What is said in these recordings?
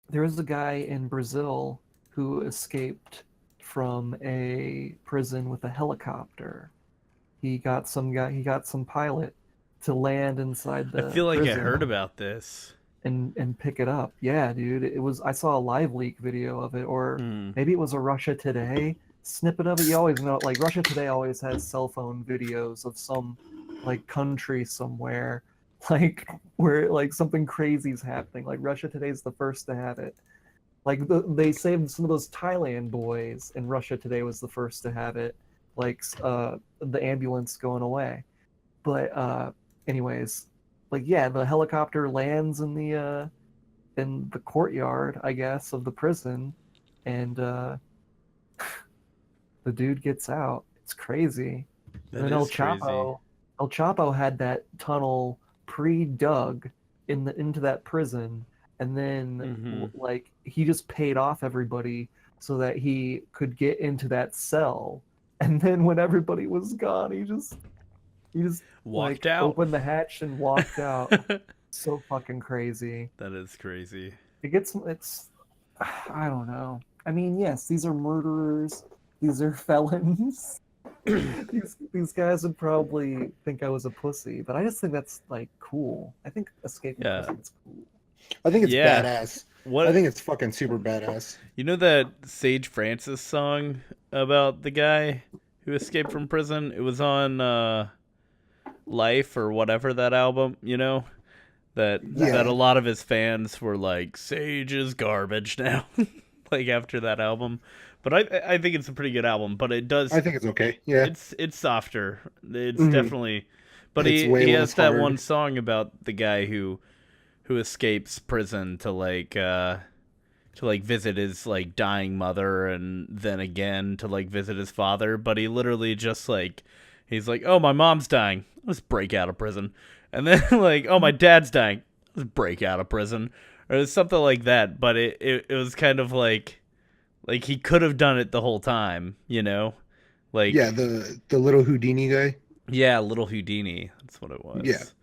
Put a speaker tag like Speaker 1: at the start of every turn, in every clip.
Speaker 1: there was a guy in Brazil who escaped from a prison with a helicopter. He got some pilot to land inside
Speaker 2: I
Speaker 1: the
Speaker 2: feel like I heard
Speaker 1: prison
Speaker 2: about this.
Speaker 1: and pick it up. Yeah, dude, it was I saw a live leak video of it, or
Speaker 2: Hmm.
Speaker 1: maybe it was a Russia Today snippet of it. You always know, like Russia Today always has cell phone videos of some like country somewhere, like where like something crazy's happening. Like Russia Today's the first to have it. Like they saved some of those Thailand boys, and Russia Today was the first to have it. Like the ambulance going away. But anyways, like yeah, the helicopter lands in the courtyard, I guess, of the prison, and the dude gets out. It's crazy. And
Speaker 2: That
Speaker 1: then
Speaker 2: is crazy.
Speaker 1: El Chapo had that tunnel pre-dug into that prison, and then
Speaker 2: Hmm.
Speaker 1: like he just paid off everybody so that he could get into that cell. And then when everybody was gone, he just
Speaker 2: Walked
Speaker 1: like
Speaker 2: out.
Speaker 1: opened the hatch and walked out.
Speaker 2: That
Speaker 1: So fucking crazy.
Speaker 2: is crazy.
Speaker 1: It's I don't know. I mean, yes, these are murderers. These are felons. These guys would probably think I was a pussy, but I just think that's like cool. I think escaping
Speaker 2: Yeah.
Speaker 1: prison's cool.
Speaker 3: I think it's
Speaker 2: Yeah.
Speaker 3: badass. I
Speaker 2: What
Speaker 3: think it's fucking super badass.
Speaker 2: you know that Sage Francis song about the guy who escaped from prison? It was on Life or whatever that album, that a
Speaker 3: Yeah,
Speaker 2: lot of his fans were like, Sage is garbage now. Like after that album. But I think it's a pretty good album, but it
Speaker 3: I
Speaker 2: does
Speaker 3: think it's okay. Yeah,
Speaker 2: it's softer. It's
Speaker 3: hmm
Speaker 2: definitely, but
Speaker 3: it's
Speaker 2: he
Speaker 3: way
Speaker 2: he
Speaker 3: less
Speaker 2: has that one
Speaker 3: hard.
Speaker 2: song about the guy who escapes prison to like visit his like dying mother, and then again to like visit his father, but he literally just like he's like, "Oh, my mom's dying. Let's break out of prison." And then like, "Oh, my dad's dying. Let's break out of prison." Or something like that, but it was kind of like he could have done it the whole time, you know?
Speaker 3: Yeah,
Speaker 2: Like,
Speaker 3: the little Houdini guy.
Speaker 2: yeah, little Houdini. That's what it
Speaker 3: Yeah,
Speaker 2: was.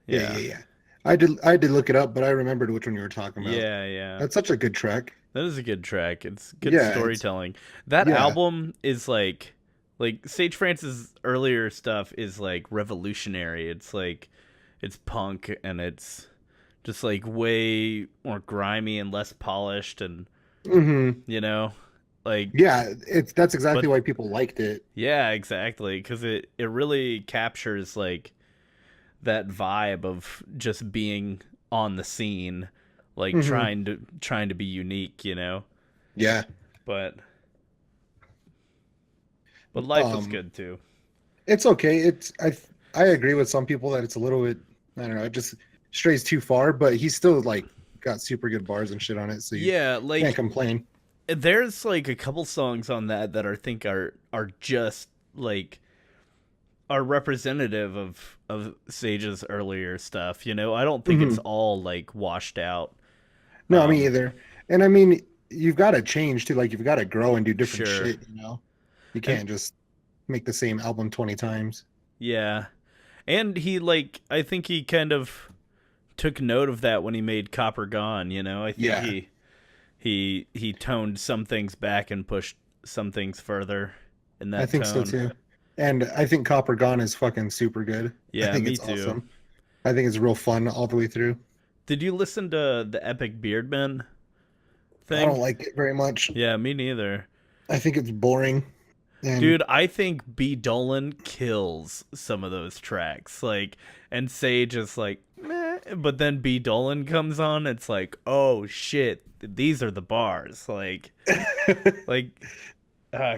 Speaker 3: yeah,
Speaker 2: Yeah.
Speaker 3: yeah, yeah. I did look it up, but I remembered which one you were talking about.
Speaker 2: Yeah, yeah.
Speaker 3: That's such a good track.
Speaker 2: That is a good track. It's good
Speaker 3: Yeah, it's
Speaker 2: storytelling. That
Speaker 3: yeah.
Speaker 2: album is like Sage Francis' earlier stuff is like revolutionary. It's like it's punk and it's just like way more grimy and less polished and
Speaker 3: hmm
Speaker 2: you know, like
Speaker 3: Yeah, that's exactly
Speaker 2: but
Speaker 3: why people liked it.
Speaker 2: yeah, exactly, cuz it really captures like that vibe of just being on the scene, like
Speaker 3: hmm
Speaker 2: trying to be unique,
Speaker 3: Yeah.
Speaker 2: But life was
Speaker 3: Um,
Speaker 2: good too.
Speaker 3: it's okay. I agree with some people that it's a little bit, I don't know, it just strays too far, but he's still like got super good bars and shit on it, so you
Speaker 2: Yeah,
Speaker 3: can't
Speaker 2: like
Speaker 3: complain.
Speaker 2: there's like a couple songs on that I think are just like are representative of Sage's earlier stuff. I don't think it's
Speaker 3: hmm
Speaker 2: all like washed out.
Speaker 3: No, me
Speaker 2: Um,
Speaker 3: either. And I mean, you've got to change too. Like you've got to grow and do different
Speaker 2: sure,
Speaker 3: shit, you know? You
Speaker 2: and
Speaker 3: can't just make the same album 20 times.
Speaker 2: yeah, and he like I think he kind of took note of that when he made Copper Gone. I think
Speaker 3: Yeah,
Speaker 2: he toned some things back and pushed some things further in
Speaker 3: I
Speaker 2: that
Speaker 3: think so
Speaker 2: tone.
Speaker 3: too. And I think Copper Gone is fucking super good. I
Speaker 2: Yeah,
Speaker 3: think
Speaker 2: me
Speaker 3: it's
Speaker 2: too.
Speaker 3: awesome. I think it's real fun all the way through.
Speaker 2: Did you listen to the Epic Beardman
Speaker 3: I don't
Speaker 2: thing?
Speaker 3: like it very much.
Speaker 2: Yeah, me neither.
Speaker 3: I think it's boring. And
Speaker 2: Dude, I think B Dolan kills some of those tracks. Like, and Sage is like, meh. But then B Dolan comes on, it's like, oh shit, these are the bars. Like,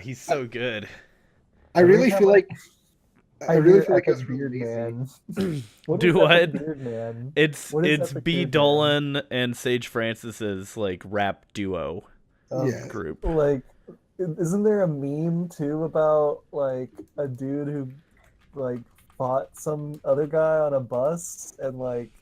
Speaker 2: he's so good.
Speaker 3: I
Speaker 1: Every
Speaker 3: really
Speaker 1: time
Speaker 3: feel like
Speaker 1: I
Speaker 3: I really
Speaker 1: hear
Speaker 3: feel like
Speaker 1: Epic
Speaker 3: it's
Speaker 1: Beard
Speaker 3: really easy.
Speaker 1: Man, what is
Speaker 2: Do
Speaker 1: Epic
Speaker 2: what?
Speaker 1: Beard Man?
Speaker 2: It's
Speaker 1: What is
Speaker 2: it's
Speaker 1: Epic
Speaker 2: B
Speaker 1: Beard Man?
Speaker 2: Dolan and Sage Francis's like rap duo
Speaker 1: Um,
Speaker 3: Yeah.
Speaker 2: group.
Speaker 1: like, isn't there a meme too about like a dude who like fought some other guy on a bus and like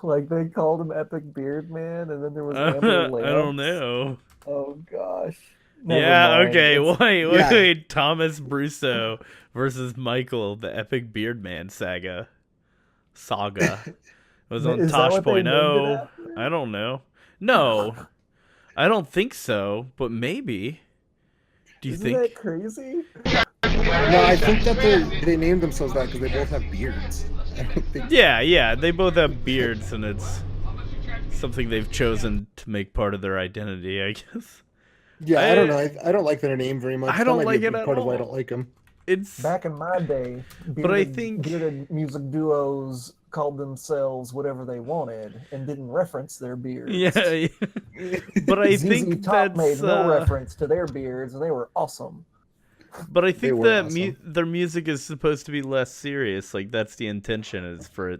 Speaker 1: like they called him Epic Beard Man, and then there was Amber
Speaker 2: I don't
Speaker 1: Lamps.
Speaker 2: know.
Speaker 1: Oh gosh, never
Speaker 2: Yeah,
Speaker 1: mind.
Speaker 2: okay.
Speaker 1: It's
Speaker 3: Yeah.
Speaker 2: Wait. Thomas Brusso versus Michael, the epic Beardman saga. Saga. It was on
Speaker 1: is that
Speaker 2: Tosh
Speaker 1: what they
Speaker 2: Point
Speaker 1: named it
Speaker 2: oh.
Speaker 1: after?
Speaker 2: I don't know. No, I don't think so, but maybe. Do you
Speaker 1: Isn't
Speaker 2: think?
Speaker 1: that crazy?
Speaker 3: No, I think that they named themselves that because they both have beards. I don't think.
Speaker 2: Yeah, they both have beards, and it's something they've chosen to make part of their identity, I guess.
Speaker 3: Yeah, I don't know. I don't like their name very
Speaker 2: I
Speaker 3: much. That
Speaker 2: don't
Speaker 3: might be a
Speaker 2: like it
Speaker 3: big
Speaker 2: at
Speaker 3: part of why I
Speaker 2: all.
Speaker 3: don't like them.
Speaker 2: It's
Speaker 1: Back in my day,
Speaker 2: But I think
Speaker 1: bearded music duos called themselves whatever they wanted and didn't reference their beards.
Speaker 2: yeah, but I
Speaker 1: ZZ
Speaker 2: think
Speaker 1: Top made
Speaker 2: that's
Speaker 1: no reference to their beards, and they were awesome.
Speaker 2: but I
Speaker 3: They
Speaker 2: think
Speaker 3: were
Speaker 2: that
Speaker 3: awesome.
Speaker 2: their music is supposed to be less serious. Like that's the intention, is for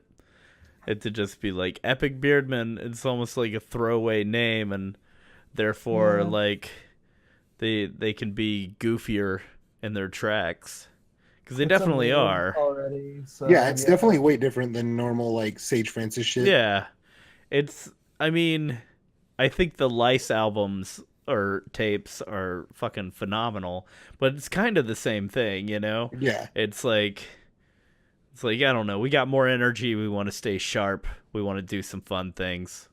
Speaker 2: it to just be like Epic Beardman. It's almost like a throwaway name, and therefore
Speaker 1: Yeah.
Speaker 2: like they can be goofier in their tracks, because they
Speaker 1: It's a
Speaker 2: definitely
Speaker 1: meme
Speaker 2: are.
Speaker 1: already. So
Speaker 3: Yeah, it's definitely way different than normal like Sage Francis shit.
Speaker 2: Yeah, it's. I mean, I think the Lice albums or tapes are fucking phenomenal, but it's kind of the same thing, you know?
Speaker 3: Yeah,
Speaker 2: It's like I don't know, we got more energy, we want to stay sharp, we want to do some fun things.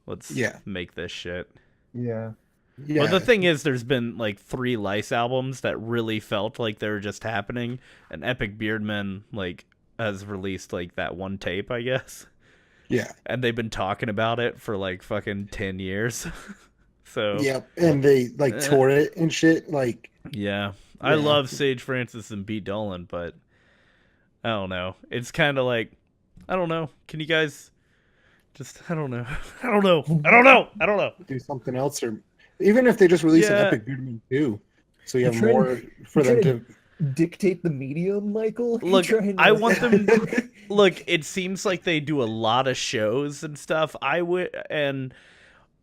Speaker 2: Let's
Speaker 3: yeah,
Speaker 2: make this shit.
Speaker 1: yeah.
Speaker 2: But the
Speaker 3: yeah.
Speaker 2: thing is, there's been like 3 Lice albums that really felt like they were just happening, and Epic Beardman like has released like that one tape, I guess.
Speaker 3: Yeah.
Speaker 2: And they've been talking about it for like fucking 10 years. So,
Speaker 3: Yep. And they like
Speaker 2: eh,
Speaker 3: tore it and shit. Like,
Speaker 2: yeah. I
Speaker 3: yeah.
Speaker 2: love Sage Francis and Pete Dolan, but I don't know. It's kind of like, I don't know. Can you guys just, I don't know. I don't know. I don't know. I don't know.
Speaker 3: Do something else, or even if they just release an
Speaker 2: Yeah.
Speaker 3: Epic Beardman 2, so you
Speaker 1: You're
Speaker 3: have
Speaker 1: trying-
Speaker 3: more for
Speaker 1: you're
Speaker 3: them
Speaker 1: trying
Speaker 3: to.
Speaker 1: Dictate the medium, Michael? You're
Speaker 2: Look,
Speaker 1: trying
Speaker 2: I
Speaker 1: to-
Speaker 2: want them. Look, it seems like they do a lot of shows and stuff. And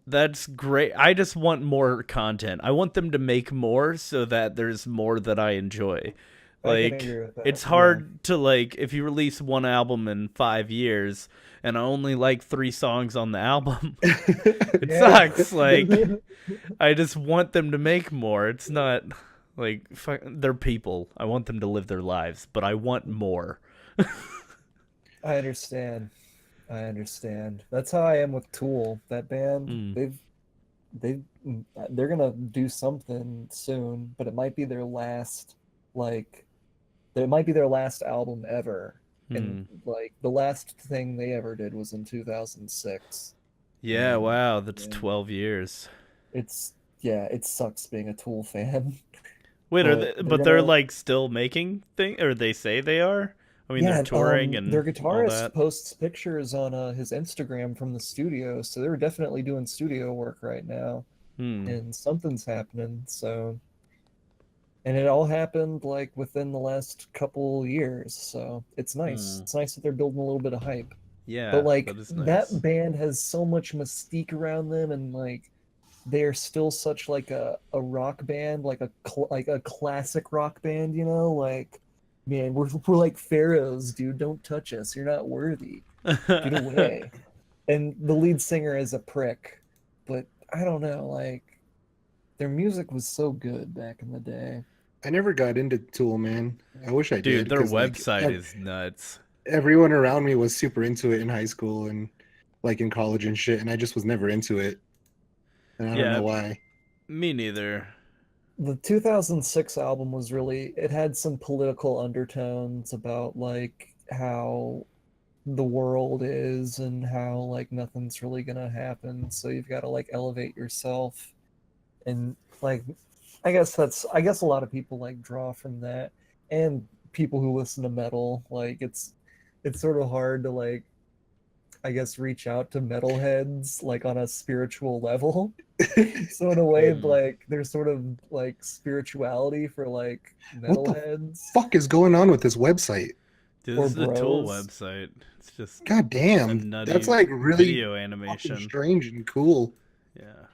Speaker 2: that's great. I just want more content. I want them to make more so that there's more that I enjoy.
Speaker 1: I can
Speaker 2: Like,
Speaker 1: agree with that,
Speaker 2: it's
Speaker 1: yeah.
Speaker 2: hard to, like, if you release one album in 5 years and I only like 3 songs on the album, it
Speaker 1: Yeah.
Speaker 2: sucks. Like, I just want them to make more. It's not like they're people. I want them to live their lives, but I want more.
Speaker 1: I understand. That's how I am with Tool. That band,
Speaker 2: Mm.
Speaker 1: they're gonna do something soon, but it might be their last, like, it might be their last album ever. And like the last thing they ever did was in 2006.
Speaker 2: Yeah, wow, that's
Speaker 1: Yeah.
Speaker 2: 12 years.
Speaker 1: It sucks being a Tool fan.
Speaker 2: Wait,
Speaker 1: But
Speaker 2: they're
Speaker 1: gonna-
Speaker 2: like still making thing, or they say they are? I mean, they're touring and
Speaker 1: their
Speaker 2: all
Speaker 1: guitarist
Speaker 2: that.
Speaker 1: posts pictures on his Instagram from the studio, so they're definitely doing studio work right now, and something's happening. So, and it all happened like within the last couple years, so it's nice. It's nice that they're building a little bit of hype.
Speaker 2: Yeah,
Speaker 1: But like
Speaker 2: that is nice.
Speaker 1: that band has so much mystique around them, and like they're still such like a rock band, like a classic rock band, you know, like. Man, we're like pharaohs, dude. Don't touch us. You're not worthy. Get away. And the lead singer is a prick, but I don't know. Like, their music was so good back in the day.
Speaker 3: I never got into Tool, man. I wish I did.
Speaker 2: Dude, their
Speaker 3: 'cause, like,
Speaker 2: website is nuts.
Speaker 3: everyone around me was super into it in high school and like in college and shit, and I just was never into it. And I don't know why.
Speaker 2: Me neither.
Speaker 1: The 2006 album was it had some political undertones about like how the world is and how like nothing's really gonna happen. So you've got to like elevate yourself. And like, I guess a lot of people like draw from that, and people who listen to metal, like it's sort of hard to like, I guess, reach out to metalheads like on a spiritual level. So in a way, like there's sort of like spirituality for like
Speaker 3: What the
Speaker 1: metalheads.
Speaker 3: fuck is going on with this website?
Speaker 2: Dude,
Speaker 1: Or
Speaker 2: this is the Tool
Speaker 1: bros.
Speaker 2: website. It's just
Speaker 3: God
Speaker 2: a
Speaker 3: damn.
Speaker 2: nutty
Speaker 3: That's like really
Speaker 2: video
Speaker 3: fucking
Speaker 2: animation.
Speaker 3: strange and cool.
Speaker 2: Yeah.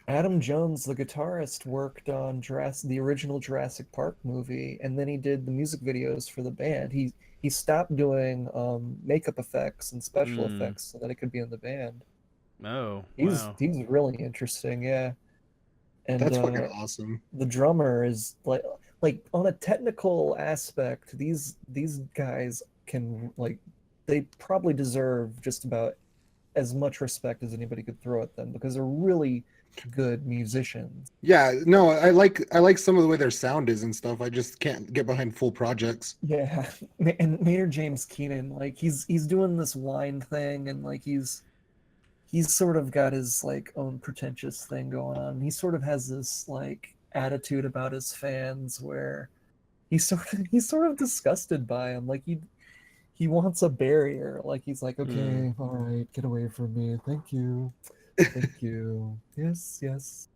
Speaker 1: Adam Jones, the guitarist, worked on the original Jurassic Park movie, and then he did the music videos for the band. He stopped doing makeup effects and special effects so that it could be in the band.
Speaker 2: Oh,
Speaker 1: He's
Speaker 2: wow.
Speaker 1: really interesting, yeah. And
Speaker 3: That's fucking awesome.
Speaker 1: the drummer is like on a technical aspect, these guys can like, they probably deserve just about as much respect as anybody could throw at them because they're really good musicians.
Speaker 3: Yeah, no, I like some of the way their sound is and stuff. I just can't get behind full projects.
Speaker 1: Yeah, and Maynard James Keenan, like he's doing this wine thing, and like he's sort of got his like own pretentious thing going on. He sort of has this like attitude about his fans where he's sort of disgusted by him. Like he wants a barrier. Like he's like, okay, all right, get away from me. Thank you. Thank you. Yes, yes.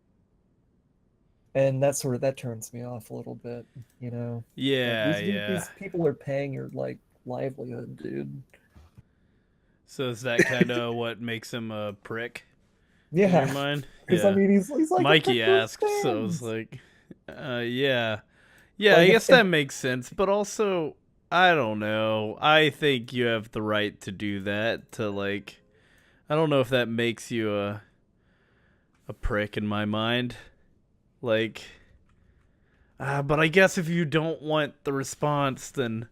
Speaker 1: And that turns me off a little bit, you know.
Speaker 2: Yeah,
Speaker 1: Like these people are paying your like livelihood, dude.
Speaker 2: So is that kind of what makes him a prick? In
Speaker 1: Yeah.
Speaker 2: your mind?
Speaker 1: Because
Speaker 2: Yeah.
Speaker 1: I mean he's like
Speaker 2: Mikey
Speaker 1: a prick to his
Speaker 2: asked, so I was
Speaker 1: fans.
Speaker 2: like, yeah. Yeah,
Speaker 1: Like,
Speaker 2: I guess that makes sense, but also, I don't know. I think you have the right to do that, to like, I don't know if that makes you a prick in my mind. Like, but I guess if you don't want the response, then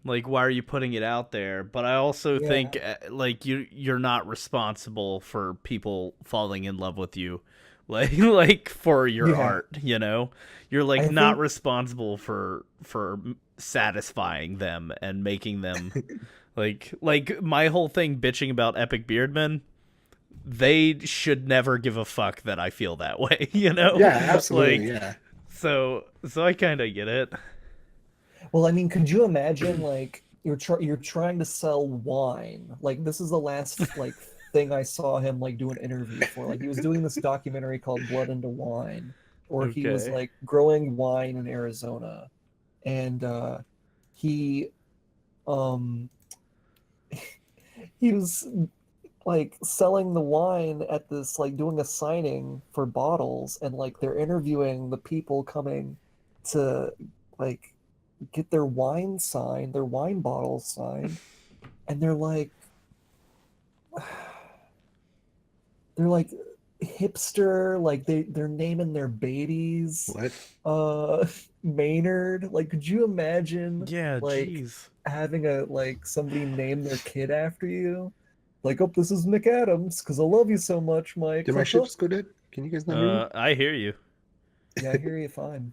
Speaker 2: like, why are you putting it out there? But I also
Speaker 1: Yeah.
Speaker 2: think like you're not responsible for people falling in love with you, like for your
Speaker 1: Yeah.
Speaker 2: art. You know, you're like
Speaker 1: I
Speaker 2: not
Speaker 1: think
Speaker 2: responsible for satisfying them and making them like my whole thing bitching about Epic Beardmen. They should never give a fuck that I feel that way. You know?
Speaker 3: Yeah, absolutely.
Speaker 2: Like,
Speaker 3: Yeah.
Speaker 2: so I kind of get it.
Speaker 1: well, I mean, could you imagine like you're trying to sell wine? Like this is the last like thing I saw him like do an interview for. Like he was doing this documentary called Blood into Wine, where he was
Speaker 2: Okay.
Speaker 1: like growing wine in Arizona, and he um he was like selling the wine at this like doing a signing for bottles, and like they're interviewing the people coming to like get their wine signed, their wine bottles signed, and they're like hipster, like they're naming their babies
Speaker 3: What?
Speaker 1: Maynard. Like could you imagine
Speaker 2: Yeah,
Speaker 1: like
Speaker 2: jeez.
Speaker 1: having a like somebody name their kid after you? Like, oh, this is McAdams because I love you so much, Mike.
Speaker 3: Did my ship just go dead? Can you guys not hear me?
Speaker 2: I hear you.
Speaker 1: Yeah, I hear you fine.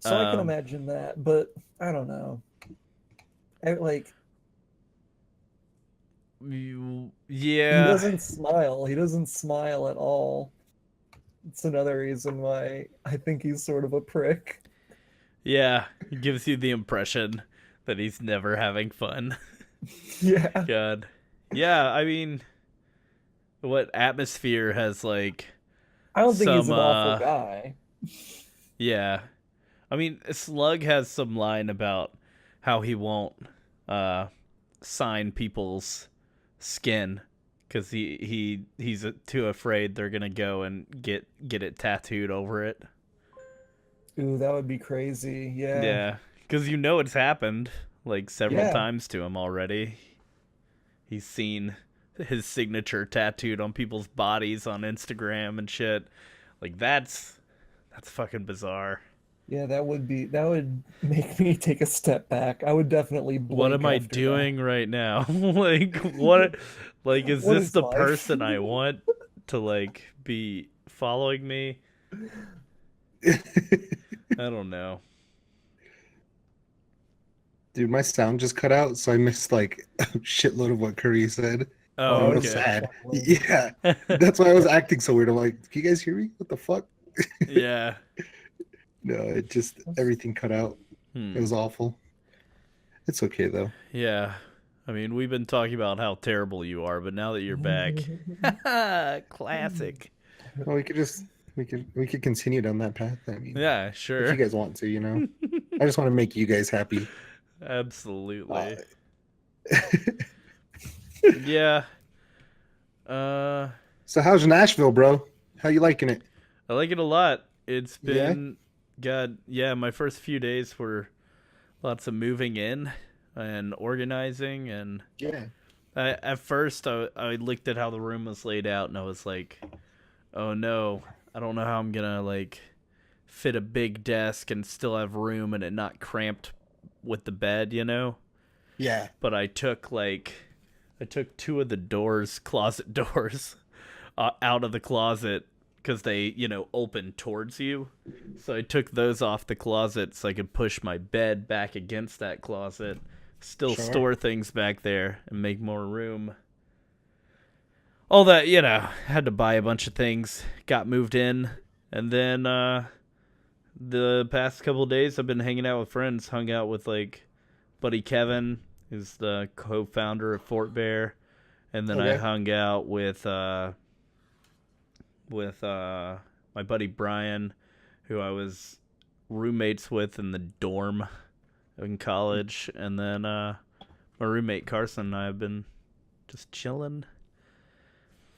Speaker 1: So I can
Speaker 2: Um,
Speaker 1: imagine that, but I don't know. Like he
Speaker 2: yeah,
Speaker 1: doesn't smile. He doesn't smile at all. It's another reason why I think he's sort of a prick.
Speaker 2: yeah. It gives you the impression that he's never having fun.
Speaker 1: Yeah.
Speaker 2: God. Yeah, I mean, what Atmosphere has like
Speaker 1: I don't think he's
Speaker 2: some
Speaker 1: an awful guy.
Speaker 2: yeah. I mean, Slug has some line about how he won't sign people's skin because he's too afraid they're gonna go and get it tattooed over it.
Speaker 1: Ooh, that would be crazy. Yeah.
Speaker 2: Yeah, because you know it's happened like several
Speaker 1: Yeah.
Speaker 2: times to him already. He's seen his signature tattooed on people's bodies on Instagram and shit. Like that's fucking bizarre.
Speaker 1: Yeah, that would make me take a step back. I would definitely
Speaker 2: What
Speaker 1: blink
Speaker 2: am I
Speaker 1: after
Speaker 2: doing right now? Like what like is
Speaker 1: What
Speaker 2: this
Speaker 1: is
Speaker 2: the
Speaker 1: life?
Speaker 2: person I want to like be following me? I don't know.
Speaker 3: Dude, my sound just cut out, so I missed like a shitload of what Curry said.
Speaker 2: Oh,
Speaker 3: I'm real
Speaker 2: okay.
Speaker 3: sad. Yeah, that's why I was acting so weird. I'm like, can you guys hear me? What the fuck?
Speaker 2: Yeah.
Speaker 3: No, it just everything cut out. It was awful. It's okay though.
Speaker 2: Yeah. I mean, we've been talking about how terrible you are, but now that you're back, classic.
Speaker 3: Well, we could continue down that path. I mean,
Speaker 2: Yeah,
Speaker 3: if
Speaker 2: sure.
Speaker 3: you guys want to, you know. I just want to make you guys happy.
Speaker 2: Absolutely. Yeah.
Speaker 3: So how's Nashville, bro? How you liking it?
Speaker 2: I like it a lot. It's
Speaker 3: Yeah?
Speaker 2: been my first few days were lots of moving in and organizing, and
Speaker 3: Yeah.
Speaker 2: at first I looked at how the room was laid out and I was like, oh no, I don't know how I'm gonna like fit a big desk and still have room and it not cramped with the bed, you know?
Speaker 3: Yeah.
Speaker 2: But I took like I took 2 of the closet doors, out of the closet because they, open towards you. So I took those off the closet so I could push my bed back against that closet, still store things back there, and make more room. All that, had to buy a bunch of things, got moved in, and then the past couple of days I've been hanging out with friends, hung out with like buddy Kevin, who's the co-founder of Fort Bear, and then I hung out with my buddy Brian, who I was roommates with in the dorm in college, and then my roommate Carson and I have been just chilling.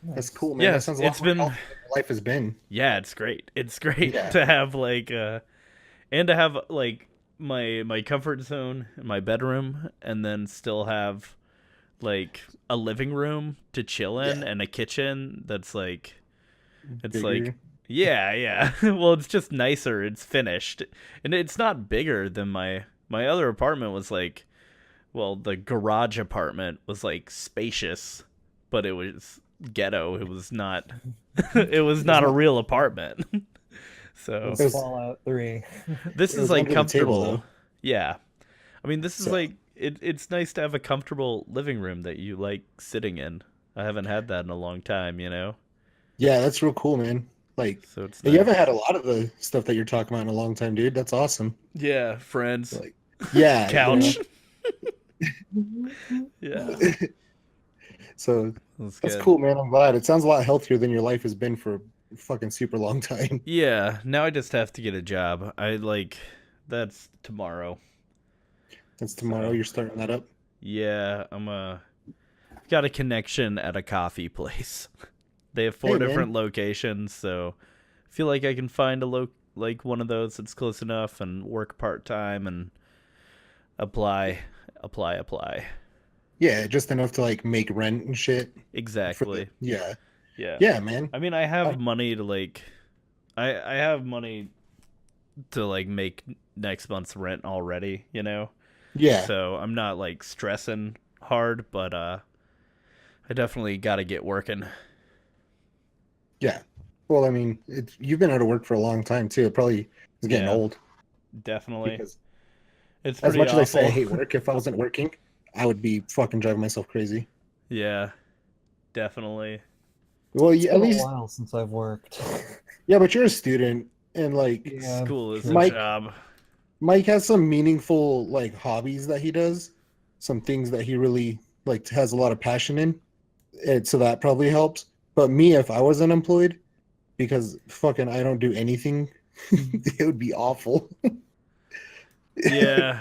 Speaker 3: That's cool, man.
Speaker 2: Yeah,
Speaker 3: that sounds a lot more healthy than life has been.
Speaker 2: Yeah, it's great. It's great to have like and to have like my comfort zone in my bedroom, and then still have like a living room to chill in and a kitchen that's like like yeah. Well, it's just nicer. It's finished, and it's not bigger than my other apartment was like. Well, the garage apartment was like spacious, but it was ghetto. It was not. It was not a real apartment. So
Speaker 1: It's Fallout 3.
Speaker 2: This is like comfortable.
Speaker 3: Table,
Speaker 2: yeah, I mean, this is like it's nice to have a comfortable living room that you like sitting in. I haven't had that in a long time,
Speaker 3: Yeah, that's real cool, man. Like,
Speaker 2: so it's
Speaker 3: you haven't had a lot of the stuff that you're talking about in a long time, dude. That's awesome.
Speaker 2: Yeah, friends.
Speaker 3: Like, yeah,
Speaker 2: couch. Yeah.
Speaker 3: So that's cool, man. I'm glad. It sounds a lot healthier than your life has been for a fucking super long time.
Speaker 2: Yeah, now I just have to get a job. That's tomorrow.
Speaker 3: That's tomorrow. So, you're starting that up?
Speaker 2: Yeah, got a connection at a coffee place. They have 4 different locations, so I feel like I can find like one of those that's close enough and work part-time and apply.
Speaker 3: Yeah, just enough to like make rent and shit.
Speaker 2: Exactly.
Speaker 3: Yeah, man.
Speaker 2: I mean, I have money to like I have money to like make next month's rent already,
Speaker 3: Yeah.
Speaker 2: So I'm not like stressing hard, but I definitely got to get working.
Speaker 3: Yeah. Well, I mean, you've been out of work for a long time too. It probably is getting old.
Speaker 2: Definitely.
Speaker 3: Because
Speaker 2: it's
Speaker 3: as much
Speaker 2: awful.
Speaker 3: as I say I hate work, if I wasn't working, I would be fucking driving myself crazy.
Speaker 2: Yeah, definitely.
Speaker 3: Well,
Speaker 1: It's
Speaker 3: at
Speaker 1: been
Speaker 3: least
Speaker 1: a while since I've worked.
Speaker 3: Yeah, but you're a student, and like
Speaker 2: school is
Speaker 3: Mike,
Speaker 2: a job.
Speaker 3: Mike has some meaningful like hobbies that he does, some things that he really like has a lot of passion in, and so that probably helps. But me, if I was unemployed, because fucking I don't do anything, it would be awful.
Speaker 2: Yeah.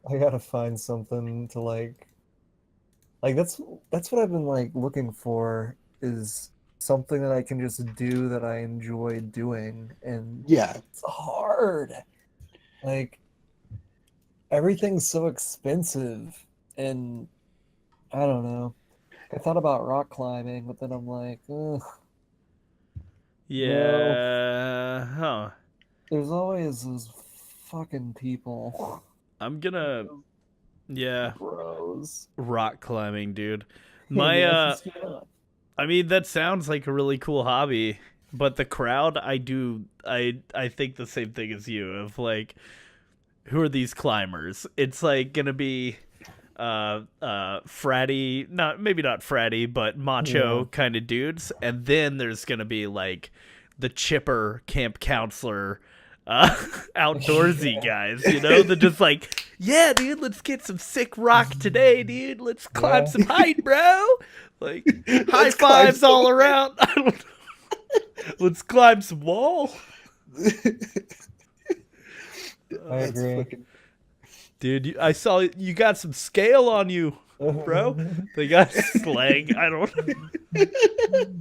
Speaker 1: I gotta find something to like that's what I've been like looking for, is something that I can just do that I enjoy doing, and it's hard. Like, everything's so expensive, and I don't know. I thought about rock climbing, but then I'm like, ugh.
Speaker 2: Yeah. Huh.
Speaker 1: There's always those fucking people.
Speaker 2: I'm gonna
Speaker 1: Bros.
Speaker 2: rock climbing, dude. My I mean, that sounds like a really cool hobby, but the crowd, I think the same thing as you, of like, who are these climbers? It's like gonna be fratty, maybe not fratty, but macho kind of dudes, and then there's gonna be like the chipper camp counselor outdoorsy guys, they're just like, yeah, dude, let's get some sick rock today, dude, let's climb some height, bro, like high fives all around. I don't know. Let's climb some wall.
Speaker 1: I agree.
Speaker 2: Dude, I saw you got some scale on you, bro. They got slang. I don't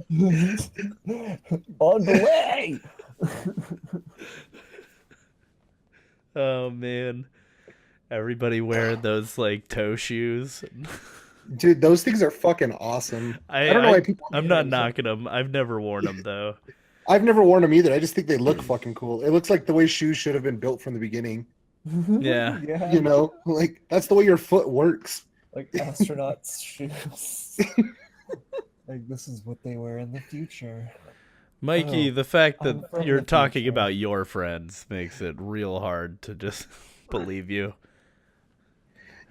Speaker 1: know. On the way.
Speaker 2: Oh man, everybody wearing those like toe shoes.
Speaker 3: Dude, those things are fucking awesome. I don't know why people.
Speaker 2: I'm not knocking them. I've never worn them though.
Speaker 3: I've never worn them either. I just think they look fucking cool. It looks like the way shoes should have been built from the beginning.
Speaker 2: Yeah.
Speaker 3: Like that's the way your foot works.
Speaker 1: like astronauts' shoes. Like this is what they wear in the future.
Speaker 2: Mikey,
Speaker 1: Oh,
Speaker 2: the fact that
Speaker 1: I'm from
Speaker 2: you're
Speaker 1: the
Speaker 2: talking
Speaker 1: future.
Speaker 2: about your friends makes it real hard to just believe you.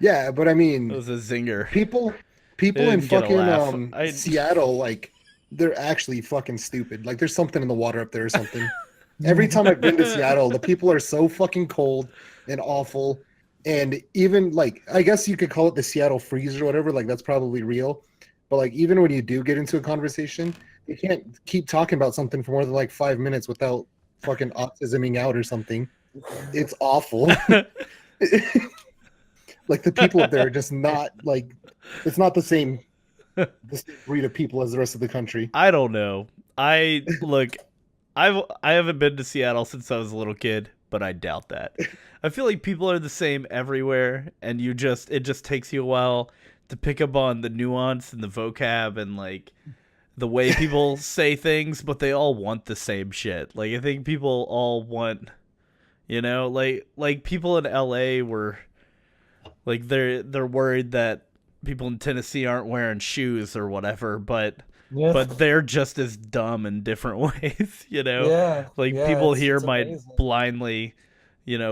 Speaker 3: Yeah, but I
Speaker 2: That
Speaker 3: mean,
Speaker 2: was a zinger.
Speaker 3: people
Speaker 2: It
Speaker 3: people in
Speaker 2: didn't get a
Speaker 3: fucking
Speaker 2: laugh.
Speaker 3: Seattle, like they're actually fucking stupid. Like there's something in the water up there or something. Every time I've been to Seattle, the people are so fucking cold and awful. And even like I guess you could call it the Seattle freeze or whatever, like that's probably real. But like even when you do get into a conversation, you can't keep talking about something for more than like 5 minutes without fucking autisming out or something. It's awful. Like the people up there are just not like it's not the same breed of people as the rest of the country.
Speaker 2: I don't know. I look. I haven't been to Seattle since I was a little kid, but I doubt that. I feel like people are the same everywhere, and it just takes you a while to pick up on the nuance and the vocab and like the way people say things, but they all want the same shit. Like I think people all want, like people in LA were like they're worried that people in Tennessee aren't wearing shoes or whatever,
Speaker 1: Yeah,
Speaker 2: but they're just as dumb in different ways,
Speaker 1: yeah,
Speaker 2: Like
Speaker 1: yeah.
Speaker 2: people here
Speaker 1: It's
Speaker 2: might
Speaker 1: amazing.
Speaker 2: blindly,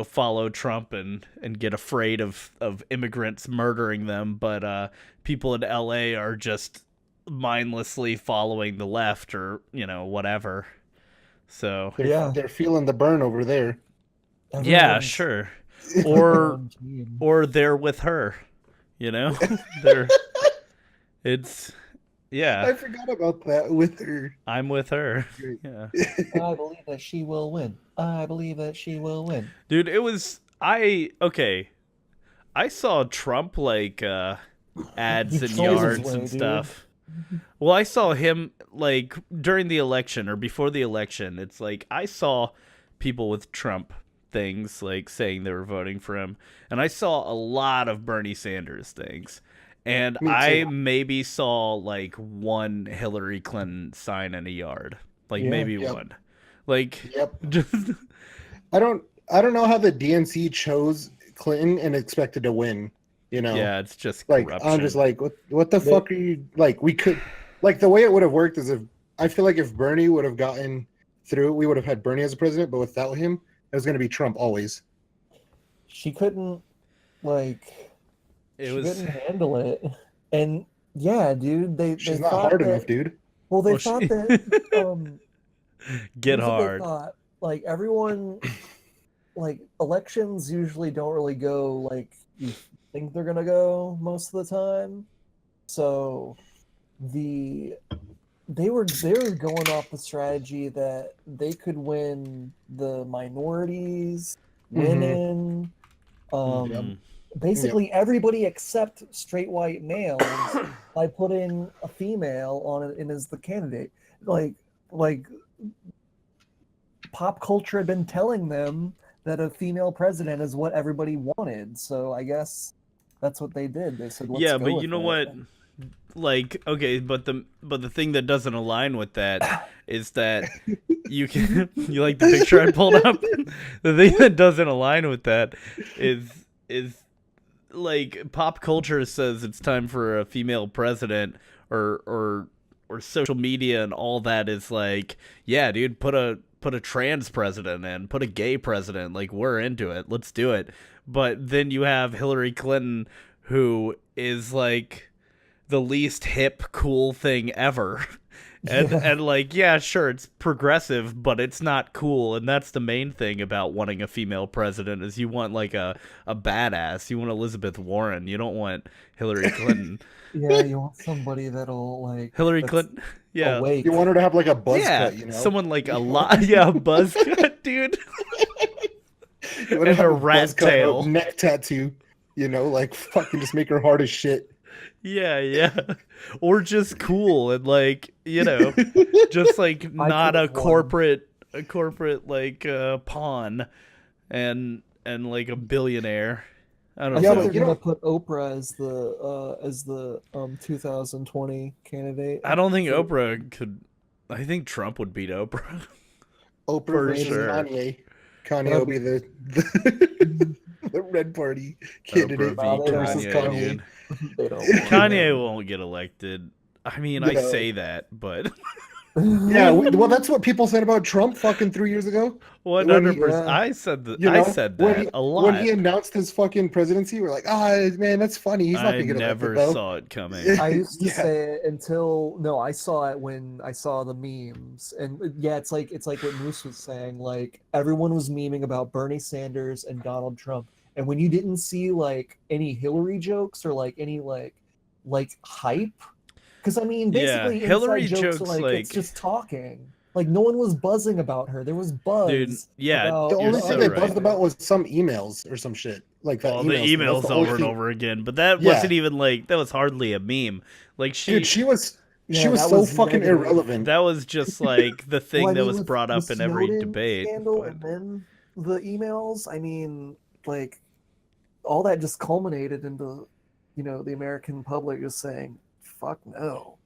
Speaker 2: follow Trump and get afraid of immigrants murdering them, but people in LA are just mindlessly following the left or, whatever. So,
Speaker 3: They're
Speaker 1: Yeah,
Speaker 3: they're feeling the burn over there.
Speaker 2: yeah,
Speaker 1: everyone's
Speaker 2: sure.
Speaker 1: on their
Speaker 2: Or
Speaker 1: own team.
Speaker 2: or they're with her, you know? They're it's yeah,
Speaker 3: I forgot about that with her.
Speaker 2: I'm with her.
Speaker 3: Great.
Speaker 2: Yeah.
Speaker 1: I believe that she will win. I believe that she will win.
Speaker 2: Dude, it was I okay. I saw Trump like
Speaker 1: He
Speaker 2: ads and
Speaker 1: trolls his
Speaker 2: yards
Speaker 1: way,
Speaker 2: and
Speaker 1: dude.
Speaker 2: stuff. Well, I saw him like during the election or before the election. It's like I saw people with Trump things like saying they were voting for him, and I saw a lot of Bernie Sanders things. And
Speaker 3: Me
Speaker 2: I
Speaker 3: too.
Speaker 2: maybe saw like one Hillary Clinton sign in a yard. Like
Speaker 1: Yeah.
Speaker 2: maybe
Speaker 3: Yep.
Speaker 2: one. Like
Speaker 3: Yep.
Speaker 2: just
Speaker 3: I don't know how the DNC chose Clinton and expected to win. You know,
Speaker 2: yeah, it's just
Speaker 3: like I'm just
Speaker 2: corruption.
Speaker 3: like, what the
Speaker 1: They-
Speaker 3: fuck are you like? We could like the way it would have worked is if I feel like if Bernie would have gotten through, we would have had Bernie as a president, but without him, it was going to be Trump always.
Speaker 1: She couldn't like
Speaker 2: It
Speaker 1: she
Speaker 2: was
Speaker 1: couldn't handle it. And yeah, dude, they
Speaker 3: She's not
Speaker 1: thought
Speaker 3: hard
Speaker 1: that
Speaker 3: enough, dude.
Speaker 1: well they
Speaker 2: well,
Speaker 1: thought
Speaker 2: she
Speaker 1: that
Speaker 2: get
Speaker 1: here's what they
Speaker 2: hard.
Speaker 1: thought. Like everyone like elections usually don't really go like you think they're gonna go most of the time. So the they were going off the strategy that they could win the minorities, women,
Speaker 3: Yep.
Speaker 2: Mhm.
Speaker 1: basically everybody except straight white males by putting a female on it in as the candidate. Like pop culture had been telling them that a female president is what everybody wanted. So I guess that's what they did. They said, "Let's
Speaker 2: Yeah,
Speaker 1: go
Speaker 2: but
Speaker 1: with
Speaker 2: you know
Speaker 1: it."
Speaker 2: what? Like, okay, but the thing that doesn't align with that is that you can you like the picture I pulled up? The thing that doesn't align with that is like pop culture says it's time for a female president or social media and all that is like, yeah, dude, put a trans president in, put a gay president, like we're into it. Let's do it. But then you have Hillary Clinton who is like the least hip cool thing ever. And like, yeah, sure, it's progressive, but it's not cool, and that's the main thing about wanting a female president is you want like a badass. You want Elizabeth Warren. You don't want Hillary Clinton.
Speaker 1: Yeah, you want somebody that'll like
Speaker 2: Hillary
Speaker 1: that's
Speaker 2: Clinton. Yeah.
Speaker 1: awake.
Speaker 3: You want her to have like a buzz
Speaker 2: Yeah,
Speaker 3: cut, you know?
Speaker 2: someone like a lot. Yeah, a buzz cut, dude.
Speaker 3: You want to
Speaker 2: and
Speaker 3: have
Speaker 2: a
Speaker 3: a
Speaker 2: rat
Speaker 3: buzz cut,
Speaker 2: tail.
Speaker 3: a neck tattoo, you know, like fucking just make her hard as shit.
Speaker 2: Yeah, yeah. Or just cool and like, just like not a
Speaker 1: could've won.
Speaker 2: corporate like pawn and like a billionaire. I
Speaker 1: I
Speaker 2: don't
Speaker 3: Yeah,
Speaker 1: think
Speaker 2: know.
Speaker 3: but
Speaker 1: they're
Speaker 3: you
Speaker 1: gonna
Speaker 3: know,
Speaker 1: put Oprah as the 2020 candidate.
Speaker 2: I don't think
Speaker 1: for-
Speaker 2: Oprah could. I think Trump would beat Oprah
Speaker 3: Oprah
Speaker 2: for
Speaker 3: versus
Speaker 2: sure.
Speaker 3: Kanye. Kanye will be the Red Party candidate
Speaker 2: Oprah v.
Speaker 3: versus
Speaker 2: Kanye,
Speaker 3: Kanye.
Speaker 2: dude.
Speaker 1: They don't want
Speaker 2: Kanye
Speaker 1: him.
Speaker 2: won't get elected. I mean, I
Speaker 3: No.
Speaker 2: say that, but
Speaker 3: Yeah, well, that's what people said about Trump fucking 3 years ago.
Speaker 2: 100%.
Speaker 1: Yeah.
Speaker 2: I said that.
Speaker 3: You
Speaker 2: I
Speaker 3: know,
Speaker 2: said
Speaker 3: when
Speaker 2: that
Speaker 3: he,
Speaker 2: a lot.
Speaker 3: when he announced his fucking presidency, we're like, man, that's funny. He's not
Speaker 2: I
Speaker 3: gonna get
Speaker 2: never
Speaker 3: elected though.
Speaker 2: saw it coming.
Speaker 1: I used to
Speaker 3: Yeah.
Speaker 1: say it until no, I saw it when I saw the memes, and yeah, it's like what Moose was saying. Like everyone was memeing about Bernie Sanders and Donald Trump, and when you didn't see like any Hillary jokes or like any like hype, because I mean,
Speaker 2: Yeah,
Speaker 1: basically
Speaker 2: Hillary
Speaker 1: inside jokes are
Speaker 2: jokes,
Speaker 1: like it's
Speaker 2: like-
Speaker 1: just talking. Like no one was buzzing about her. There was buzz.
Speaker 2: Dude, yeah,
Speaker 1: about
Speaker 3: The
Speaker 2: you're
Speaker 3: only
Speaker 2: so
Speaker 3: thing they
Speaker 2: right.
Speaker 3: buzzed about was some emails or some shit like that.
Speaker 2: Well, the
Speaker 3: thing. That's
Speaker 2: emails
Speaker 3: the only
Speaker 2: over and
Speaker 3: thing.
Speaker 2: over again, but that
Speaker 3: Yeah.
Speaker 2: wasn't even like that was hardly a meme. Like
Speaker 3: Dude, she was
Speaker 1: Yeah, that
Speaker 3: so
Speaker 1: was
Speaker 3: fucking
Speaker 1: negative.
Speaker 3: irrelevant.
Speaker 2: that was just like the thing
Speaker 1: Well, I
Speaker 2: that
Speaker 1: mean,
Speaker 2: was
Speaker 1: with
Speaker 2: brought up
Speaker 1: the
Speaker 2: in every
Speaker 1: Snowden
Speaker 2: debate.
Speaker 1: scandal
Speaker 2: but-
Speaker 1: and then the emails. I mean, like all that just culminated into, the American public just saying, "Fuck no."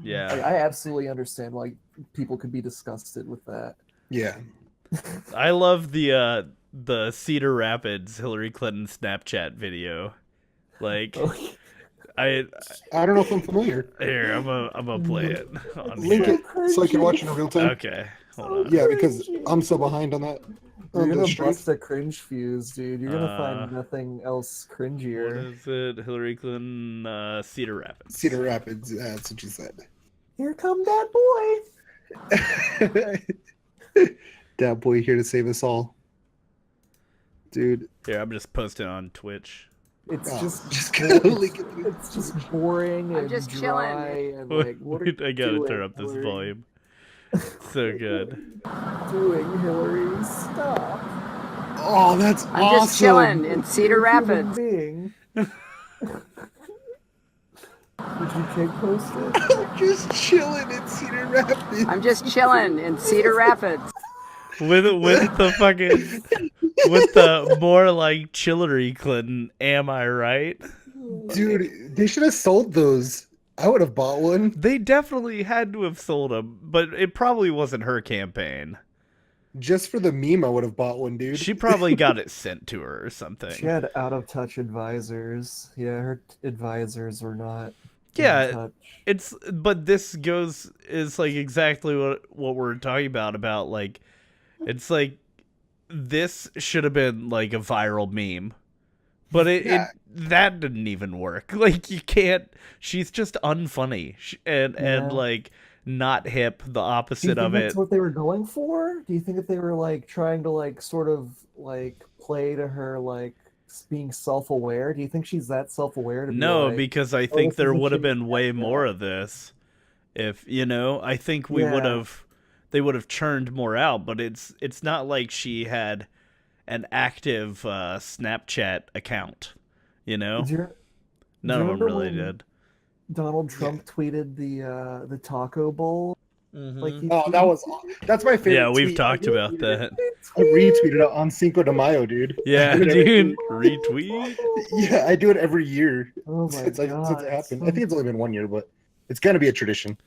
Speaker 2: Yeah,
Speaker 1: Like, I absolutely understand why people could be disgusted with that.
Speaker 3: Yeah.
Speaker 2: I love the Cedar Rapids Hillary Clinton Snapchat video. Like,
Speaker 1: Oh,
Speaker 2: I
Speaker 3: I don't know if I'm familiar.
Speaker 2: here I'm gonna play it on
Speaker 3: Link
Speaker 2: here.
Speaker 3: it so I can watch it in real time.
Speaker 2: Okay, hold on.
Speaker 3: Yeah, because I'm so behind on that.
Speaker 1: You're
Speaker 3: On
Speaker 1: gonna
Speaker 3: the streams.
Speaker 1: bust a cringe fuse, dude. You're gonna find
Speaker 2: Uh,
Speaker 1: nothing else
Speaker 2: What
Speaker 1: cringier.
Speaker 2: is it? Hillary Clinton Cedar Rapids.
Speaker 3: Cedar Rapids. That's what you said.
Speaker 1: Here come that boy.
Speaker 3: That boy here to save us all. Dude.
Speaker 2: Here, I'm just posting on Twitch.
Speaker 1: It's
Speaker 3: Oh,
Speaker 1: just
Speaker 3: go
Speaker 1: boring.
Speaker 3: link it.
Speaker 1: It's just boring
Speaker 4: I'm
Speaker 1: and
Speaker 4: just
Speaker 1: dry and like what are you
Speaker 2: I gotta
Speaker 1: doing,
Speaker 2: turn up this
Speaker 1: Hillary?
Speaker 2: volume. So good.
Speaker 1: Doing, Hillary, stop.
Speaker 3: Oh, that's
Speaker 4: I'm
Speaker 3: awesome.
Speaker 4: just chilling in Cedar
Speaker 1: You're a human
Speaker 4: Rapids.
Speaker 1: being. Did you take post it?
Speaker 3: I'm just chilling in Cedar Rapids.
Speaker 4: I'm just chilling in Cedar Rapids.
Speaker 2: With the fucking with the more like Hillary Clinton, am I right?
Speaker 3: Dude, they should have sold those. I would have bought one.
Speaker 2: They definitely had to have sold them, but it probably wasn't her campaign.
Speaker 3: Just for the meme, I would have bought one, dude.
Speaker 2: She probably got it sent to her or something.
Speaker 1: She had out of touch advisors. Yeah, her advisors were not.
Speaker 2: Yeah,
Speaker 1: in touch.
Speaker 2: but this is like exactly what we're talking about like it's like this should have been like a viral meme. But
Speaker 3: Yeah.
Speaker 2: that didn't even work. Like you can't. She's just unfunny and
Speaker 1: Yeah.
Speaker 2: like not hip. The
Speaker 1: Do you
Speaker 2: opposite
Speaker 1: think
Speaker 2: of
Speaker 1: that's
Speaker 2: it.
Speaker 1: what they were going for? Do you think that they were like trying to like sort of like play to her like being self-aware? Do you think she's that self-aware to be
Speaker 2: No,
Speaker 1: like,
Speaker 2: because I
Speaker 1: "Oh,
Speaker 2: think
Speaker 1: this
Speaker 2: there
Speaker 1: isn't
Speaker 2: would have
Speaker 1: shitty
Speaker 2: been way
Speaker 1: like that"?
Speaker 2: more of this. If I think we would
Speaker 1: Yeah.
Speaker 2: have. They would have churned more out. But it's not like she had an active Snapchat account.
Speaker 1: Do you
Speaker 2: None
Speaker 1: do you
Speaker 2: of them
Speaker 1: remember
Speaker 2: really
Speaker 1: when
Speaker 2: did.
Speaker 1: Donald Trump tweeted the taco bowl? Like he
Speaker 3: Oh, that's my favorite.
Speaker 2: Yeah, we've
Speaker 3: tweet.
Speaker 2: talked about that.
Speaker 3: I retweeted it on Cinco de Mayo, dude.
Speaker 2: Yeah,
Speaker 3: I do it every
Speaker 2: dude.
Speaker 3: year.
Speaker 2: Retweet.
Speaker 3: Yeah, I do it every year
Speaker 1: Oh my
Speaker 3: since it
Speaker 1: god,
Speaker 3: happened. I think it's only been 1 year, but it's gonna be a tradition.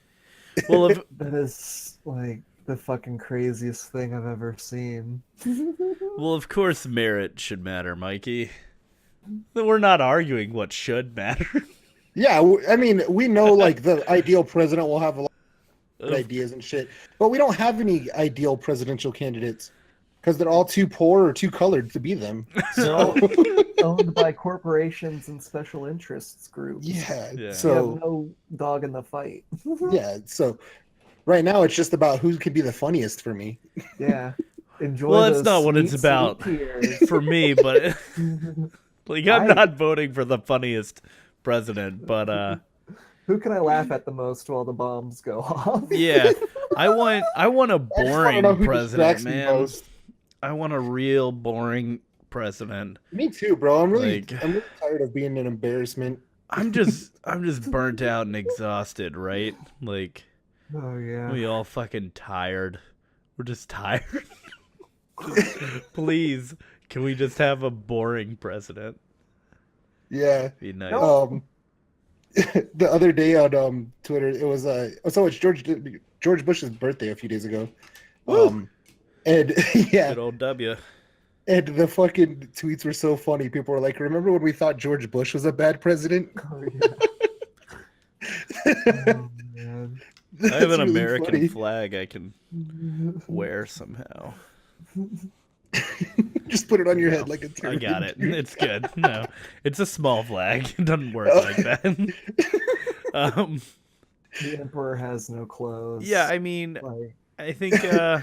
Speaker 2: Well, if
Speaker 1: that is like the fucking craziest thing I've ever seen.
Speaker 2: Well, of course, merit should matter, Mikey. We're not arguing what should matter.
Speaker 3: Yeah, I mean, we know like the ideal president will have a lot of good ideas and shit, but we don't have any ideal presidential candidates because they're all too poor or too colored to be them. So
Speaker 1: Owned by corporations and special interests groups.
Speaker 3: yeah,
Speaker 2: Yeah.
Speaker 1: You have
Speaker 3: so
Speaker 1: no dog in the fight.
Speaker 3: yeah, so right now it's just about who could be the funniest for me.
Speaker 1: Yeah. Enjoy.
Speaker 2: Well, that's
Speaker 1: those
Speaker 2: not what it's
Speaker 1: sweet,
Speaker 2: about.
Speaker 1: sweet tears.
Speaker 2: For me, but like I'm
Speaker 1: I-
Speaker 2: not voting for the funniest president, but
Speaker 1: Who can I laugh at the most while the bombs go off?
Speaker 2: yeah, I want a
Speaker 3: I just wanna
Speaker 2: boring
Speaker 3: know who
Speaker 2: president,
Speaker 3: distracts me
Speaker 2: man.
Speaker 3: most.
Speaker 2: I want a real boring president.
Speaker 3: Me too, bro. I'm really
Speaker 2: Like-
Speaker 3: tired of being an embarrassment.
Speaker 2: I'm just burnt out and exhausted, right? Like
Speaker 1: Oh yeah.
Speaker 2: we all fucking tired. We're just tired. Please, can we just have a boring president?
Speaker 3: Yeah.
Speaker 2: Be nice.
Speaker 3: The other day on Twitter, it was so it's George Bush's birthday a few days ago.
Speaker 2: Woo!
Speaker 3: And yeah,
Speaker 2: Good old W.
Speaker 3: and the fucking tweets were so funny. People were like, "Remember when we thought George Bush was a bad president?"
Speaker 1: Oh yeah. Oh man.
Speaker 2: I have
Speaker 3: That's
Speaker 2: an
Speaker 3: really
Speaker 2: American
Speaker 3: funny.
Speaker 2: flag I can wear somehow.
Speaker 3: Just put it on your
Speaker 2: No,
Speaker 3: head like a
Speaker 2: I
Speaker 3: turban.
Speaker 2: got it.
Speaker 3: dude.
Speaker 2: It's good. No, it's a small flag. It doesn't work like that. um,
Speaker 1: The emperor has no clothes.
Speaker 2: yeah, I mean,
Speaker 1: Like,
Speaker 2: I think,
Speaker 1: but,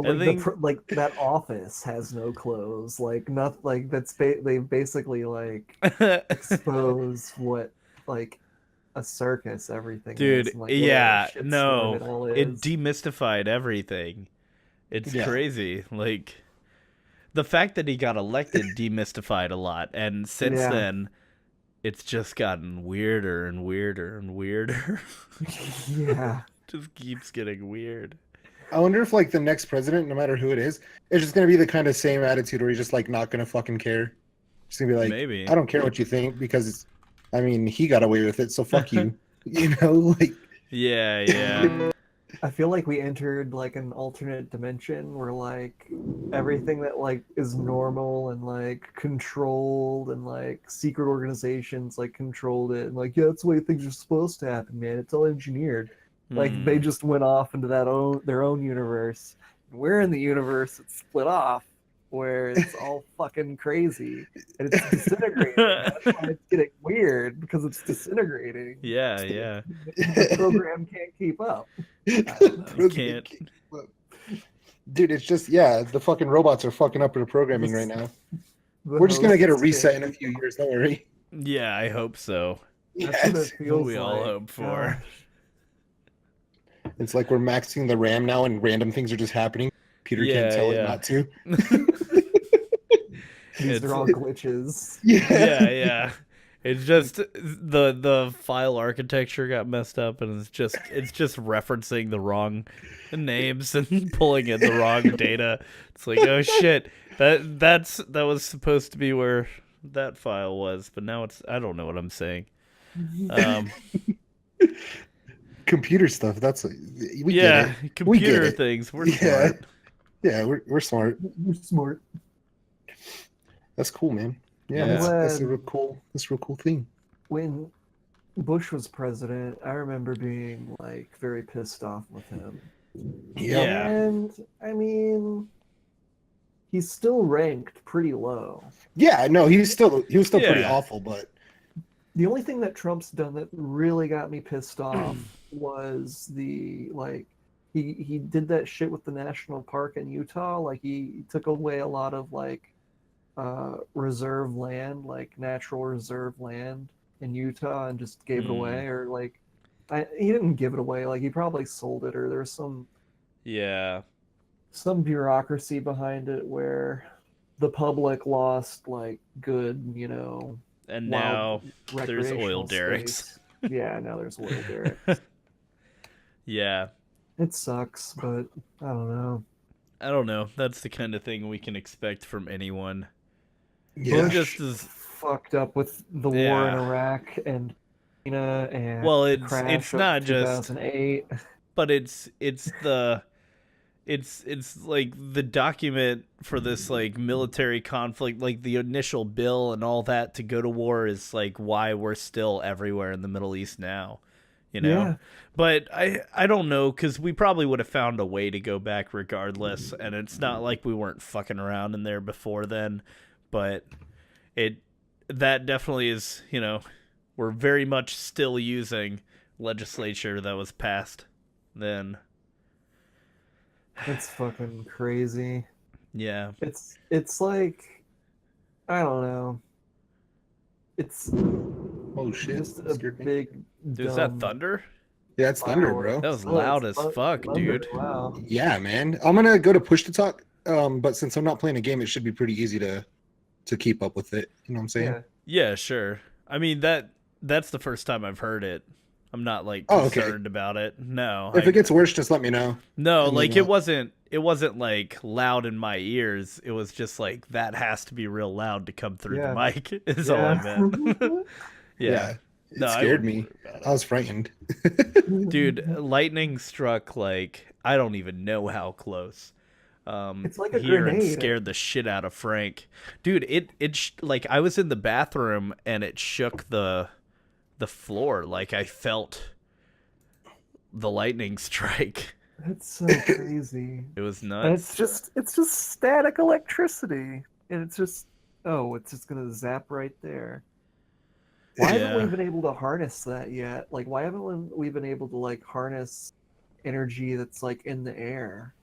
Speaker 2: I
Speaker 1: like
Speaker 2: think,
Speaker 1: like that office has no clothes. Like not like they basically like expose what like a circus everything is
Speaker 2: dude,
Speaker 1: and like what a
Speaker 2: yeah,
Speaker 1: shitstorm
Speaker 2: no,
Speaker 1: it all
Speaker 2: it
Speaker 1: is.
Speaker 2: demystified everything. It's
Speaker 3: Yeah.
Speaker 2: crazy. Like, the fact that he got elected demystified a lot, and since
Speaker 1: Yeah.
Speaker 2: then, it's just gotten weirder and weirder and weirder.
Speaker 1: Yeah.
Speaker 2: Just keeps getting weird.
Speaker 3: I wonder if like the next president, no matter who it is just gonna be the kind of same attitude where he's just like not gonna fucking care. Just gonna be like,
Speaker 2: Maybe.
Speaker 3: I don't care what you think because I mean, he got away with it, so fuck you. You know, like
Speaker 2: Yeah, yeah.
Speaker 1: I feel like we entered like an alternate dimension where like everything that like is normal and like controlled and like secret organizations like controlled it and like yeah, that's the way things are supposed to happen, man. It's all engineered. Like they
Speaker 2: Hmm.
Speaker 1: just went off into their own universe. We're in the universe that's split off where it's all fucking crazy and it's disintegrating. That's why it's getting weird because it's disintegrating.
Speaker 2: Yeah, yeah.
Speaker 1: The program can't keep up. I don't know.
Speaker 2: You can't.
Speaker 3: Dude, it's just the fucking robots are fucking up the programming right now.
Speaker 1: The
Speaker 3: We're just gonna get a
Speaker 1: hosts
Speaker 3: reset in
Speaker 1: can't
Speaker 3: a few years, don't worry.
Speaker 2: Yeah, I hope so.
Speaker 1: That's what
Speaker 3: Yes.
Speaker 1: it feels
Speaker 2: We all
Speaker 1: like.
Speaker 2: hope for.
Speaker 1: Gosh.
Speaker 3: It's like we're maxing the RAM now and random things are just happening. Peter
Speaker 2: Yeah,
Speaker 3: can't tell it
Speaker 2: yeah.
Speaker 3: not to.
Speaker 1: These
Speaker 2: It's-
Speaker 1: are all glitches.
Speaker 2: Yeah, yeah. It's just the file architecture got messed up, and it's just referencing the wrong names and pulling in the wrong data. It's like, oh shit, that was supposed to be where that file was, but now I don't know what I'm saying.
Speaker 3: Computer stuff. That's we
Speaker 2: Yeah,
Speaker 3: get it.
Speaker 2: computer
Speaker 3: it.
Speaker 2: things. We're
Speaker 3: Yeah.
Speaker 2: smart.
Speaker 3: Yeah, we're smart.
Speaker 1: You're smart.
Speaker 3: That's cool, man. Yeah,
Speaker 2: Yeah.
Speaker 3: that's a
Speaker 1: When-
Speaker 3: real cool thing.
Speaker 1: When Bush was president, I remember being like very pissed off with him.
Speaker 2: Yeah.
Speaker 1: And I mean, he's still ranked pretty low.
Speaker 3: Yeah, no, he was still pretty
Speaker 2: Yeah.
Speaker 3: awful, but
Speaker 1: The only thing that Trump's done that really got me pissed off was the like he did that shit with the national park in Utah. Like he took away a lot of like reserve land, like natural reserve land in Utah, and just gave it away, or like he didn't give it away. Like he probably sold it, or there's some bureaucracy behind it where the public lost like good,
Speaker 2: And
Speaker 1: wild
Speaker 2: now there's oil
Speaker 1: recreational
Speaker 2: derricks.
Speaker 1: space. Yeah, now there's oil derricks.
Speaker 2: Yeah.
Speaker 1: It sucks, but I don't know.
Speaker 2: I don't know. That's the kind of thing we can expect from anyone.
Speaker 3: yeah.
Speaker 2: Just as
Speaker 1: Fucked up with the war in
Speaker 2: Yeah.
Speaker 1: Iraq and and
Speaker 2: Well,
Speaker 1: the
Speaker 2: it's
Speaker 1: crash of
Speaker 2: not just
Speaker 1: 2008.
Speaker 2: but it's like the document for this like military conflict, like the initial bill and all that to go to war is like why we're still everywhere in the Middle East now,
Speaker 1: Yeah.
Speaker 2: But I don't know, because we probably would have found a way to go back regardless, and it's not like we weren't fucking around in there before then, but that definitely is, we're very much still using legislature that was passed then.
Speaker 1: It's fucking crazy.
Speaker 2: Yeah.
Speaker 1: It's like I don't know. It's
Speaker 3: Oh shit!
Speaker 1: just a
Speaker 3: Scared me.
Speaker 1: big
Speaker 2: Dude, is that
Speaker 1: dumb
Speaker 2: thunder?
Speaker 3: Yeah, it's thunder, bro.
Speaker 2: That was
Speaker 1: Oh,
Speaker 2: loud
Speaker 1: it's
Speaker 2: as fuck,
Speaker 1: thunder.
Speaker 2: dude.
Speaker 1: Wow.
Speaker 3: Yeah, man. I'm gonna go to push to talk. But since I'm not playing a game, it should be pretty easy to keep up with it. You know what I'm saying?
Speaker 1: Yeah.
Speaker 2: Yeah, sure. I mean that's the first time I've heard it. I'm not like
Speaker 3: Oh, okay.
Speaker 2: concerned about it. No.
Speaker 3: If it gets worse, just let me know.
Speaker 2: No,
Speaker 3: and
Speaker 2: like
Speaker 3: then,
Speaker 2: it wasn't like loud in my ears. It was just like that has to be real loud to come through the
Speaker 1: Yeah.
Speaker 2: mic is all I meant. Yeah.
Speaker 3: It scared me.
Speaker 2: wouldn't worry about
Speaker 3: I was frightened.
Speaker 2: it. Dude, lightning struck like I don't even know how close.
Speaker 1: It's like a
Speaker 2: Here and
Speaker 1: grenade.
Speaker 2: scared the shit out of Frank. Dude, like I was in the bathroom and it shook the floor. Like I felt the lightning strike.
Speaker 1: It's so crazy.
Speaker 2: It was
Speaker 1: And
Speaker 2: nuts.
Speaker 1: it's just static electricity. And it's just gonna zap right there. Why haven't we
Speaker 2: Yeah.
Speaker 1: been able to harness that yet? Like why haven't we been able to like harness energy that's like in the air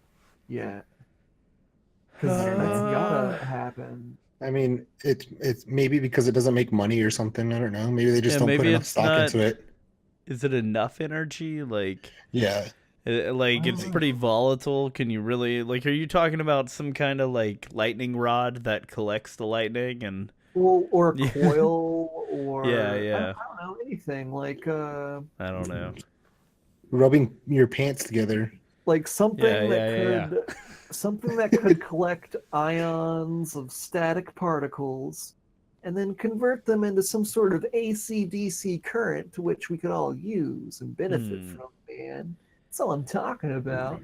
Speaker 1: yet? Because that's gotta happen.
Speaker 3: I mean, it's maybe because it doesn't make money or something. I don't know. Maybe they just
Speaker 2: Yeah,
Speaker 3: don't put
Speaker 2: maybe
Speaker 3: enough
Speaker 2: it's
Speaker 3: stock
Speaker 2: not.
Speaker 3: into it.
Speaker 2: Is it enough energy? Like,
Speaker 3: Yeah.
Speaker 2: like it's pretty volatile. Can you really like? Are you talking about some kind of like lightning rod that collects the lightning and?
Speaker 1: Well, or a
Speaker 2: Yeah.
Speaker 1: coil, or
Speaker 2: Yeah,
Speaker 1: I
Speaker 2: yeah.
Speaker 1: don't know, anything like
Speaker 2: I don't know.
Speaker 3: Rubbing your pants together.
Speaker 1: like something that
Speaker 2: Yeah.
Speaker 1: could something that could collect ions of static particles and then convert them into some sort of AC/DC current to which we could all use and benefit from, man. That's all I'm talking about.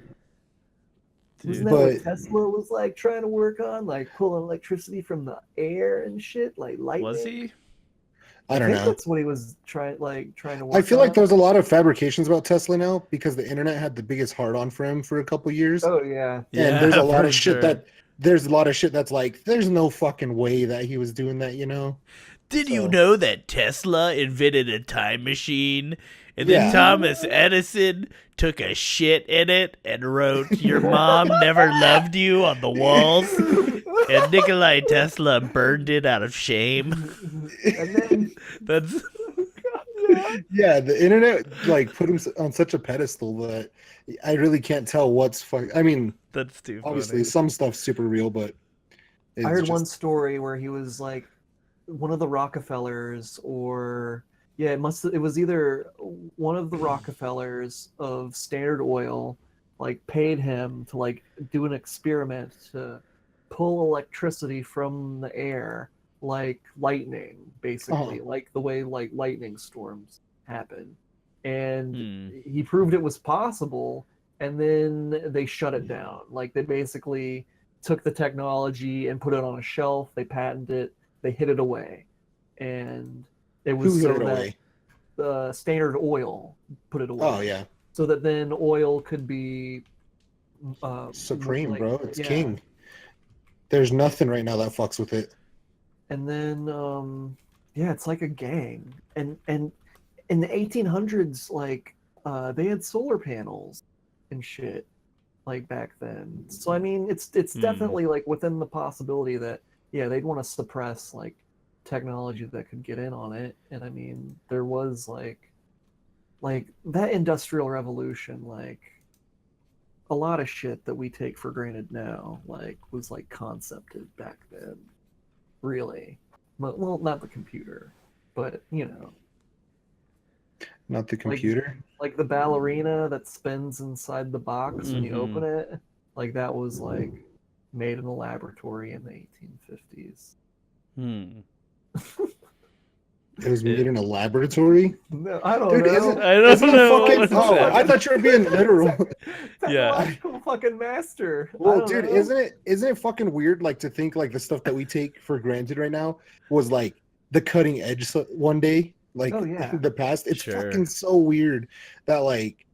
Speaker 1: Wasn't
Speaker 2: Dude.
Speaker 1: that what
Speaker 3: But
Speaker 1: Tesla was like trying to work on? Like pulling electricity from the air and shit, like lightning?
Speaker 2: Was he?
Speaker 3: I
Speaker 1: I
Speaker 3: don't
Speaker 1: think
Speaker 3: know.
Speaker 1: that's what he was trying to
Speaker 3: I
Speaker 1: work
Speaker 3: feel like
Speaker 1: on.
Speaker 3: there's a lot of fabrications about Tesla now because the internet had the biggest hard on for him for a couple years.
Speaker 1: Oh yeah.
Speaker 3: And there's a lot
Speaker 2: for
Speaker 3: of shit
Speaker 2: sure.
Speaker 3: that's like there's no fucking way that he was doing that, you know?
Speaker 2: Did you
Speaker 3: So-
Speaker 2: know that Tesla invented a time machine? And
Speaker 3: Yeah.
Speaker 2: then Thomas Edison took a shit in it and wrote, "Your mom never loved you" on the walls. And Nikolai Tesla burned it out of shame.
Speaker 1: And then
Speaker 2: That's
Speaker 3: Yeah, the internet like put him on such a pedestal that I really can't tell what's I mean,
Speaker 2: that's too
Speaker 3: obviously
Speaker 2: funny.
Speaker 3: some stuff's super real, but it's
Speaker 1: I heard
Speaker 3: just,
Speaker 1: one story where he was like one of the Rockefellers, or yeah, it was either one of the Rockefellers of Standard Oil like paid him to like do an experiment to pull electricity from the air like lightning, basically, like the way like lightning storms happen. And he proved it was possible, and then they shut it down. Like they basically took the technology and put it on a shelf, they patented it, they hid it away. And it was
Speaker 3: who
Speaker 1: so
Speaker 3: hid it
Speaker 1: that
Speaker 3: away?
Speaker 1: the Standard Oil put it away.
Speaker 3: Oh yeah,
Speaker 1: So that then oil could be
Speaker 3: supreme,
Speaker 1: like,
Speaker 3: bro. It's
Speaker 1: yeah.
Speaker 3: king. There's nothing right now that fucks with it.
Speaker 1: And then yeah, it's like a gang. And in the 1800s, like they had solar panels and shit like back then. So I mean, it's definitely like within the possibility that yeah, they'd want to suppress like technology that could get in on it. And I mean, there was like that industrial revolution, like a lot of shit that we take for granted now like was like concepted back then, really. Well, not the computer, but you know,
Speaker 3: Not the computer.
Speaker 1: like the ballerina that spins inside the box when you open it, like that was like made in a laboratory in the 1850s.
Speaker 3: It was made in a laboratory.
Speaker 1: No, I don't
Speaker 3: Dude,
Speaker 1: know.
Speaker 2: I don't
Speaker 3: isn't it
Speaker 2: know.
Speaker 3: fucking?
Speaker 2: what's
Speaker 3: Oh, I
Speaker 2: happening.
Speaker 3: thought you were being literal.
Speaker 2: Yeah.
Speaker 1: Technological fucking master. I
Speaker 3: Well,
Speaker 1: don't
Speaker 3: dude,
Speaker 1: know.
Speaker 3: isn't it fucking weird? Like to think like the stuff that we take for granted right now was like the cutting edge one day, like
Speaker 1: Oh, yeah.
Speaker 3: in the past. It's
Speaker 2: Sure.
Speaker 3: fucking so weird that like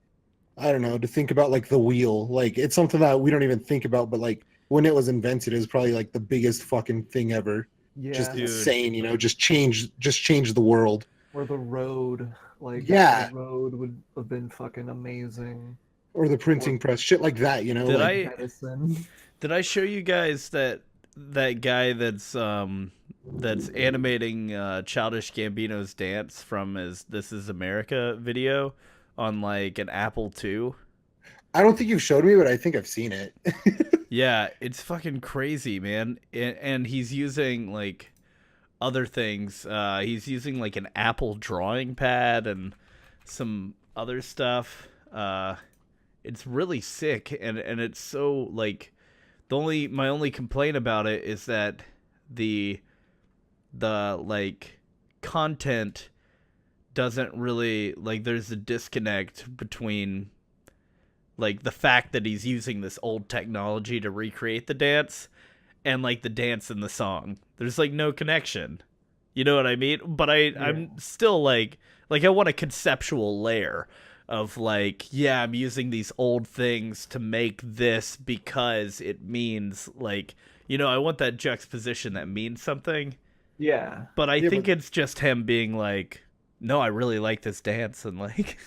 Speaker 3: I don't know to think about like the wheel. Like it's something that we don't even think about, but like when it was invented, it was probably like the biggest fucking thing ever.
Speaker 1: Yeah.
Speaker 3: Just
Speaker 2: Dude.
Speaker 3: insane, you know. Just change the world.
Speaker 1: Or the road, like
Speaker 3: Yeah.
Speaker 1: the road would have been fucking amazing.
Speaker 3: Or the printing press, shit like that, you know.
Speaker 2: Did
Speaker 3: like,
Speaker 1: Medicine.
Speaker 2: Did I show you guys that guy that's animating Childish Gambino's dance from his "This Is America" video on like an Apple II?
Speaker 3: I don't think you've showed me, but I think I've seen it.
Speaker 2: Yeah, it's fucking crazy, man. And he's using like other things. He's using like an Apple drawing pad and some other stuff. It's really sick, and it's so like my only complaint about it is that the like content doesn't really like. There's a disconnect between like the fact that he's using this old technology to recreate the dance and like the dance in the song. There's like no connection. You know what I mean? But I'm still like I want a conceptual layer of like, yeah, I'm using these old things to make this because it means like, you know, I want that juxtaposition that means something.
Speaker 1: Yeah.
Speaker 2: But I think it's just him being like, no, I really like this dance and like,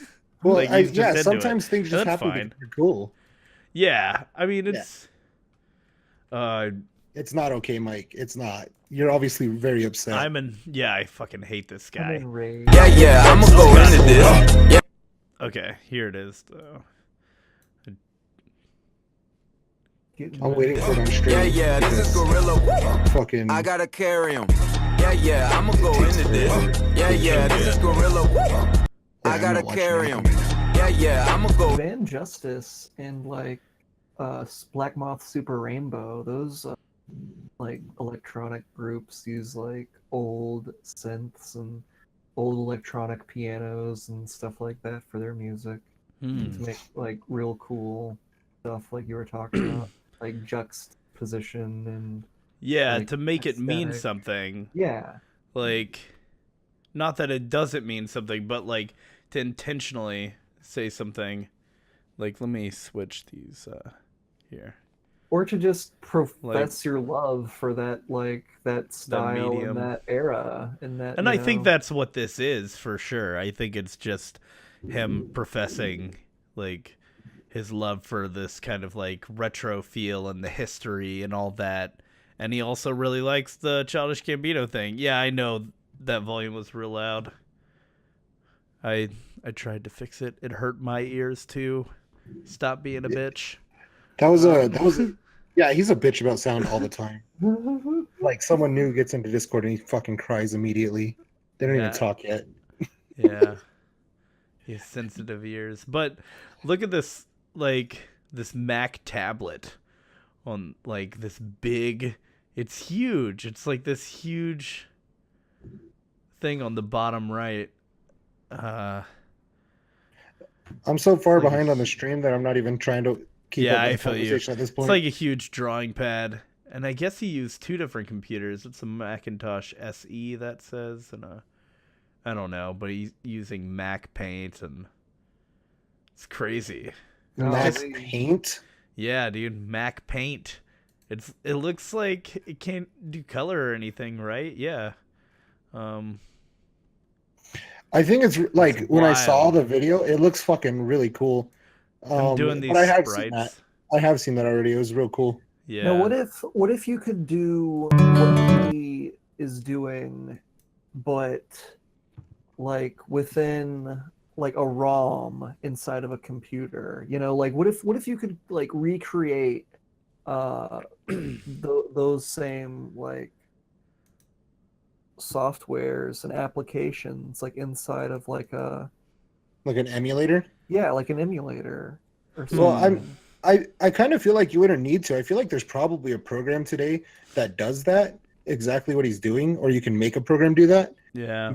Speaker 3: Well,
Speaker 2: like he's just into
Speaker 3: sometimes
Speaker 2: it.
Speaker 3: things just
Speaker 2: That's
Speaker 3: happen
Speaker 2: fine.
Speaker 3: because they're cool.
Speaker 2: Yeah, I mean it's
Speaker 3: It's not okay, Mike. It's not. You're obviously very upset.
Speaker 2: I fucking hate this
Speaker 1: I'm
Speaker 2: guy.
Speaker 1: enraged.
Speaker 5: Yeah, I'ma go into this. Yeah.
Speaker 2: Okay, here it is though.
Speaker 3: I'm waiting for it on stream.
Speaker 5: Yeah, this is Gorilla.
Speaker 3: Fucking.
Speaker 5: I gotta carry him. Yeah, I'ma go into this. Yeah, this is Gorilla. I gotta carry him. Yeah, I'ma go.
Speaker 1: Van Justice and like Black Moth Super Rainbow, those like electronic groups use like old synths and old electronic pianos and stuff like that for their music to make like real cool stuff like you were talking about, like juxtaposition and like,
Speaker 2: to make it mean
Speaker 1: aesthetic.
Speaker 2: something.
Speaker 1: Yeah.
Speaker 2: Like, not that it doesn't mean something, but like to intentionally say something. Like, let me switch these here.
Speaker 1: Or to just profess your love for that, like that style
Speaker 2: medium.
Speaker 1: and that era, and that.
Speaker 2: And I think that's what this is for sure. I think it's just him professing like his love for this kind of like retro feel and the history and all that. And he also really likes the Childish Gambino thing. Yeah, I know that volume was real loud. I tried to fix it. It hurt my ears too. Stop being a bitch.
Speaker 3: That was yeah, he's a bitch about sound all the time. Like someone new gets into Discord and he fucking cries immediately. They don't even talk yet.
Speaker 2: Yeah. He has sensitive ears. But look at this, like, this Mac tablet on, like, this big, it's huge. It's like this huge thing on the bottom right.
Speaker 3: I'm so far behind on the stream that I'm not even trying to keep up with the conversation at this point.
Speaker 2: It's like a huge drawing pad. And I guess he used two different computers. It's a Macintosh SE that says, and I don't know, but he's using Mac Paint, and it's crazy.
Speaker 3: Mac Paint?
Speaker 2: Yeah, dude, Mac Paint. It looks like it can't do color or anything, right? Yeah.
Speaker 3: I think it's like when I saw the video, it looks fucking really cool.
Speaker 2: I'm doing these
Speaker 3: but I have
Speaker 2: sprites.
Speaker 3: seen that. I have seen that already. It was real cool.
Speaker 2: Yeah.
Speaker 1: Now, what if you could do what he is doing, but like within like a ROM inside of a computer? You know, like what if you could like recreate those same like softwares and applications like inside of like an
Speaker 3: emulator?
Speaker 1: Yeah, like an emulator or something.
Speaker 3: Well, I kind of feel like you wouldn't need to. I feel like there's probably a program today that does that, exactly what he's doing, or you can make a program do that.
Speaker 2: Yeah.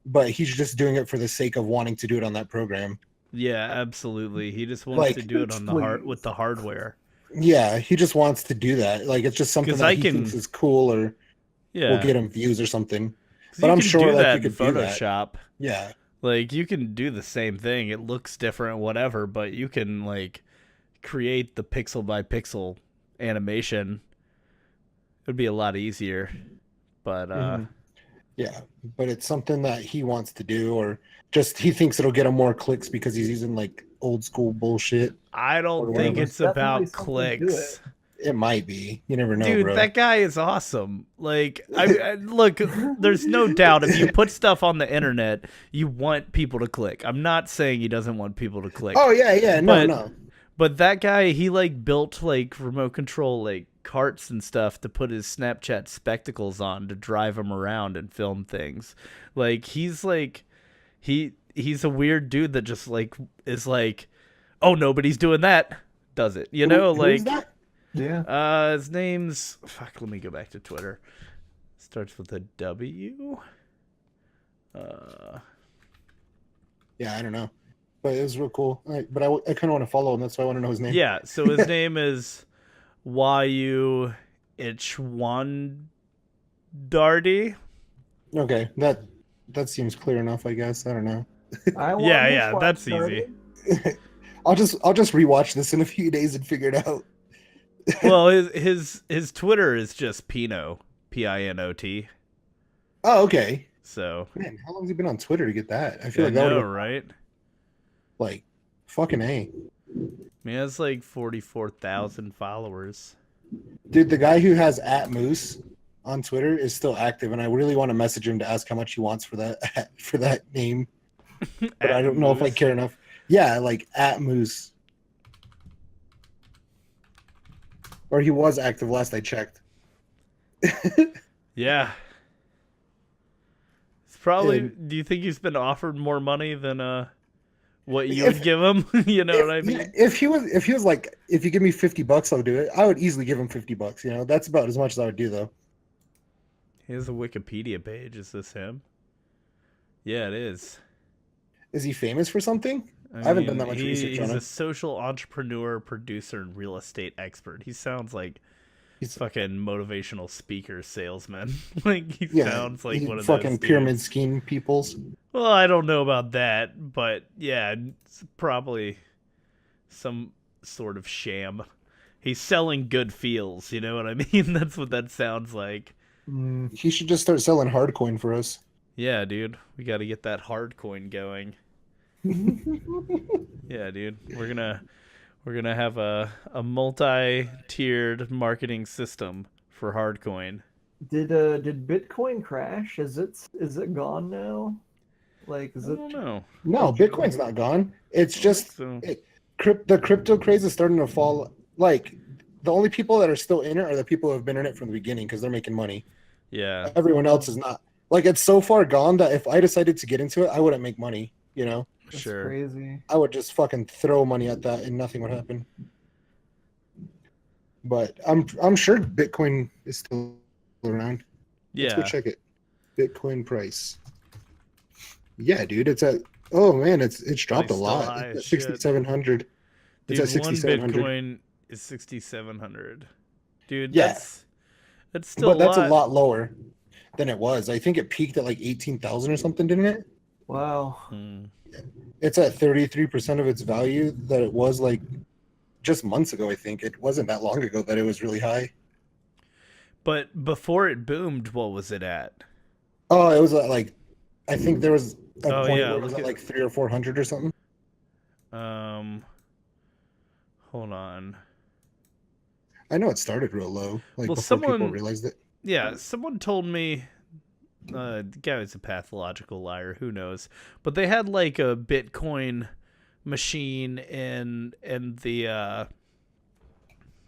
Speaker 3: But he's just doing it for the sake of wanting to do it on that program.
Speaker 2: Yeah, absolutely. He just wants to do it on with the hardware.
Speaker 3: Yeah, he just wants to do that. Like it's just something that he thinks is cool or will get him views or something. But I'm sure
Speaker 2: that
Speaker 3: you could
Speaker 2: in Photoshop.
Speaker 3: Yeah.
Speaker 2: Like you can do the same thing. It looks different, whatever, but you can like create the pixel by pixel animation. It'd be a lot easier. But
Speaker 3: yeah, but it's something that he wants to do, or just he thinks it'll get him more clicks because he's using like old school bullshit.
Speaker 2: I don't think it's about clicks.
Speaker 3: It might be. You never know,
Speaker 2: dude,
Speaker 3: bro.
Speaker 2: That guy is awesome. Like, I look, there's no doubt if you put stuff on the internet, you want people to click. I'm not saying he doesn't want people to click.
Speaker 3: Oh yeah, no.
Speaker 2: But that guy, he like built like remote control like carts and stuff to put his Snapchat spectacles on to drive him around and film things. Like he's like he's a weird dude that just like is like, oh, nobody's doing that. Does it? You know, like
Speaker 3: that?
Speaker 1: Yeah.
Speaker 2: His name's let me go back to Twitter. Starts with a W.
Speaker 3: Yeah, I don't know, but it was real cool. But I kind of want to follow him. That's why I want to know his name.
Speaker 2: Yeah, so his name is Yu Ichwandardi.
Speaker 3: Okay, that seems clear enough. I guess I don't know.
Speaker 1: I want
Speaker 2: Yeah,
Speaker 1: this
Speaker 2: that's
Speaker 1: one
Speaker 2: easy.
Speaker 1: started.
Speaker 3: I'll just rewatch this in a few days and figure it out.
Speaker 2: Well, his Twitter is just Pino, Pinot.
Speaker 3: Oh, okay.
Speaker 2: So
Speaker 3: Man, how long has he been on Twitter to get that? I feel
Speaker 2: I
Speaker 3: like that would
Speaker 2: know,
Speaker 3: have
Speaker 2: right?
Speaker 3: like fucking A.
Speaker 2: I mean, he has like 44,000 followers.
Speaker 3: Dude, the guy who has @Moose on Twitter is still active, and I really want to message him to ask how much he wants for that name. But I don't know if I care enough. Yeah, like @Moose. Or he was active last I checked.
Speaker 2: Yeah. It's probably.
Speaker 3: Yeah.
Speaker 2: Do you think he's been offered more money than what you would give him? You know what I mean?
Speaker 3: Yeah, if he was like, if you give me $50, I'll do it. I would easily give him $50. You know, that's about as much as I would do, though.
Speaker 2: He has a Wikipedia page. Is this him? Yeah, it is.
Speaker 3: Is he famous for something? I haven't done that much research on
Speaker 2: He's
Speaker 3: him.
Speaker 2: a social entrepreneur, producer, and real estate expert. He sounds like
Speaker 3: He's
Speaker 2: fucking motivational speaker salesman. Like he
Speaker 3: yeah,
Speaker 2: sounds like
Speaker 3: he's
Speaker 2: one of
Speaker 3: fucking
Speaker 2: those
Speaker 3: pyramid
Speaker 2: dudes.
Speaker 3: scheme peoples.
Speaker 2: Well, I don't know about that, but yeah, it's probably some sort of sham. He's selling good feels, you know what I mean? That's what that sounds like.
Speaker 3: He should just start selling hardcoin for us.
Speaker 2: Yeah, dude. We got to get that hard coin going. Yeah, dude. We're gonna have a multi-tiered marketing system for hardcoin.
Speaker 1: Did Bitcoin crash? Is it gone now? Like, is
Speaker 2: I
Speaker 1: it?
Speaker 2: don't know.
Speaker 3: No, Bitcoin's not gone. It's just
Speaker 2: So
Speaker 3: the crypto craze is starting to fall. Like, the only people that are still in it are the people who have been in it from the beginning because they're making money.
Speaker 2: yeah,
Speaker 3: Everyone else is not. Like, it's so far gone that if I decided to get into it, I wouldn't make money. You know,
Speaker 1: That's
Speaker 2: sure.
Speaker 1: crazy.
Speaker 3: I would just fucking throw money at that and nothing would happen. But I'm sure Bitcoin is still around. Let's go
Speaker 2: Yeah.
Speaker 3: check it. Bitcoin price. Yeah, dude, it's at. Oh man, it's dropped a
Speaker 2: still
Speaker 3: lot.
Speaker 2: high
Speaker 3: It's
Speaker 2: as
Speaker 3: at
Speaker 2: shit.
Speaker 3: 6,700. It's
Speaker 2: Dude,
Speaker 3: at
Speaker 2: one
Speaker 3: 6,700.
Speaker 2: Bitcoin is 6,700. Dude,
Speaker 3: Yeah.
Speaker 2: that's still
Speaker 3: But that's
Speaker 2: a lot.
Speaker 3: a lot lower than it was. I think it peaked at like 18,000 or something, didn't it?
Speaker 1: Wow.
Speaker 2: Hmm.
Speaker 3: It's at 33% of its value that it was like just months ago. I think it wasn't that long ago that it was really high.
Speaker 2: But before it boomed, what was it at?
Speaker 3: Oh, it was at like, I think there was a
Speaker 2: Oh,
Speaker 3: point
Speaker 2: yeah,
Speaker 3: where it was
Speaker 2: look
Speaker 3: at
Speaker 2: at-
Speaker 3: like 300 or 400 or something.
Speaker 2: Hold on.
Speaker 3: I know it started real low, like
Speaker 2: Well,
Speaker 3: before people
Speaker 2: someone-
Speaker 3: realized it.
Speaker 2: Yeah, someone told me. The guy was a pathological liar. Who knows? But they had like a Bitcoin machine in the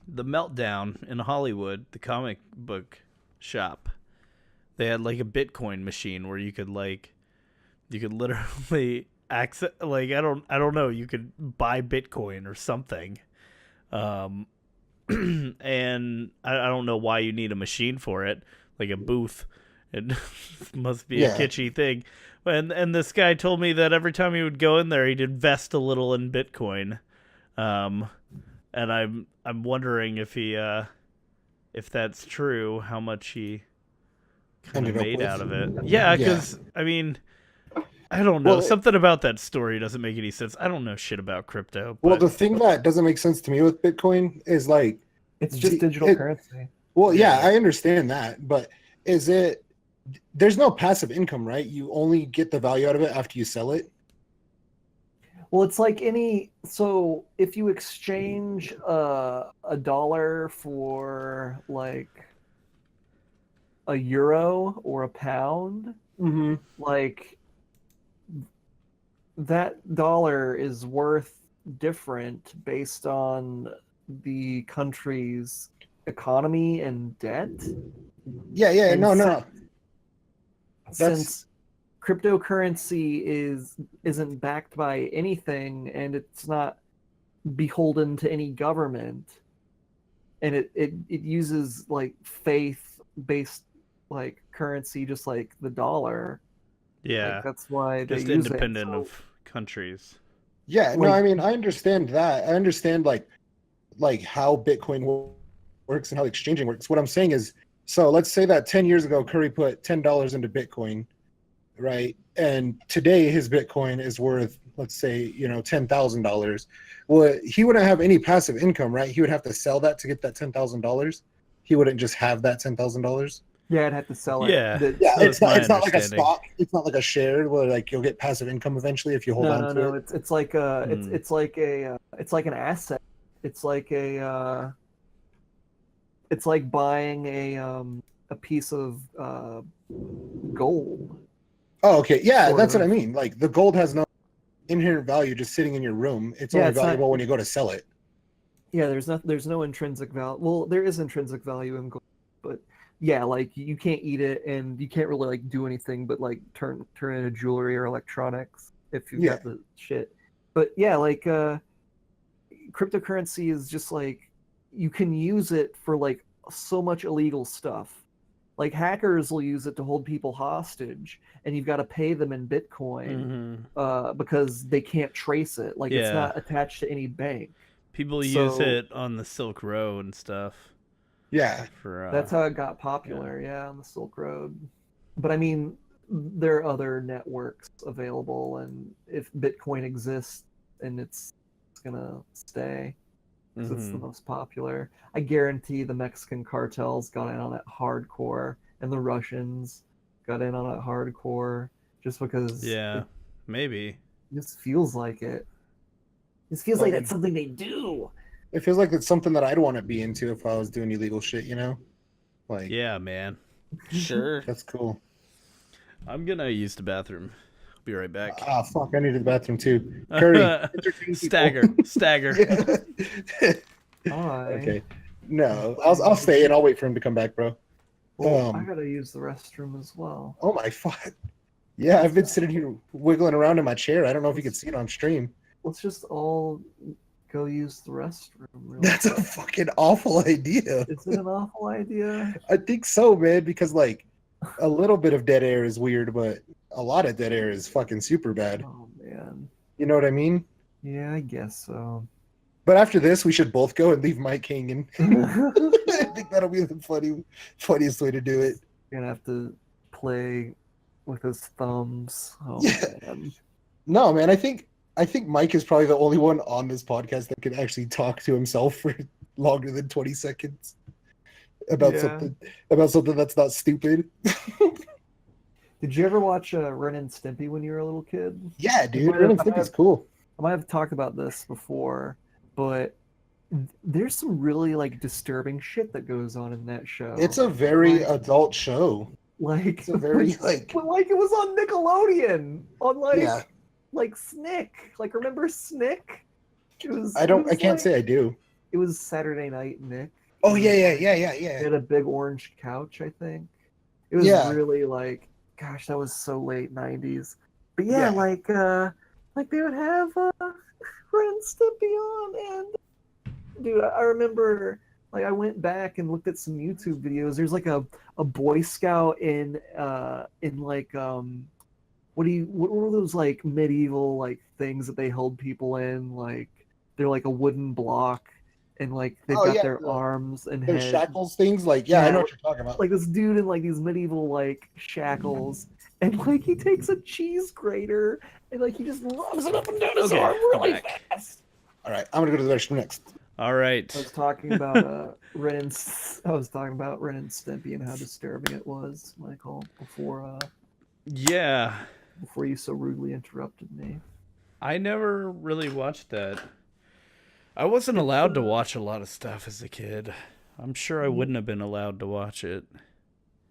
Speaker 2: Meltdown in Hollywood, the comic book shop. They had like a Bitcoin machine where you could literally access, like I don't know, you could buy Bitcoin or something. And I don't know why you need a machine for it, like a booth. It must be
Speaker 3: Yeah.
Speaker 2: a kitschy thing. And this guy told me that every time he would go in there, he'd invest a little in Bitcoin. And I'm wondering if if that's true, how much he kind of
Speaker 3: Ended up
Speaker 2: made
Speaker 3: with.
Speaker 2: out of it. Yeah, because I mean, I don't know.
Speaker 3: Well,
Speaker 2: Something about that story doesn't make any sense. I don't know shit about crypto. But
Speaker 3: Well, the thing that doesn't make sense to me with Bitcoin is like,
Speaker 1: It's just digital currency.
Speaker 3: well, yeah,
Speaker 2: Yeah.
Speaker 3: I understand that, but is it? There's no passive income, right? You only get the value out of it after you sell it.
Speaker 1: Well, it's like so if you exchange a dollar for like a euro or a pound,
Speaker 3: Mm-hmm.
Speaker 1: like that dollar is worth different based on the country's economy and debt.
Speaker 3: Yeah, yeah,
Speaker 1: And
Speaker 3: no.
Speaker 1: That's-
Speaker 3: That's-
Speaker 1: Since cryptocurrency isn't backed by anything and it's not beholden to any government, and it uses like faith based like currency, just like the dollar.
Speaker 2: yeah,
Speaker 1: Like, that's why they
Speaker 2: just
Speaker 1: use
Speaker 2: independent
Speaker 1: it. So
Speaker 2: of countries.
Speaker 3: Yeah, no,
Speaker 1: Like-
Speaker 3: I mean, I understand that. I understand like how Bitcoin works and how exchanging works. What I'm saying is, so let's say that 10 years ago, Curry put $10 into Bitcoin, right? And today his Bitcoin is worth, let's say, $10,000. Well, he wouldn't have any passive income, right? He would have to sell that to get that $10,000. He wouldn't just have that $10,000.
Speaker 1: Yeah, I'd have to sell it.
Speaker 2: Yeah.
Speaker 3: Yeah,
Speaker 2: That's my
Speaker 3: it's not like a
Speaker 2: understanding.
Speaker 3: stock. It's not like a share where like you'll get passive income eventually if you hold on to it.
Speaker 1: It's like it's like an asset. It's like it's like buying a piece of gold.
Speaker 3: Oh, okay. Yeah,
Speaker 1: Sort
Speaker 3: that's
Speaker 1: of.
Speaker 3: what I mean. Like the gold has no inherent value just sitting in your room. It's
Speaker 1: Yeah,
Speaker 3: only
Speaker 1: it's not-
Speaker 3: valuable when you go to sell it.
Speaker 1: Yeah, there's no intrinsic value. Well, there is intrinsic value in gold, but yeah, like you can't eat it and you can't really like do anything but like turn it into jewelry or electronics if you've got the shit. But yeah, like cryptocurrency is just like you can use it for like so much illegal stuff. Like hackers will use it to hold people hostage, and you've got to pay them in Bitcoin because they can't trace it. Like it's
Speaker 2: Yeah.
Speaker 1: not attached to any bank.
Speaker 2: People
Speaker 1: So-
Speaker 2: use it on the Silk Road and stuff.
Speaker 3: Yeah.
Speaker 2: For
Speaker 1: That's how it got popular, yeah, on the Silk Road. But I mean, there are other networks available, and if Bitcoin exists, and it's gonna stay because it's the most popular. I guarantee the Mexican cartels got in on it hardcore, and the Russians got in on it hardcore just because
Speaker 2: yeah, maybe.
Speaker 1: it just feels like it. It just feels like that's something they do.
Speaker 3: It feels like it's something that I'd want to be into if I was doing illegal shit, Like,
Speaker 2: Yeah, man. Sure.
Speaker 3: that's cool.
Speaker 2: I'm gonna use the bathroom. Be right back.
Speaker 3: Ah, fuck, I needed the bathroom too. Curry, entertain people.
Speaker 2: Stagger.
Speaker 3: Yeah.
Speaker 1: Hi.
Speaker 3: Okay. No, I'll stay and I'll wait for him to come back, bro.
Speaker 1: Well, I gotta use the restroom as well.
Speaker 3: Oh my fuck. Yeah, I've been sitting here wiggling around in my chair. I don't know if you can see it on stream.
Speaker 1: Let's just all go use the restroom. Real
Speaker 3: That's a
Speaker 1: quick.
Speaker 3: fucking awful idea.
Speaker 1: Is it an awful idea?
Speaker 3: I think so, man, because like a little bit of dead air is weird, but a lot of dead air is fucking super bad.
Speaker 1: Oh man.
Speaker 3: You know what I mean?
Speaker 1: Yeah, I guess so.
Speaker 3: But after this, we should both go and leave Mike hanging. I think that'll be the funniest way to do it.
Speaker 1: Gonna have to play with his thumbs. Oh
Speaker 3: Yeah.
Speaker 1: man.
Speaker 3: No, man, I think Mike is probably the only one on this podcast that can actually talk to himself for longer than 20 seconds about
Speaker 1: Yeah.
Speaker 3: something that's not stupid.
Speaker 1: Did you ever watch Ren and Stimpy when you were a little kid?
Speaker 3: Yeah, dude, Ren and Stimpy's cool.
Speaker 1: I might have talked about this before, but there's some really like disturbing shit that goes on in that show.
Speaker 3: It's a very
Speaker 1: Like-
Speaker 3: adult show.
Speaker 1: like
Speaker 3: It's a very like
Speaker 1: but like it was on Nickelodeon on like
Speaker 3: yeah.
Speaker 1: like Snick. Like remember Snick?
Speaker 3: I can't say I do.
Speaker 1: It was Saturday Night Nick.
Speaker 3: Oh yeah.
Speaker 1: It had a big orange couch, I think. It was
Speaker 3: Yeah.
Speaker 1: really like, gosh, that was so late '90s. But yeah, like they would have Ren and Stimpy on, and dude, I remember like I went back and looked at some YouTube videos. There's like a Boy Scout in like what were those like medieval like things that they held people in? Like they're like a wooden block, and like they've
Speaker 3: Oh,
Speaker 1: got
Speaker 3: yeah,
Speaker 1: their arms and
Speaker 3: There's
Speaker 1: heads.
Speaker 3: shackles things like I
Speaker 1: Yeah,
Speaker 3: know what you're talking about.
Speaker 1: Like this dude in like these medieval like shackles, and like he takes a cheese grater and like he just rubs it up and down his
Speaker 2: Okay,
Speaker 1: arm
Speaker 2: I'm
Speaker 1: really
Speaker 2: back.
Speaker 1: fast.
Speaker 3: All right, I'm gonna go to the restroom next.
Speaker 2: All right.
Speaker 1: I was talking about Ren and Stimpy and how disturbing it was, Michael, before
Speaker 2: Yeah.
Speaker 1: you so rudely interrupted me.
Speaker 2: I never really watched that. I wasn't allowed to watch a lot of stuff as a kid. I'm sure I wouldn't have been allowed to watch it.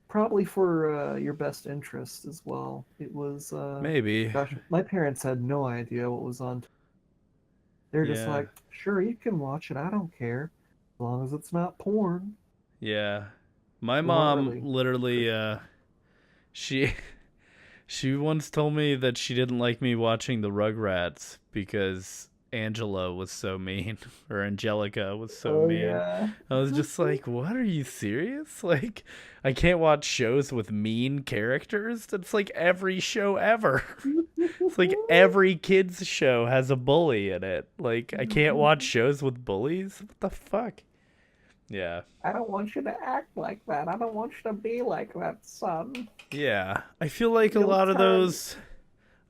Speaker 1: Probably for your best interest as well. It was
Speaker 2: Maybe.
Speaker 1: gosh, my parents had no idea what was on. They're just
Speaker 2: Yeah.
Speaker 1: like, sure, you can watch it. I don't care, as long as it's not porn.
Speaker 2: Yeah. My
Speaker 1: Well,
Speaker 2: mom
Speaker 1: really.
Speaker 2: literally she once told me that she didn't like me watching the Rugrats because Angela was so mean, or Angelica was so
Speaker 1: Oh
Speaker 2: mean.
Speaker 1: yeah.
Speaker 2: I was just like, what, are you serious? Like, I can't watch shows with mean characters. That's like every show ever. It's like every kid's show has a bully in it. Like, I can't watch shows with bullies? What the fuck? Yeah.
Speaker 1: I don't want you to act like that. I don't want you to be like that, son.
Speaker 2: Yeah. I feel like a
Speaker 1: You'll
Speaker 2: lot of
Speaker 1: turn-
Speaker 2: those,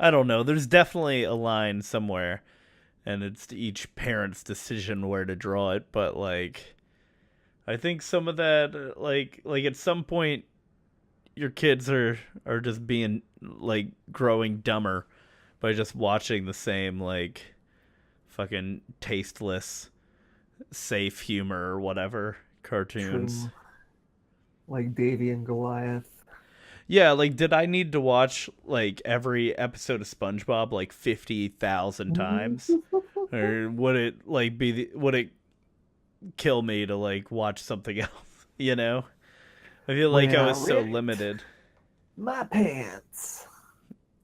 Speaker 2: I don't know, there's definitely a line somewhere, and it's each parent's decision where to draw it, but like, I think some of that, like at some point, your kids are just being, like, growing dumber by just watching the same, like, fucking tasteless, safe humor or whatever cartoons.
Speaker 1: True. Like Davy and Goliath.
Speaker 2: Yeah, like, did I need to watch, like, every episode of SpongeBob, like, 50,000 times? Or would it, like, would it kill me to, like, watch something else, you know? I feel like I
Speaker 1: Well,
Speaker 2: was so
Speaker 1: Rick.
Speaker 2: limited.
Speaker 1: My pants.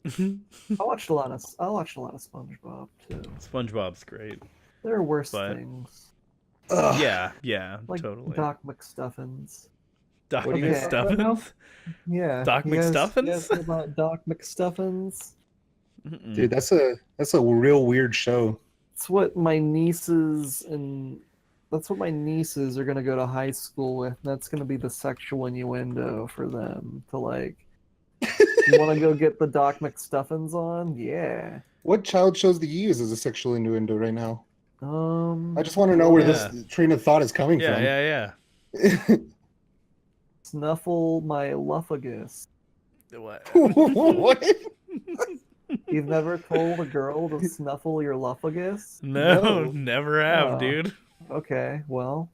Speaker 1: I watched a lot of SpongeBob too.
Speaker 2: SpongeBob's great.
Speaker 1: There are worse
Speaker 2: But-
Speaker 1: things.
Speaker 3: Ugh.
Speaker 2: Yeah,
Speaker 1: Like
Speaker 2: totally.
Speaker 1: Doc McStuffins.
Speaker 2: Doc
Speaker 1: What do you have right now?
Speaker 2: McStuffins?
Speaker 1: Yeah.
Speaker 2: Doc
Speaker 1: you guys
Speaker 2: McStuffins?
Speaker 1: know about Doc McStuffins?
Speaker 2: Mm-mm.
Speaker 3: Dude, that's a real weird show.
Speaker 1: It's what my nieces are gonna go to high school with. That's gonna be the sexual innuendo for them to like. You want to go get the Doc McStuffins on? Yeah.
Speaker 3: What child shows do you use as a sexual innuendo right now? I just want to know where
Speaker 2: Yeah.
Speaker 3: this train of thought is coming
Speaker 2: Yeah,
Speaker 3: from.
Speaker 2: yeah.
Speaker 1: Snuffle my luffagus.
Speaker 2: What?
Speaker 3: What?
Speaker 1: You've never told a girl to snuffle your luffagus?
Speaker 2: No,
Speaker 3: No.
Speaker 2: never have,
Speaker 1: Oh.
Speaker 2: dude.
Speaker 1: Okay, well,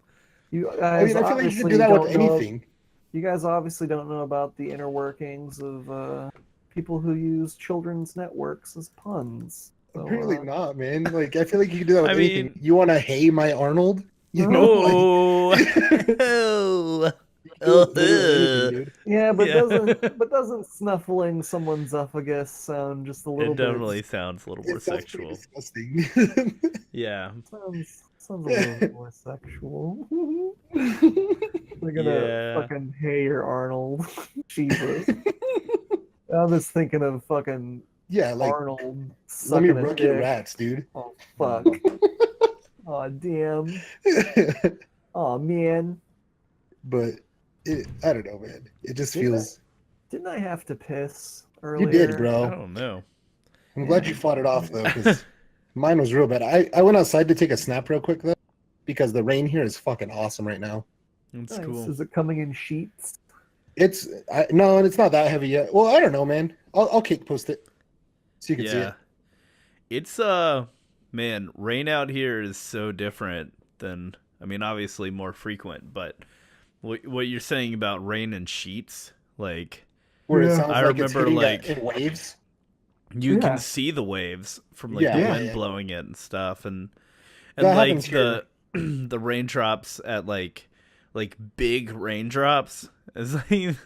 Speaker 1: you guys
Speaker 3: I mean, I feel like you
Speaker 1: obviously
Speaker 3: could do that with
Speaker 1: don't know-
Speaker 3: anything.
Speaker 1: You guys obviously don't know about the inner workings of people who use children's networks as puns. So,
Speaker 3: Apparently not, man. Like, I feel like you could do that with
Speaker 2: I
Speaker 3: anything.
Speaker 2: mean-
Speaker 3: You want to hey my Arnold? You know, like,
Speaker 2: Oh.
Speaker 3: you can do it with anything, dude.
Speaker 1: Yeah, but
Speaker 2: Yeah.
Speaker 1: doesn't snuffling someone's esophagus sound just a little
Speaker 2: It
Speaker 1: bit?
Speaker 2: definitely sounds a little more
Speaker 3: It sounds pretty
Speaker 2: sexual.
Speaker 3: disgusting.
Speaker 2: Yeah.
Speaker 1: Sounds a little more sexual. They're gonna
Speaker 2: Yeah.
Speaker 1: fucking hey your Arnold. Jesus. I'm just thinking of fucking
Speaker 3: Yeah, like,
Speaker 1: Arnold
Speaker 3: let me
Speaker 1: sucking a
Speaker 3: rug your
Speaker 1: dick.
Speaker 3: rats, dude.
Speaker 1: Oh fuck. Oh damn. Oh man.
Speaker 3: But I don't know, man. It just
Speaker 1: Didn't
Speaker 3: feels.
Speaker 1: Didn't I have to piss earlier?
Speaker 3: You did,
Speaker 2: I
Speaker 3: bro.
Speaker 2: don't know.
Speaker 3: I'm glad you fought it off though, because mine was real bad. I went outside to take a snap real quick though, because the rain here is fucking awesome right now.
Speaker 2: It's
Speaker 1: Nice.
Speaker 2: cool.
Speaker 1: Is it coming in sheets?
Speaker 3: No, and it's not that heavy yet. Well, I don't know, man. I'll cake post it so you can see
Speaker 2: Yeah.
Speaker 3: it.
Speaker 2: It's man, rain out here is so different than, I mean, obviously more frequent, but what you're saying about rain and sheets, like,
Speaker 3: Where it
Speaker 1: Yeah.
Speaker 3: sounds
Speaker 2: I
Speaker 3: like it's
Speaker 2: remember,
Speaker 3: hitting
Speaker 2: like-
Speaker 3: in waves.
Speaker 2: you
Speaker 1: Yeah.
Speaker 2: can see the waves from, like,
Speaker 3: Yeah,
Speaker 2: the
Speaker 3: yeah,
Speaker 2: wind
Speaker 3: yeah.
Speaker 2: blowing it and stuff, and
Speaker 3: That
Speaker 2: like
Speaker 3: happens here.
Speaker 2: the raindrops at like big raindrops is like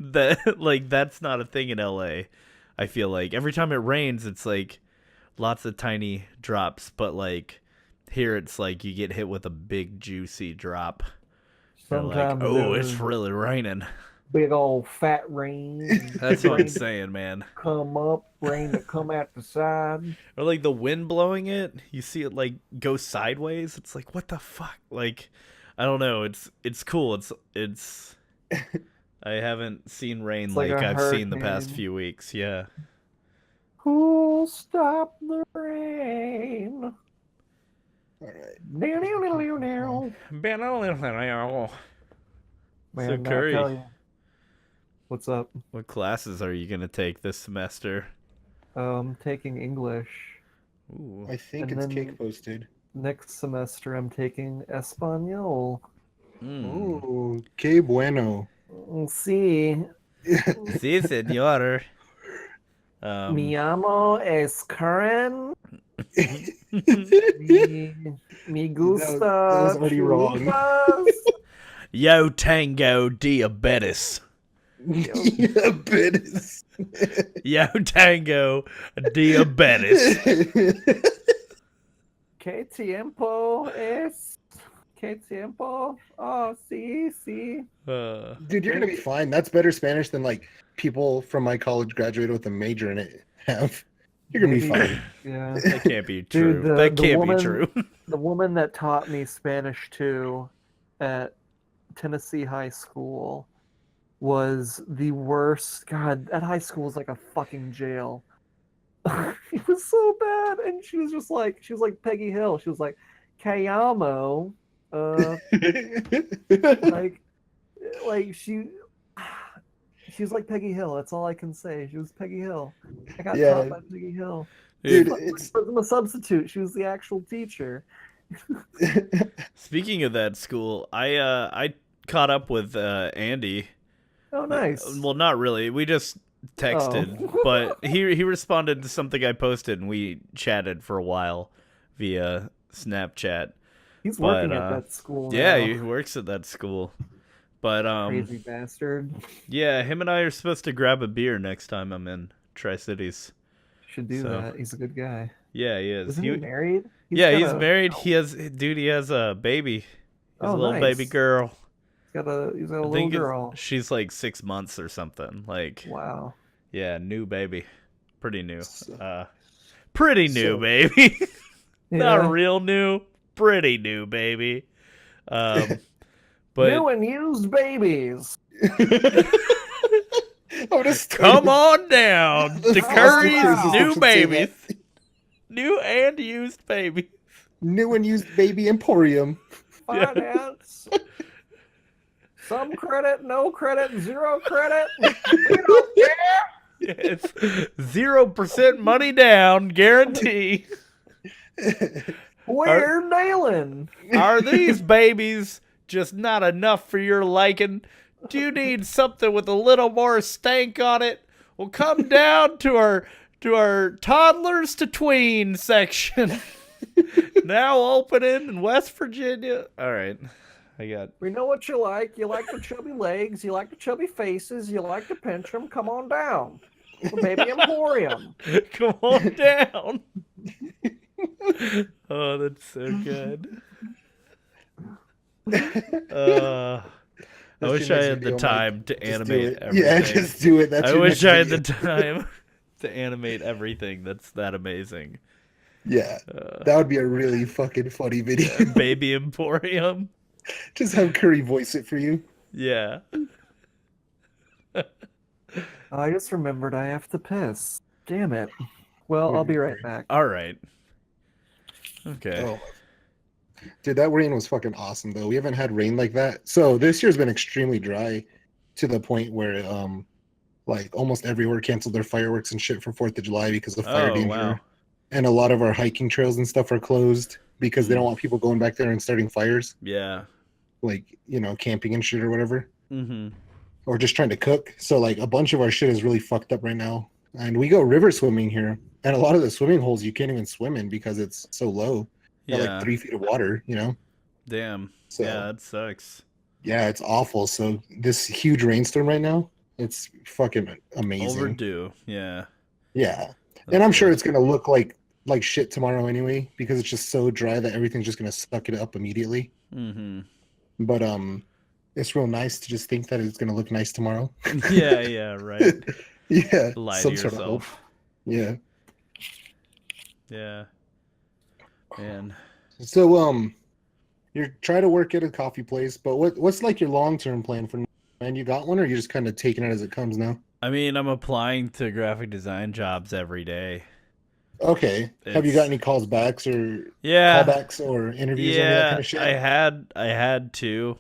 Speaker 2: that, like, that's not a thing in LA. I feel like every time it rains it's like lots of tiny drops, but like here it's like you get hit with a big juicy drop. You're like,
Speaker 1: Sometimes
Speaker 2: oh,
Speaker 1: there's
Speaker 2: it's really raining.
Speaker 1: big old fat rain.
Speaker 2: That's what I'm
Speaker 1: rain
Speaker 2: saying, man.
Speaker 1: come up, rain to come out the side.
Speaker 2: Or like the wind blowing it, you see it like go sideways. It's like, what the fuck? Like, I don't know. It's cool. It's I haven't seen rain
Speaker 1: It's
Speaker 2: like,
Speaker 1: like a
Speaker 2: I've seen the past
Speaker 1: hurricane.
Speaker 2: few weeks. Yeah.
Speaker 1: Who'll stop the rain?
Speaker 3: All right.
Speaker 1: Now. Man,
Speaker 2: So,
Speaker 1: I
Speaker 2: Curry,
Speaker 1: tell you. What's up?
Speaker 2: what classes are you gonna take this semester?
Speaker 1: I'm taking English.
Speaker 2: Ooh.
Speaker 3: I think
Speaker 1: And
Speaker 3: it's
Speaker 1: then-
Speaker 3: cake posted.
Speaker 1: Next semester, I'm taking Espanol.
Speaker 2: Mm.
Speaker 3: Ooh, que bueno.
Speaker 1: Sí.
Speaker 2: Sí, señor.
Speaker 1: Mi amo es Karen. Mi gusta.
Speaker 3: That was already wrong.
Speaker 1: chupas.
Speaker 2: Yo tango diabetes.
Speaker 3: Diabetes.
Speaker 2: Yo tango diabetes.
Speaker 1: ¿Qué tiempo es? ¿Qué tiempo? Oh, sí, sí.
Speaker 3: Dude, you're gonna be fine. That's better Spanish than like people from my college graduated with a major in it have. You're gonna be
Speaker 1: Maybe,
Speaker 3: fine.
Speaker 1: yeah.
Speaker 2: That can't be true.
Speaker 1: Dude,
Speaker 2: That
Speaker 1: the
Speaker 2: can't be
Speaker 1: woman
Speaker 2: true.
Speaker 1: the woman that taught me Spanish too at Tennessee High School was the worst. God, that high school was like a fucking jail. It was so bad, and she was like Peggy Hill. She was like, "Kayamo," like, she was like Peggy Hill. That's all I can say. She was Peggy Hill. I got
Speaker 3: Yeah.
Speaker 1: taught by Peggy Hill.
Speaker 3: Dude,
Speaker 1: But
Speaker 3: it's
Speaker 1: wasn't a substitute. She was the actual teacher.
Speaker 2: Speaking of that school, I caught up with Andy.
Speaker 1: Oh, nice.
Speaker 2: Well, not really. We just texted,
Speaker 1: Oh.
Speaker 2: but he responded to something I posted, and we chatted for a while via Snapchat.
Speaker 1: He's
Speaker 2: But,
Speaker 1: working at that school
Speaker 2: Yeah,
Speaker 1: now.
Speaker 2: he works at that school. But
Speaker 1: Crazy bastard.
Speaker 2: yeah, him and I are supposed to grab a beer next time I'm in Tri-Cities.
Speaker 1: Should do
Speaker 2: So-
Speaker 1: that. He's a good guy.
Speaker 2: Yeah, he is.
Speaker 1: Isn't he married?
Speaker 2: He's
Speaker 1: got
Speaker 2: married. He has a baby. He has
Speaker 1: Oh,
Speaker 2: a little
Speaker 1: nice.
Speaker 2: baby girl.
Speaker 1: He's got a
Speaker 2: I
Speaker 1: little
Speaker 2: think
Speaker 1: girl.
Speaker 2: she's like 6 months or something. Like,
Speaker 1: Wow.
Speaker 2: yeah, new baby. Pretty new.
Speaker 3: So-
Speaker 2: Pretty new
Speaker 3: so-
Speaker 2: baby. Not
Speaker 1: Yeah.
Speaker 2: real new. Pretty new baby. But
Speaker 1: New and used babies.
Speaker 3: I'm gonna start-
Speaker 2: come on down to
Speaker 3: Foster
Speaker 2: Curry's
Speaker 3: care system
Speaker 2: new
Speaker 3: should say
Speaker 2: babies.
Speaker 3: that.
Speaker 2: New and used baby.
Speaker 3: New and used baby emporium.
Speaker 2: Yeah.
Speaker 1: Finance. Some credit, no credit, zero credit. We don't care.
Speaker 2: It's 0% money down guarantee.
Speaker 1: We're nailing.
Speaker 2: Are these babies just not enough for your liking? Do you need something with a little more stank on it? Well, come down to our toddlers to tween section. Now opening in West Virginia. All right, I got.
Speaker 1: We know what you like. You like the chubby legs. You like the chubby faces. You like to pinch them. Come on down. The baby emporium.
Speaker 2: Come on down. Oh, that's so good. I
Speaker 3: That's
Speaker 2: wish
Speaker 3: your
Speaker 2: I
Speaker 3: next
Speaker 2: had the
Speaker 3: video, Mike.
Speaker 2: time to
Speaker 3: Just do
Speaker 2: animate
Speaker 3: it.
Speaker 2: everything.
Speaker 3: Yeah, just do it. That's
Speaker 2: I
Speaker 3: your
Speaker 2: wish
Speaker 3: next
Speaker 2: I had the
Speaker 3: video.
Speaker 2: time to animate everything that's that amazing.
Speaker 3: Yeah, that would be a really fucking funny video.
Speaker 2: Baby Emporium.
Speaker 3: Just have Curry voice it for you.
Speaker 2: Yeah.
Speaker 1: I just remembered I have to piss. Damn it. Well, I'll be right back.
Speaker 2: All right. Okay.
Speaker 3: Oh, dude, that rain was fucking awesome though. We haven't had rain like that. So this year's been extremely dry, to the point where like almost everywhere canceled their fireworks and shit for 4th of July because of fire
Speaker 2: Oh,
Speaker 3: danger.
Speaker 2: wow.
Speaker 3: And a lot of our hiking trails and stuff are closed because they don't want people going back there and starting fires,
Speaker 2: Yeah.
Speaker 3: like, you know, camping and shit or whatever,
Speaker 2: Mm-hmm.
Speaker 3: or just trying to cook. So like a bunch of our shit is really fucked up right now. And we go river swimming here, and a lot of the swimming holes you can't even swim in because it's so low. At
Speaker 2: Yeah.
Speaker 3: like 3 feet of water, you know.
Speaker 2: Damn.
Speaker 3: So
Speaker 2: Yeah, that sucks.
Speaker 3: yeah, it's awful. So this huge rainstorm right now, it's fucking amazing.
Speaker 2: Overdue. Yeah.
Speaker 3: Yeah,
Speaker 2: That's
Speaker 3: and I'm sure
Speaker 2: good.
Speaker 3: it's gonna look like shit tomorrow anyway because it's just so dry that everything's just gonna suck it up immediately.
Speaker 2: Mm-hmm.
Speaker 3: But it's real nice to just think that it's gonna look nice tomorrow.
Speaker 2: Yeah, yeah, right.
Speaker 3: Yeah,
Speaker 2: Lie
Speaker 3: some
Speaker 2: to
Speaker 3: sort of hope.
Speaker 2: yourself.
Speaker 3: Yeah.
Speaker 2: Yeah. Man.
Speaker 3: So you're trying to work at a coffee place, but what's like your long-term plan for? And you got one, or you're just kind of taking it as it comes now?
Speaker 2: I mean, I'm applying to graphic design jobs every day.
Speaker 3: Okay. Have you
Speaker 2: It's-
Speaker 3: got any calls backs or
Speaker 2: Yeah.
Speaker 3: callbacks or interviews or any of that
Speaker 2: Yeah,
Speaker 3: kind of shit?
Speaker 2: I had two.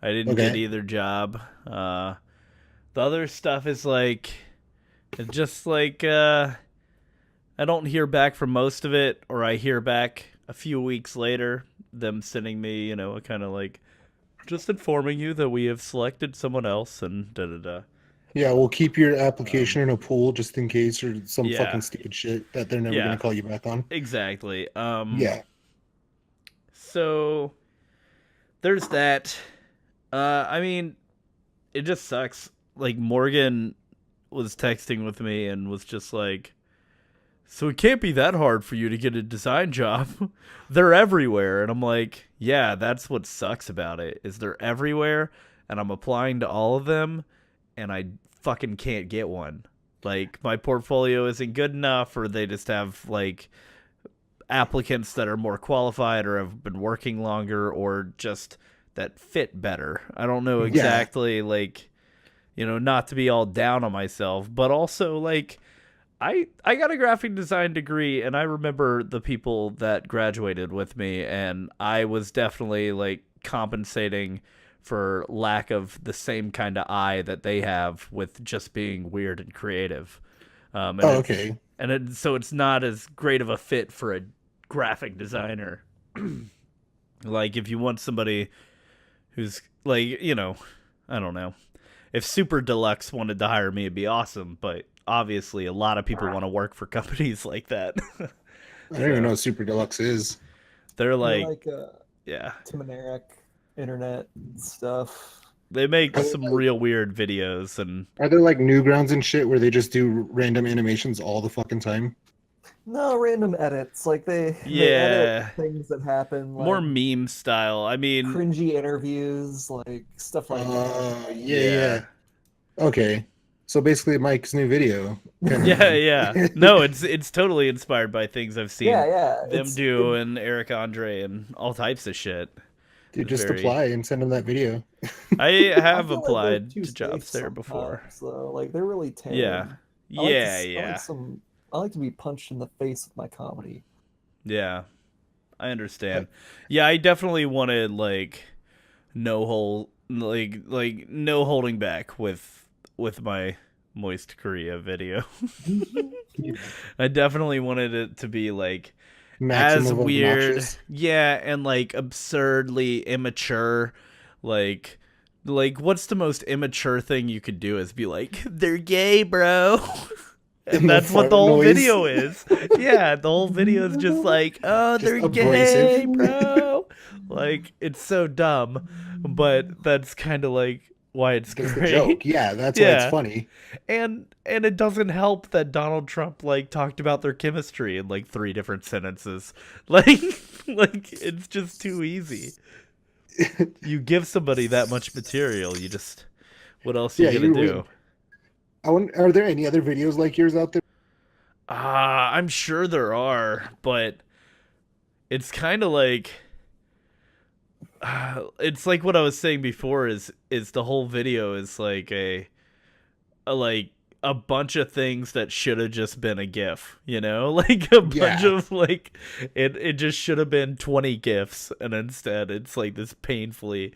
Speaker 2: I didn't get
Speaker 3: Okay.
Speaker 2: either job. The other stuff is like, it's just like I don't hear back from most of it, or I hear back a few weeks later, them sending me, you know, a kind of like, just informing you that we have selected someone else and da da da.
Speaker 3: Yeah, we'll keep your application in a pool just in case, or some
Speaker 2: Yeah.
Speaker 3: fucking stupid shit that they're never
Speaker 2: Yeah.
Speaker 3: gonna call you back on.
Speaker 2: Exactly.
Speaker 3: Yeah.
Speaker 2: So there's that. I mean, it just sucks. Like, Morgan was texting with me and was just like, so it can't be that hard for you to get a design job. They're everywhere. And I'm like, yeah, that's what sucks about it, is they're everywhere, and I'm applying to all of them, and I fucking can't get one. Like, my portfolio isn't good enough, or they just have, like, applicants that are more qualified or have been working longer or just that fit better. I don't know exactly, like, you know, not to be all down on myself, but also, like, I got a graphic design degree, and I remember the people that graduated with me, and I was definitely, like, compensating for lack of the same kind of eye that they have with just being weird and creative.
Speaker 3: Okay.
Speaker 2: So it's not as great of a fit for a graphic designer. Like, if you want somebody who's, like, you know, I don't know. If Super Deluxe wanted to hire me, it'd be awesome, but obviously a lot of people want to work for companies like that.
Speaker 3: I don't even know what Super Deluxe is.
Speaker 2: They're like
Speaker 1: yeah, Tim and Eric internet stuff.
Speaker 2: They make some real weird videos. And
Speaker 3: are there like Newgrounds and shit where they just do random animations all the fucking time?
Speaker 1: No, random edits. Like they edit things that happen. Like
Speaker 2: more meme style. I mean,
Speaker 1: cringy interviews, like stuff like that.
Speaker 3: Yeah. Okay. So basically Mike's new video.
Speaker 2: Yeah. No, it's totally inspired by things I've seen them do, and Eric Andre and all types of shit.
Speaker 3: Dude, just apply and send them that video.
Speaker 2: I have applied to jobs there before.
Speaker 1: So like they're really tame.
Speaker 2: Yeah.
Speaker 1: I like to be punched in the face with my comedy.
Speaker 2: Yeah. I understand. Yeah, I definitely wanted like no holding back with my Moist Korea video. I definitely wanted it to be like as weird, and like absurdly immature. Like what's the most immature thing you could do is be like, they're gay, bro. And that's what the whole video is. Yeah, the whole video is just like, oh, they're gay, bro. Like, it's so dumb, but that's kind of like why it's great.
Speaker 3: The joke. Yeah, that's why it's funny.
Speaker 2: And it doesn't help that Donald Trump like talked about their chemistry in like 3 different sentences. Like it's just too easy. You give somebody that much material, you just, what else are you gonna do?
Speaker 3: Are there any other videos like yours out there?
Speaker 2: I'm sure there are, but it's kind of like it's like what I was saying before is the whole video is like a bunch of things that should have just been a GIF, you know? Like a bunch of like it just should have been 20 GIFs, and instead it's like this painfully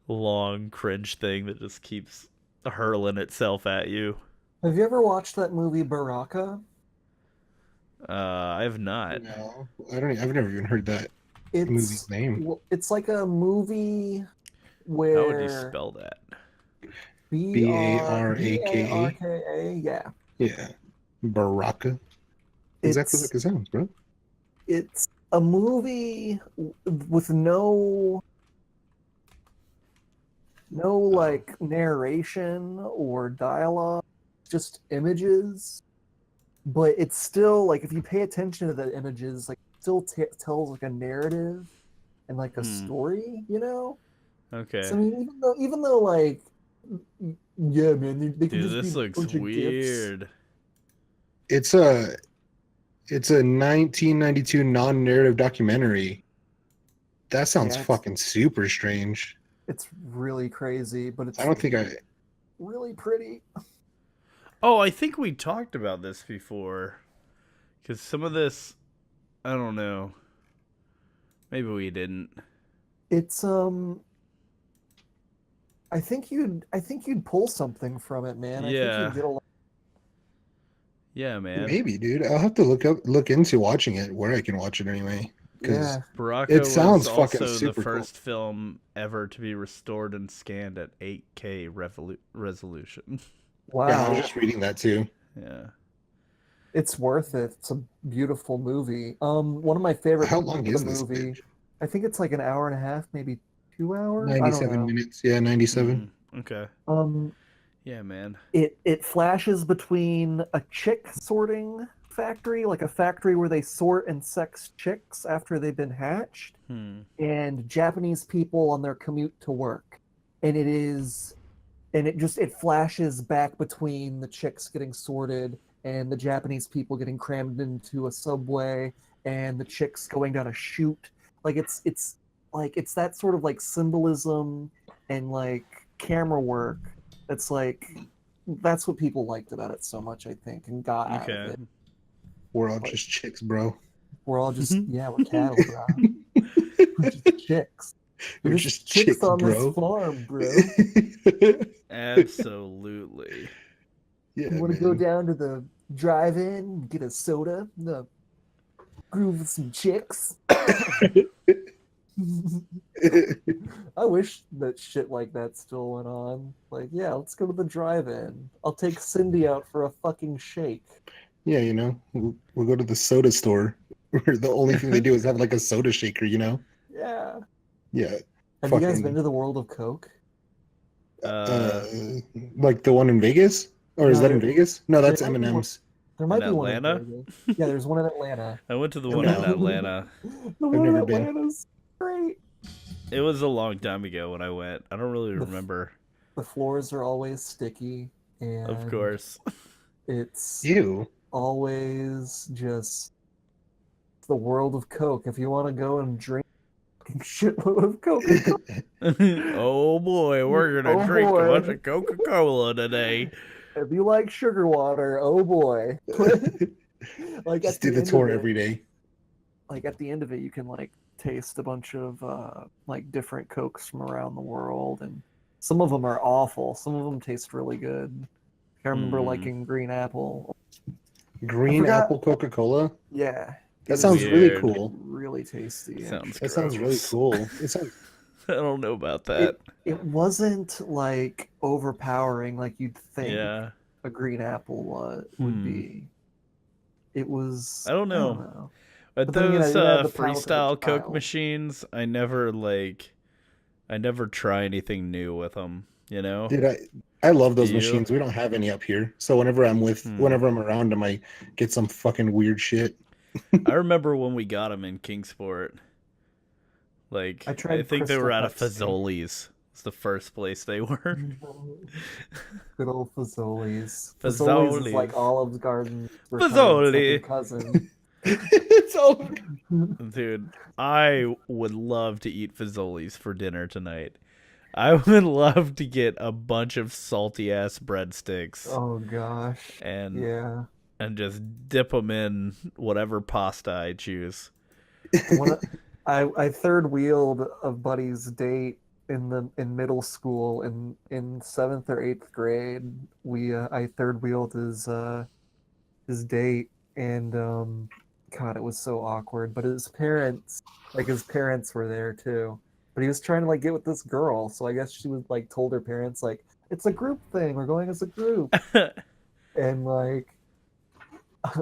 Speaker 2: long cringe thing that just keeps hurling itself at you.
Speaker 1: Have you ever watched that movie Baraka?
Speaker 2: I have not.
Speaker 3: No, I've never even heard that movie's name.
Speaker 1: It's like a movie where.
Speaker 2: How would you spell that?
Speaker 3: Baraka. Yeah. Baraka. Exactly like it sounds, bro.
Speaker 1: It's a movie with no like narration or dialogue, just images. But it's still like, if you pay attention to the images, like still tells like a narrative and like a story, you know?
Speaker 2: Okay.
Speaker 1: So I mean, even though like, yeah, man, they can
Speaker 2: Dude,
Speaker 1: just
Speaker 2: this
Speaker 1: be
Speaker 2: looks weird.
Speaker 3: It's a 1992 non-narrative documentary. That sounds fucking super strange.
Speaker 1: It's really crazy, but
Speaker 3: I don't think
Speaker 1: really pretty.
Speaker 2: Oh, I think we talked about this before. Because some of this, I don't know. Maybe we didn't.
Speaker 1: It's I think you'd pull something from it, man.
Speaker 2: Yeah.
Speaker 1: I think you'd get a lot.
Speaker 2: Yeah, man.
Speaker 3: Maybe, dude. I'll have to look into watching it, where I can watch it anyway.
Speaker 1: Yeah.
Speaker 2: Baraka
Speaker 3: it sounds
Speaker 2: was
Speaker 3: fucking
Speaker 2: also
Speaker 3: super
Speaker 2: the first film ever to be restored and scanned at 8K resolution.
Speaker 1: Wow.
Speaker 3: Yeah, I was just reading that too.
Speaker 2: Yeah.
Speaker 1: It's worth it. It's a beautiful movie. One of my favorite.
Speaker 3: How long is this
Speaker 1: movie?
Speaker 3: bitch?
Speaker 1: I think it's like an hour and a half, maybe 2 hours.
Speaker 3: 97 minutes. Yeah, 97.
Speaker 2: Okay. Yeah, man.
Speaker 1: It flashes between a chick sorting factory, like a factory where they sort and sex chicks after they've been hatched, and Japanese people on their commute to work. And it flashes back between the chicks getting sorted and the Japanese people getting crammed into a subway and the chicks going down a chute. Like it's that sort of like symbolism and like camera work. That's what people liked about it so much, I think, and got out of it.
Speaker 3: We're all just chicks, bro.
Speaker 1: We're all just we're cattle, bro. We're just chicks.
Speaker 3: We're just chicks
Speaker 1: on
Speaker 3: bro.
Speaker 1: This farm, bro.
Speaker 2: Absolutely.
Speaker 3: Yeah,
Speaker 1: You want to go down to the drive-in, get a soda, groove with some chicks. I wish that shit like that still went on. Like, yeah, let's go to the drive-in. I'll take Cindy out for a fucking shake.
Speaker 3: Yeah, you know, we'll go to the soda store where the only thing they do is have like a soda shaker, you know?
Speaker 1: Yeah.
Speaker 3: Yeah.
Speaker 1: Have you guys been to the World of Coke?
Speaker 3: Like the one in Vegas? Or is that in Vegas? No, that's M&M's.
Speaker 1: There might be one
Speaker 2: Atlanta?
Speaker 1: in Vegas. Yeah, there's one in Atlanta.
Speaker 2: I went to the one in Atlanta.
Speaker 1: The one in Atlanta's great.
Speaker 2: It was a long time ago when I went. I don't really remember.
Speaker 1: The floors are always sticky, and
Speaker 2: Of course.
Speaker 1: it's
Speaker 3: always
Speaker 1: just the World of Coke. If you want to go and drink a shitload of Coca-Cola.
Speaker 2: Oh boy, we're gonna drink a bunch of Coca-Cola today.
Speaker 1: If you like sugar water, oh boy. Like
Speaker 3: just do the tour every day.
Speaker 1: Like at the end of it, you can like taste a bunch of like different Cokes from around the world, and some of them are awful. Some of them taste really good. I remember liking Green Apple.
Speaker 3: Green Apple Coca-Cola?
Speaker 1: Yeah.
Speaker 3: That sounds really cool.
Speaker 1: Really tasty.
Speaker 3: That sounds really cool. It sounds...
Speaker 2: I don't know about that.
Speaker 1: It wasn't like overpowering like you'd think a green apple would be. It was.
Speaker 2: I don't know. But those freestyle Coke machines, I never try anything new with them. You know,
Speaker 3: dude, I love those machines. We don't have any up here, so whenever I'm around them, I get some fucking weird shit.
Speaker 2: I remember when we got them in Kingsport. Like, I think they were out of Fazoli's. It's the first place they were.
Speaker 1: Good old Fazoli's.
Speaker 2: Fazoli's
Speaker 1: is like Olive Garden.
Speaker 2: Fazoli.
Speaker 1: Cousin.
Speaker 3: It's all...
Speaker 2: Dude, I would love to eat Fazoli's for dinner tonight. I would love to get a bunch of salty ass breadsticks.
Speaker 1: Oh gosh.
Speaker 2: And just dip them in whatever pasta I choose.
Speaker 1: I third wheeled a buddy's date in middle school in 7th or 8th grade. I third wheeled his date, and God, it was so awkward. But his parents were there too. But he was trying to like get with this girl, so I guess she was like told her parents like, it's a group thing, we're going as a group. And like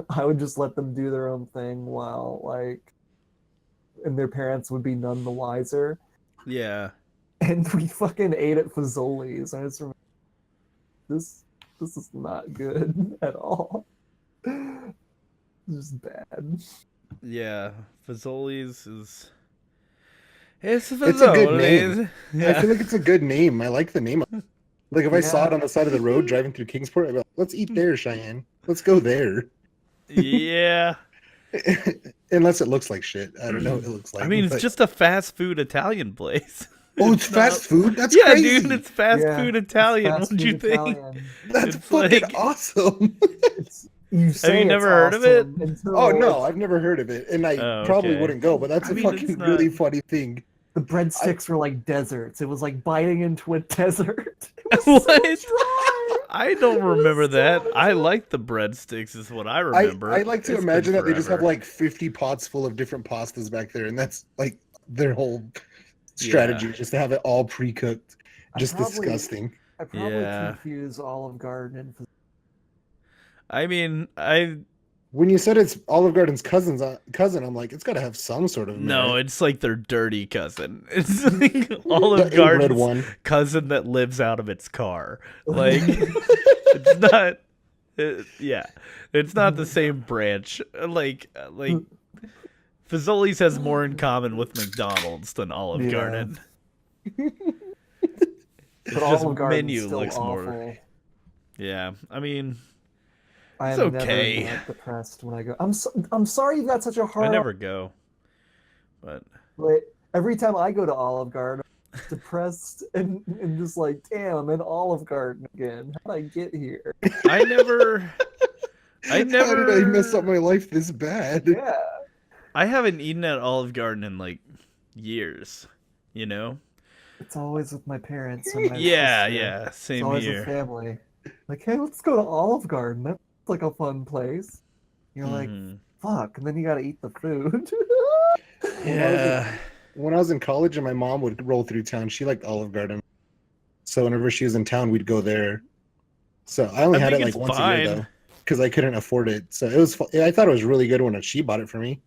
Speaker 1: I would just let them do their own thing while like, and their parents would be none the wiser.
Speaker 2: Yeah.
Speaker 1: And we fucking ate at Fazoli's. I just remember this is not good at all. It's just bad.
Speaker 2: Yeah, Fazoli's is. It's a
Speaker 3: good name.
Speaker 2: Yeah.
Speaker 3: I feel like it's a good name. I like the name. Like if I saw it on the side of the road driving through Kingsport, I'd be like, let's eat there, Cheyenne. Let's go there.
Speaker 2: Yeah.
Speaker 3: Unless it looks like shit. I don't know what it looks like.
Speaker 2: I mean, it's just a fast food Italian place.
Speaker 3: Oh, it's fast food? That's
Speaker 2: yeah,
Speaker 3: crazy.
Speaker 2: Dude, it's fast food Italian. What do you think?
Speaker 3: That's fucking awesome.
Speaker 2: Have you never heard of it?
Speaker 3: Oh, no, I've never heard of it. And I probably wouldn't go, but that's a fucking really funny thing.
Speaker 1: The breadsticks were like deserts. It was like biting into a desert.
Speaker 2: What? So I don't remember that. I like the breadsticks is what I remember.
Speaker 3: I like to imagine that they just have like 50 pots full of different pastas back there, and that's like their whole strategy, just to have it all pre-cooked. Just disgusting.
Speaker 1: I probably confuse Olive Garden and...
Speaker 2: I mean,
Speaker 3: when you said it's Olive Garden's cousin, I'm like, it's got to have some sort of merit.
Speaker 2: No, it's like their dirty cousin. It's like Olive Garden's cousin that lives out of its car. Like, Yeah, it's not the same branch. Like Fazoli's has more in common with McDonald's than Olive
Speaker 1: Yeah.
Speaker 2: Garden. It's
Speaker 1: But
Speaker 2: just
Speaker 1: Olive Garden's
Speaker 2: menu
Speaker 1: still
Speaker 2: looks
Speaker 1: awful.
Speaker 2: more. Yeah, I mean,
Speaker 1: I
Speaker 2: it's
Speaker 1: am
Speaker 2: okay.
Speaker 1: never that depressed when I go. I'm sorry you've got such a
Speaker 2: I
Speaker 1: hard.
Speaker 2: never go, but
Speaker 1: But every time I go to Olive Garden, I'm depressed and just like, damn, I'm in Olive Garden again. How'd I get here?
Speaker 2: I never.
Speaker 3: How did I mess up my life this bad?
Speaker 1: Yeah.
Speaker 2: I haven't eaten at Olive Garden in like years. You know?
Speaker 1: It's always with my parents and my
Speaker 2: Yeah,
Speaker 1: sister.
Speaker 2: yeah,
Speaker 1: It's
Speaker 2: same
Speaker 1: always
Speaker 2: here.
Speaker 1: with family. Like, hey, let's go to Olive Garden. That's like a fun place. You're like,
Speaker 2: Mhm.
Speaker 1: fuck, and then you gotta eat the food.
Speaker 2: Yeah.
Speaker 3: When I was in college and my mom would roll through town, she liked Olive Garden. So whenever she was in town, we'd go there. So I only
Speaker 2: I
Speaker 3: had it
Speaker 2: think
Speaker 3: like
Speaker 2: it's
Speaker 3: once a
Speaker 2: fine.
Speaker 3: year though, because I couldn't afford it. So it was. I thought it was really good when she bought it for me.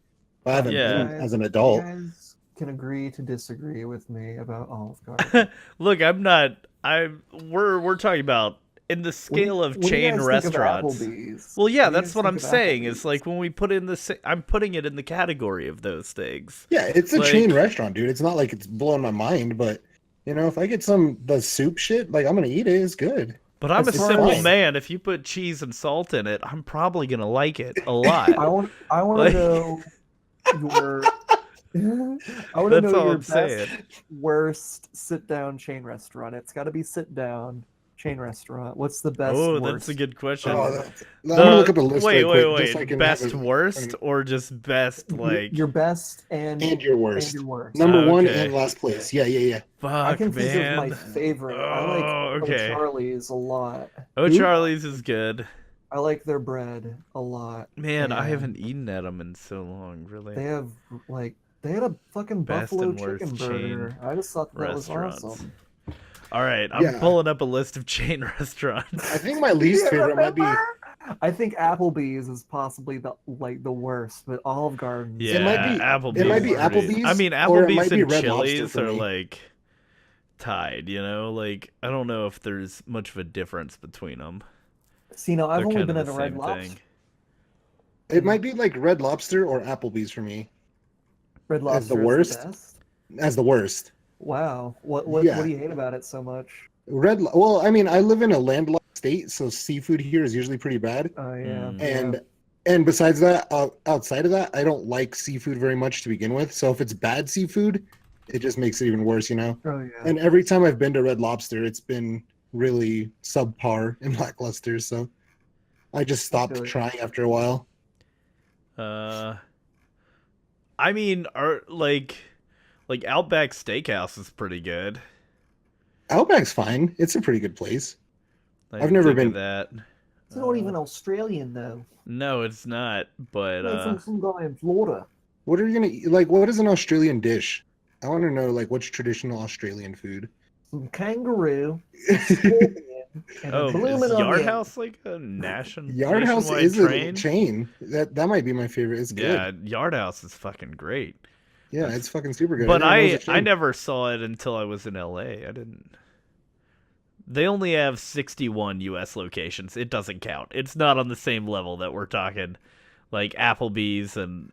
Speaker 3: But I haven't
Speaker 2: Yeah.
Speaker 3: been as an
Speaker 1: You
Speaker 3: adult.
Speaker 1: guys can agree to disagree with me about Olive Garden.
Speaker 2: Look, we're talking about in the scale of
Speaker 1: What do you
Speaker 2: chain
Speaker 1: guys think of
Speaker 2: restaurants.
Speaker 1: Applebee's?
Speaker 2: Well, yeah,
Speaker 1: What do you
Speaker 2: that's
Speaker 1: guys
Speaker 2: what
Speaker 1: think
Speaker 2: I'm
Speaker 1: of
Speaker 2: saying.
Speaker 1: Applebee's?
Speaker 2: It's like when we put in I'm putting it in the category of those things.
Speaker 3: Yeah, it's a
Speaker 2: Like-
Speaker 3: chain restaurant, dude. It's not like it's blowing my mind, but you know, if I get the soup shit, like I'm gonna eat it. It's good.
Speaker 2: But I'm a
Speaker 1: As far
Speaker 2: simple
Speaker 3: as-
Speaker 2: man. If you put cheese and salt in it, I'm probably gonna like it a lot.
Speaker 1: I want
Speaker 2: Like-
Speaker 1: to know your. I want to
Speaker 2: That's
Speaker 1: know
Speaker 2: all
Speaker 1: your
Speaker 2: I'm
Speaker 1: best,
Speaker 2: saying.
Speaker 1: worst sit-down chain restaurant. It's got to be sit-down chain restaurant. What's the best?
Speaker 2: Oh,
Speaker 1: worst?
Speaker 2: that's a good question.
Speaker 3: Oh, I'm gonna look up a list.
Speaker 2: Wait,
Speaker 3: right quick,
Speaker 2: wait,
Speaker 3: just so I
Speaker 2: wait.
Speaker 3: can
Speaker 2: Best
Speaker 3: have it-
Speaker 2: worst or just best like?
Speaker 1: Your best and
Speaker 3: your worst.
Speaker 1: your worst.
Speaker 3: Number one
Speaker 2: Okay.
Speaker 3: and last place. Yeah.
Speaker 2: Fuck,
Speaker 1: I can think
Speaker 2: man.
Speaker 1: of my favorite. I like
Speaker 2: Oh, okay.
Speaker 1: O'Charlie's a lot.
Speaker 2: Oh,
Speaker 3: Who?
Speaker 2: Charlie's is good.
Speaker 1: I like their bread a lot.
Speaker 2: Man, I
Speaker 1: And
Speaker 2: haven't eaten at them in so long. Really.
Speaker 1: They have they had a fucking
Speaker 2: Best
Speaker 1: buffalo
Speaker 2: and worst
Speaker 1: chicken
Speaker 2: chain
Speaker 1: burger. I just thought that was
Speaker 2: restaurants.
Speaker 1: awesome.
Speaker 2: All right, I'm
Speaker 3: Yeah.
Speaker 2: pulling up a list of chain restaurants.
Speaker 3: I think my least favorite might be.
Speaker 1: I think Applebee's is possibly the worst, but Olive Garden.
Speaker 2: Yeah,
Speaker 3: might be-
Speaker 2: Applebee's.
Speaker 3: it might be
Speaker 2: is great.
Speaker 3: Applebee's,
Speaker 2: I mean,
Speaker 3: or it
Speaker 2: Applebee's
Speaker 3: might be
Speaker 2: and
Speaker 3: Red Lobster
Speaker 2: Chili's
Speaker 3: for
Speaker 2: are
Speaker 3: me.
Speaker 2: like tied. You know, like I don't know if there's much of a difference between them.
Speaker 1: See, no, I've
Speaker 2: They're
Speaker 1: only
Speaker 2: kind
Speaker 1: been
Speaker 2: of
Speaker 1: at
Speaker 2: the
Speaker 1: a Red
Speaker 2: same
Speaker 1: Lobster.
Speaker 2: thing.
Speaker 3: It might be like Red Lobster or Applebee's for me
Speaker 1: Red Lobster
Speaker 3: As the
Speaker 1: is
Speaker 3: worst?
Speaker 1: best?
Speaker 3: as the worst.
Speaker 1: Wow, what
Speaker 3: Yeah.
Speaker 1: do you hate about it so much?
Speaker 3: Well, I mean, I live in a landlocked state, so seafood here is usually pretty bad.
Speaker 1: Oh yeah,
Speaker 2: Mm.
Speaker 3: And besides that, outside of that, I don't like seafood very much to begin with. So if it's bad seafood, it just makes it even worse, you know.
Speaker 1: oh yeah.
Speaker 3: And every time I've been to Red Lobster, it's been really subpar and lackluster. So I just stopped
Speaker 1: feel you.
Speaker 3: trying after a while.
Speaker 2: I mean, like Outback Steakhouse is pretty good.
Speaker 3: Outback's fine. It's a pretty good place.
Speaker 2: I
Speaker 3: I've never
Speaker 2: think
Speaker 3: been-
Speaker 2: of that.
Speaker 1: It's not even Australian though.
Speaker 2: No, it's not. But
Speaker 1: It's from some guy in Florida.
Speaker 3: What are you gonna eat? Like, what is an Australian dish? I want to know, like, what's traditional Australian food?
Speaker 1: Some kangaroo, scorpion, and
Speaker 2: oh,
Speaker 1: a
Speaker 2: is
Speaker 1: bloomin'
Speaker 2: Yard
Speaker 1: onion.
Speaker 2: House like a
Speaker 3: Yard House
Speaker 2: nationwide
Speaker 3: is
Speaker 2: train?
Speaker 3: a chain. That might be my favorite. It's good.
Speaker 2: Yeah, Yard House is fucking great.
Speaker 3: Yeah, it's fucking super good.
Speaker 2: But
Speaker 3: didn't know it was a
Speaker 2: I
Speaker 3: chain.
Speaker 2: never saw it until I was in LA. I didn't. They only have 61 US locations. It doesn't count. It's not on the same level that we're talking like Applebee's and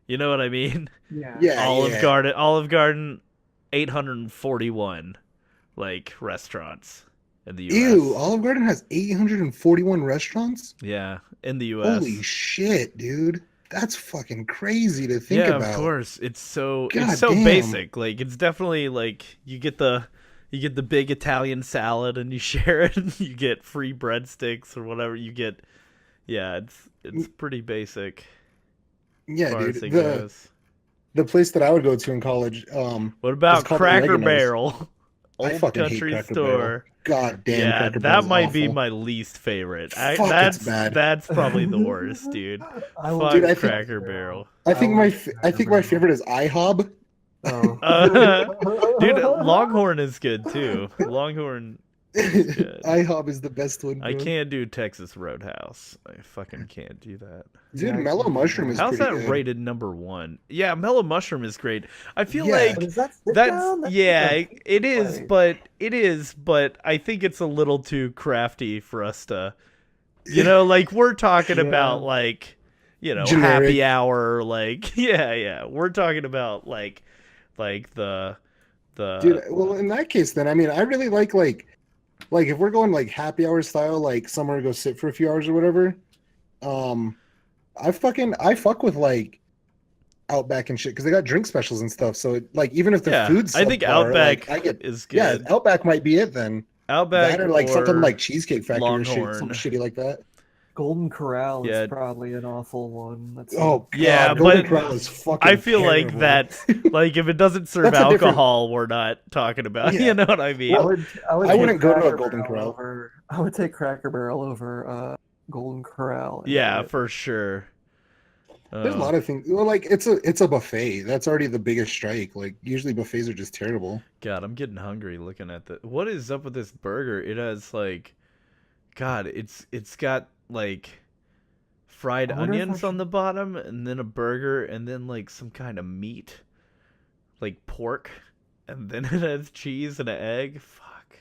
Speaker 2: you know what I mean?
Speaker 1: Yeah.
Speaker 3: Yeah,
Speaker 2: Olive Garden 841 like restaurants in the US.
Speaker 3: Ew, Olive Garden has 841 restaurants?
Speaker 2: Yeah, in the US.
Speaker 3: Holy shit, dude. That's fucking crazy to think
Speaker 2: yeah,
Speaker 3: about.
Speaker 2: of course. It's so
Speaker 3: God
Speaker 2: so
Speaker 3: damn.
Speaker 2: basic. Like it's definitely like you get the big Italian salad and you share it and you get free breadsticks or whatever you get. Yeah, it's pretty basic as
Speaker 3: Yeah,
Speaker 2: far
Speaker 3: dude.
Speaker 2: as it goes.
Speaker 3: The place that I would go to in college,
Speaker 2: What about
Speaker 3: it's called
Speaker 2: Cracker
Speaker 3: Oregano's.
Speaker 2: Barrel?
Speaker 3: I
Speaker 2: Old
Speaker 3: fucking hate
Speaker 2: Country
Speaker 3: Cracker Barrel.
Speaker 2: Store.
Speaker 3: God damn,
Speaker 2: Yeah,
Speaker 3: Cracker
Speaker 2: that
Speaker 3: Barrel's
Speaker 2: might be
Speaker 3: awful.
Speaker 2: my least favorite.
Speaker 3: Fuck, it's
Speaker 2: That's
Speaker 3: bad.
Speaker 2: that's probably the worst, dude.
Speaker 1: I
Speaker 2: Fuck
Speaker 1: love
Speaker 3: Dude, I think-
Speaker 2: Cracker Barrel.
Speaker 3: I think
Speaker 1: I
Speaker 3: my
Speaker 1: like
Speaker 3: f- I
Speaker 1: Cracker
Speaker 3: think my
Speaker 1: Barrel.
Speaker 3: favorite is IHOB.
Speaker 1: Oh.
Speaker 2: Dude, Longhorn is good too. Longhorn. good.
Speaker 3: IHOB is the best one.
Speaker 2: I
Speaker 3: bro.
Speaker 2: can't do Texas Roadhouse. I fucking can't do that.
Speaker 3: Dude,
Speaker 1: Yeah, I
Speaker 3: Mellow
Speaker 1: can't do
Speaker 3: Mushroom
Speaker 1: that.
Speaker 3: is
Speaker 2: How's
Speaker 3: pretty
Speaker 2: that
Speaker 3: good.
Speaker 2: rated #1? Yeah, Mellow Mushroom is great. I feel
Speaker 3: Yeah.
Speaker 2: like
Speaker 1: But is that sit
Speaker 2: that's
Speaker 1: down? That's
Speaker 2: yeah,
Speaker 1: like a
Speaker 2: it is,
Speaker 1: place.
Speaker 2: but I think it's a little too crafty for us to You know, like we're talking
Speaker 1: Yeah.
Speaker 2: about like, you know,
Speaker 3: Generic.
Speaker 2: happy hour, like yeah. We're talking about like the
Speaker 3: Dude, well, in that case, then I mean, I really like if we're going like happy hour style, like somewhere to go sit for a few hours or whatever. I fuck with like Outback and shit because they got drink specials and stuff. So like even if the
Speaker 2: yeah.
Speaker 3: food's
Speaker 2: I think
Speaker 3: subpar,
Speaker 2: Outback
Speaker 3: like I get
Speaker 2: is
Speaker 3: yeah,
Speaker 2: good.
Speaker 3: Outback might be it then.
Speaker 2: Outback
Speaker 3: That or like something
Speaker 2: or
Speaker 3: like Cheesecake Factory or shit,
Speaker 2: Longhorn.
Speaker 3: something shitty like that.
Speaker 1: Golden Corral
Speaker 2: Yeah.
Speaker 1: is probably an awful one. That's
Speaker 3: Oh
Speaker 2: Yeah,
Speaker 3: god, Golden
Speaker 2: but
Speaker 3: Corral is fucking
Speaker 2: I feel like
Speaker 3: terrible.
Speaker 2: that's like if it doesn't serve
Speaker 3: That's a different-
Speaker 2: alcohol, we're not talking about.
Speaker 3: Yeah.
Speaker 2: You know what I mean?
Speaker 1: I would
Speaker 3: I
Speaker 1: take
Speaker 3: wouldn't go to a
Speaker 1: Cracker
Speaker 3: Golden
Speaker 1: Barrel
Speaker 3: Corral.
Speaker 1: I would take Cracker Barrel over Golden Corral. any
Speaker 2: Yeah,
Speaker 1: day.
Speaker 2: for sure.
Speaker 3: There's a lot of things. Well, like it's a buffet. That's already the biggest strike. Like usually buffets are just terrible.
Speaker 2: God, I'm getting hungry looking at the. What is up with this burger? It has like, God, it's got like fried
Speaker 1: I wonder if I
Speaker 2: onions on
Speaker 1: should-
Speaker 2: the bottom, and then a burger, and then like some kind of meat, like pork, and then it has cheese and an egg. Fuck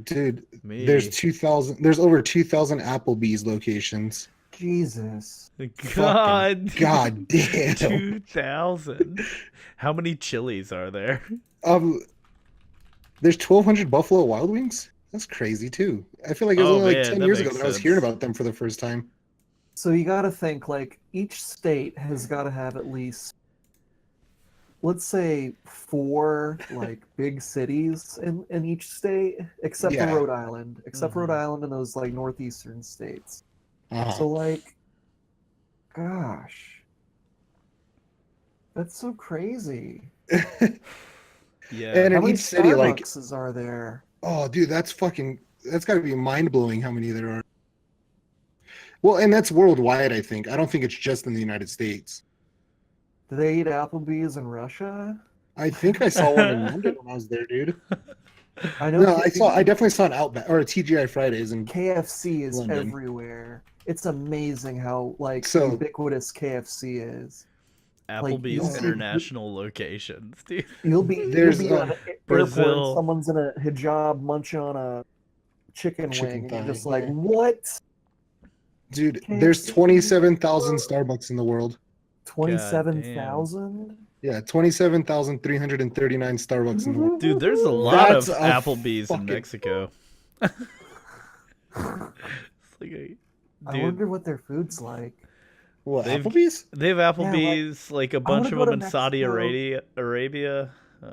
Speaker 3: Dude,
Speaker 2: me.
Speaker 3: there's over 2,000 Applebee's locations.
Speaker 1: Jesus.
Speaker 2: God,
Speaker 3: God damn.
Speaker 2: 2,000. How many chilies are there?
Speaker 3: There's 1,200 Buffalo Wild Wings. That's crazy too. I feel like it was
Speaker 2: Oh,
Speaker 3: only like
Speaker 2: man,
Speaker 3: 10
Speaker 2: that
Speaker 3: years ago
Speaker 2: makes
Speaker 3: that I was
Speaker 2: sense.
Speaker 3: hearing about them for the first time.
Speaker 1: So you got to think like each state has got to have at least, let's say, 4 like big cities in each state, except
Speaker 3: Yeah.
Speaker 1: for Rhode Island, Rhode
Speaker 2: Mhm.
Speaker 1: Island and those like northeastern states.
Speaker 3: Uh-huh.
Speaker 1: So like, gosh, that's so crazy.
Speaker 2: Yeah.
Speaker 3: And
Speaker 1: How
Speaker 3: in
Speaker 1: many
Speaker 3: each city, like,
Speaker 1: Starbuckses are there?
Speaker 3: oh, dude, that's got to be mind blowing how many there are. Well, and that's worldwide, I think. I don't think it's just in the United States.
Speaker 1: Do they eat Applebee's in Russia?
Speaker 3: I think I saw one in London when I was there, dude.
Speaker 1: I know.
Speaker 3: No, I definitely saw an Outback or a TGI Fridays and
Speaker 1: KFC is
Speaker 3: London.
Speaker 1: everywhere. It's amazing how like
Speaker 3: So-
Speaker 1: ubiquitous KFC is.
Speaker 2: Applebee's
Speaker 1: you'll see-
Speaker 2: international locations, dude.
Speaker 1: You'll be
Speaker 3: There's,
Speaker 1: on an airport,
Speaker 2: Brazil.
Speaker 1: and someone's in a hijab munching on a chicken
Speaker 3: Chicken
Speaker 1: wing, and
Speaker 3: thigh,
Speaker 1: you're just like,
Speaker 3: yeah.
Speaker 1: what?
Speaker 3: dude,
Speaker 1: KFC?
Speaker 3: there's 27,000 Starbucks in the world.
Speaker 1: 27,000?
Speaker 3: Yeah, 27,339 Starbucks in the world.
Speaker 2: Dude, there's a lot
Speaker 3: That's
Speaker 2: of
Speaker 3: a
Speaker 2: Applebee's in
Speaker 3: fucking-
Speaker 2: Mexico. It's like
Speaker 1: I
Speaker 2: dude,
Speaker 1: wonder what their food's like.
Speaker 3: What,
Speaker 2: They've-
Speaker 3: Applebee's?
Speaker 2: they have Applebee's, like a bunch of
Speaker 1: go
Speaker 2: them
Speaker 1: to
Speaker 2: in Saudi
Speaker 1: Mexico.
Speaker 2: Arabia.
Speaker 1: I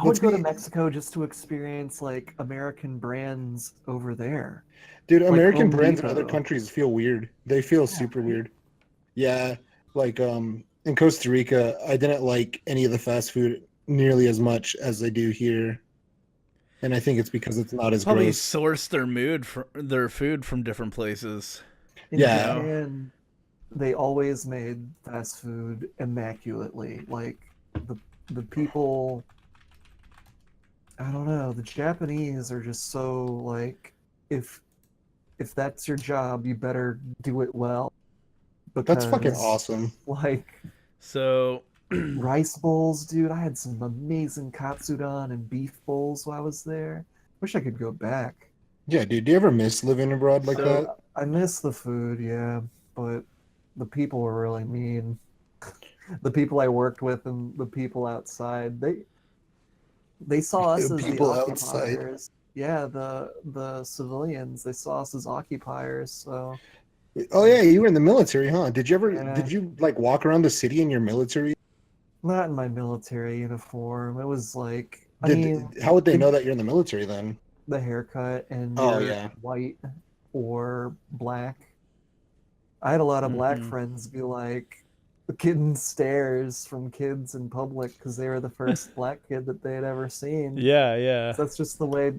Speaker 1: would
Speaker 3: Let's
Speaker 1: go to
Speaker 3: be-
Speaker 1: Mexico just to experience like American brands over there.
Speaker 3: Dude,
Speaker 1: Like
Speaker 3: American
Speaker 1: Home
Speaker 3: brands in
Speaker 1: Depot.
Speaker 3: other countries feel weird. They feel super weird. Yeah, like in Costa Rica, I didn't like any of the fast food nearly as much as I do here. And I think it's because it's not as
Speaker 2: Probably
Speaker 3: gross.
Speaker 2: source their food from different places.
Speaker 1: In
Speaker 3: Yeah.
Speaker 1: Japan, they always made fast food immaculately. Like the people, I don't know, the Japanese are just so like, if that's your job, you better do it well.
Speaker 3: That's fucking
Speaker 1: Because,
Speaker 3: awesome.
Speaker 1: Like
Speaker 2: So
Speaker 1: rice bowls, dude. I had some amazing katsudon and beef bowls while I was there. Wish I could go back.
Speaker 3: Yeah, dude, do you ever miss living abroad like
Speaker 2: So-
Speaker 3: that?
Speaker 1: I miss the food, yeah, but the people were really mean. The people I worked with and the people outside, they saw us
Speaker 3: The
Speaker 1: as the
Speaker 3: people outside.
Speaker 1: occupiers. Yeah, the civilians, they saw us as occupiers. So
Speaker 3: Oh yeah, you were in the military, huh? Did you
Speaker 1: Yeah.
Speaker 3: like walk around the city in your military?
Speaker 1: not in my military uniform. It was like, I mean,
Speaker 3: How would they
Speaker 1: did-
Speaker 3: know that you're in the military then?
Speaker 1: the haircut and
Speaker 3: Oh,
Speaker 1: you're
Speaker 3: yeah.
Speaker 1: white or black. I had a lot of black
Speaker 2: Mhm.
Speaker 1: friends be like getting stares from kids in public because they were the first black kid that they had ever seen.
Speaker 2: yeah.
Speaker 1: That's just the way,